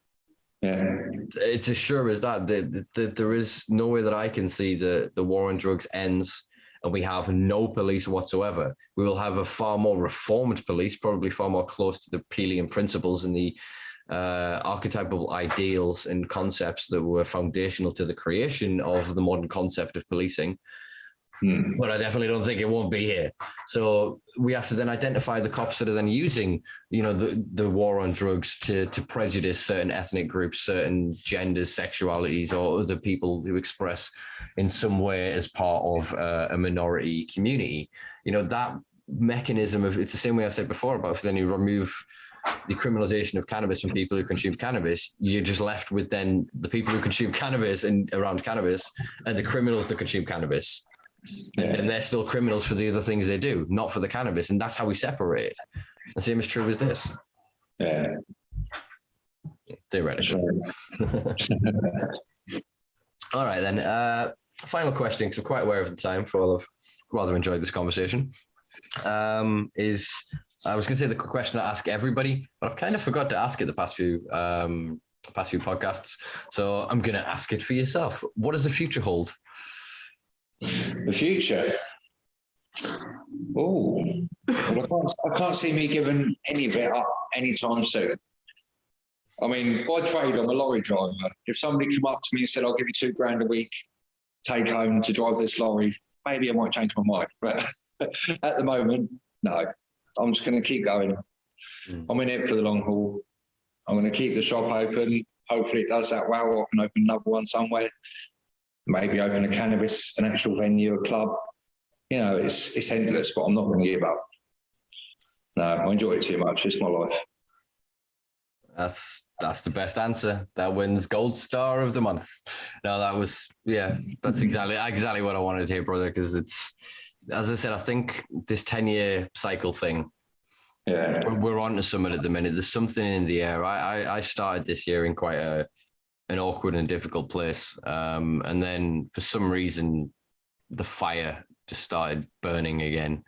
Yeah, it's as sure as that there is no way that I can see the war on drugs ends and we have no police whatsoever. We will have a far more reformed police, probably far more close to the Pelian principles and the archetypal ideals and concepts that were foundational to the creation of the modern concept of policing. But I definitely don't think it won't be here. So we have to then identify the cops that are then using, the war on drugs to prejudice certain ethnic groups, certain genders, sexualities, or other people who express in some way as part of a minority community. That mechanism it's the same way I said before about if then you remove the criminalization of cannabis from people who consume cannabis, you're just left with then the people who consume cannabis and around cannabis and the criminals that consume cannabis. And they're still criminals for the other things they do, not for the cannabis. And that's how we separate it. The same is true with this. Yeah. Theoretically. All right, then. Final question, because I'm quite aware of the time for all of rather enjoyed this conversation. Is I was going to say the question I ask everybody, but I've kind of forgot to ask it the past few podcasts. So I'm going to ask it for yourself. What does the future hold? The future. Oh, well, I can't see me giving any of it up anytime soon. I mean, by trade, I'm a lorry driver. If somebody come up to me and said, "I'll give you $2,000 a week, take home to drive this lorry," maybe I might change my mind. But at the moment, no. I'm just going to keep going. I'm in it for the long haul. I'm going to keep the shop open. Hopefully, it does that well. I can open another one somewhere. Maybe open an actual venue, a club. It's endless, but I'm not going to give up. No, I enjoy it too much. It's my life. That's the best answer. That wins gold star of the month. No, that's exactly what I wanted to hear, brother, because it's, as I said, I think this 10-year cycle thing, we're on to something at the minute. There's something in the air. I started this year in quite an awkward and difficult place. And then for some reason, the fire just started burning again.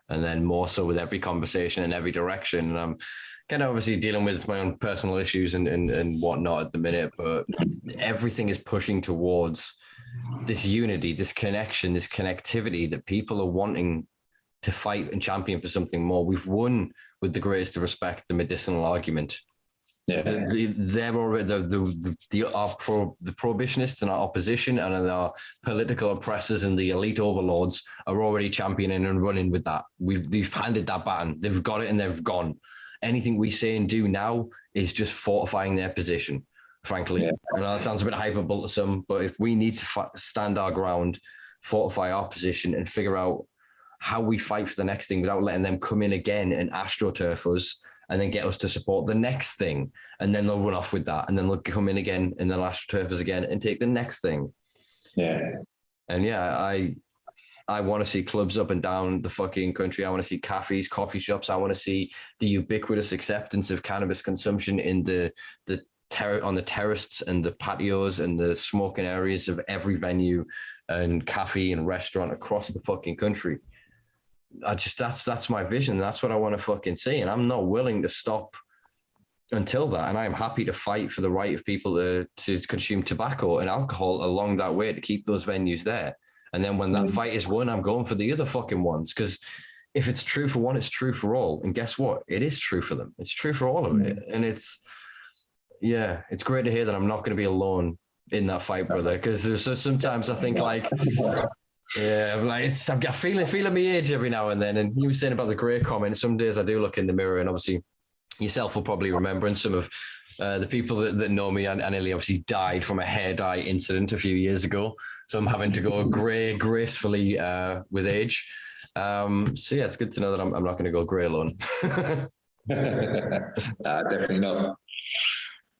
And then more so with every conversation in every direction. And I'm kind of obviously dealing with my own personal issues and whatnot at the minute, but everything is pushing towards this unity, this connection, this connectivity that people are wanting to fight and champion for something more. We've won, with the greatest of respect, the medicinal argument. Yeah. They're already the prohibitionists and our opposition and our political oppressors and the elite overlords are already championing and running with that. We've handed that baton. They've got it and they've gone. Anything we say and do now is just fortifying their position, frankly. Yeah. I know that sounds a bit hyperbole to some, but if we need to stand our ground, fortify our position and figure out how we fight for the next thing without letting them come in again and astroturf us and then get us to support the next thing. And then they'll run off with that. And then they'll come in again and they'll astroturf us again and take the next thing. Yeah. And I want to see clubs up and down the fucking country. I want to see cafes, coffee shops. I want to see the ubiquitous acceptance of cannabis consumption in on the terraces and the patios and the smoking areas of every venue and cafe and restaurant across the fucking country. That's my vision. That's what I want to fucking see. And I'm not willing to stop until that. And I'm happy to fight for the right of people to consume tobacco and alcohol along that way to keep those venues there. And then when that fight is won, I'm going for the other fucking ones. Because if it's true for one, it's true for all. And guess what? It is true for them. It's true for all of it. And it's Yeah, it's great to hear that I'm not going to be alone in that fight, brother. Because there's sometimes I think like, yeah, like I'm feeling my age every now and then. And you were saying about the grey comment. Some days I do look in the mirror, and obviously yourself will probably remember, and some of the people that know me, and nearly obviously died from a hair dye incident a few years ago. So I'm having to go grey gracefully with age. So yeah, it's good to know that I'm not going to go grey alone. Definitely not.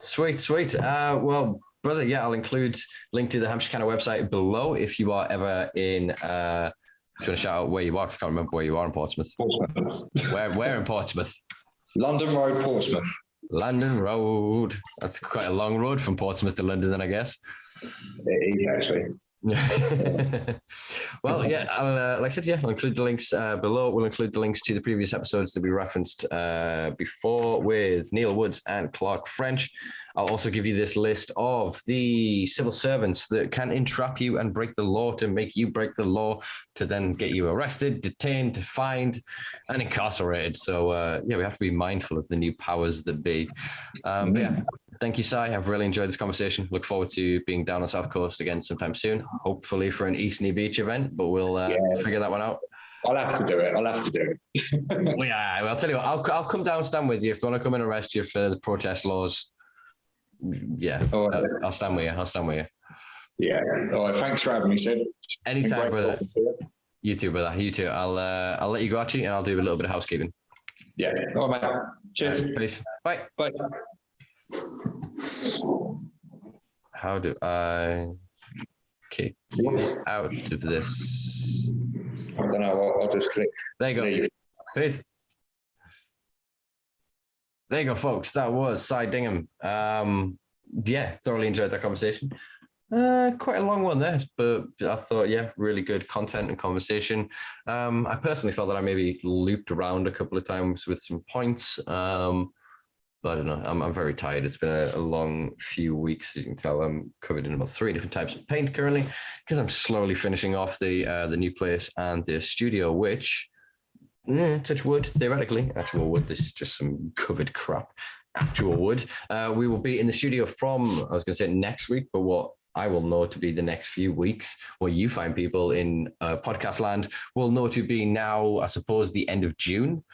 Sweet. Well, brother, yeah, I'll include link to the Hampshire Canna website below if you are ever in. Do you want to shout out where you are? I can't remember where you are in Portsmouth. Where in Portsmouth? London Road, Portsmouth. London Road. That's quite a long road from Portsmouth to London, then I guess. It is actually. Well, yeah, like I said, yeah, I'll include the links below. We'll include the links to the previous episodes that we referenced before with Neil Woods and Clark French. I'll also give you this list of the civil servants that can entrap you and break the law to make you break the law to then get you arrested, detained, fined, and incarcerated. So, yeah, we have to be mindful of the new powers that be. But yeah, thank you, Si. I've really enjoyed this conversation. Look forward to being down on the South Coast again sometime soon, hopefully for an Eastney Beach event, but we'll figure that one out. I'll have to do it. Well, yeah, I'll tell you what, I'll come down and stand with you if they want to come and arrest you for the protest laws. Yeah, I'll stand with you. Yeah. All right. Thanks for having me, Sid. Anytime, brother. You too, brother. You too. I'll let you go, actually, and I'll do a little bit of housekeeping. Yeah. All right, mate. Cheers. Peace. Bye. Bye. How do I kick you out of this? I don't know. I'll just click. There you go. Leave. Peace. There you go, folks. That was SY Dignam. Yeah, thoroughly enjoyed that conversation. Quite a long one there, but I thought, yeah, really good content and conversation. I personally felt that I maybe looped around a couple of times with some points. But I don't know. I'm very tired. It's been a long few weeks. As you can tell, I'm covered in about 3 different types of paint currently because I'm slowly finishing off the new place and the studio, which, touch wood, theoretically, actual wood. This is just some covered crap. Actual wood. We will be in the studio from, I was going to say next week, but what I will know to be the next few weeks, where you find people in podcast land will know to be now, I suppose, the end of June.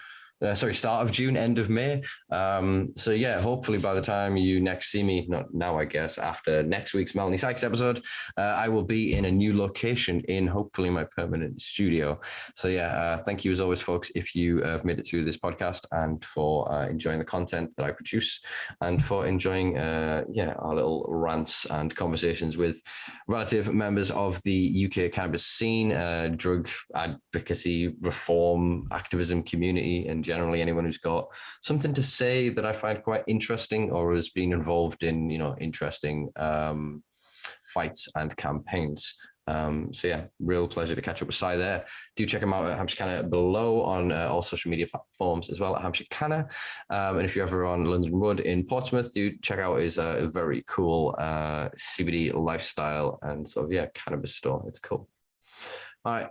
Start of June, end of May. So yeah, hopefully by the time you next see me, not now, I guess, after next week's Melanie Sykes episode, I will be in a new location in hopefully my permanent studio. So yeah, thank you as always, folks, if you have made it through this podcast and for enjoying the content that I produce and for enjoying, our little rants and conversations with relative members of the UK cannabis scene, drug advocacy, reform, activism community, and generally anyone who's got something to say that I find quite interesting or has been involved in, interesting fights and campaigns. So yeah, real pleasure to catch up with Si there. Do check him out at Hampshire Canna below on all social media platforms as well at Hampshire Canna. And if you're ever on London Road in Portsmouth, do check out his very cool CBD lifestyle and sort of, cannabis store. It's cool. All right.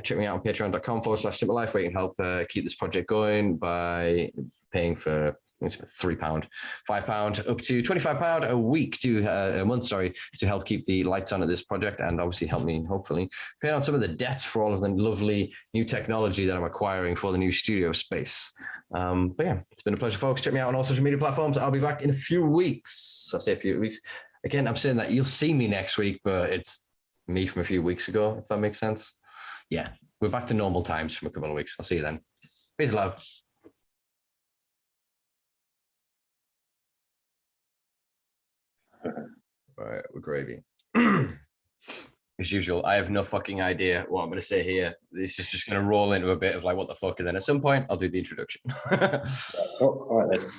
Check me out on patreon.com/Simpa Life, where you can help keep this project going by paying for £3, £5, up to £25 a week a month, to help keep the lights on at this project and obviously help me hopefully pay on some of the debts for all of the lovely new technology that I'm acquiring for the new studio space. But yeah, it's been a pleasure, folks. Check me out on all social media platforms. I'll be back in a few weeks. I'll say a few weeks. Again, I'm saying that you'll see me next week, but it's me from a few weeks ago, if that makes sense. Yeah, we're back to normal times from a couple of weeks. I'll see you then. Peace and love. All right, we're gravy. As usual, I have no fucking idea what I'm going to say here. This is just going to roll into a bit of like, what the fuck? And then at some point, I'll do the introduction. All right then.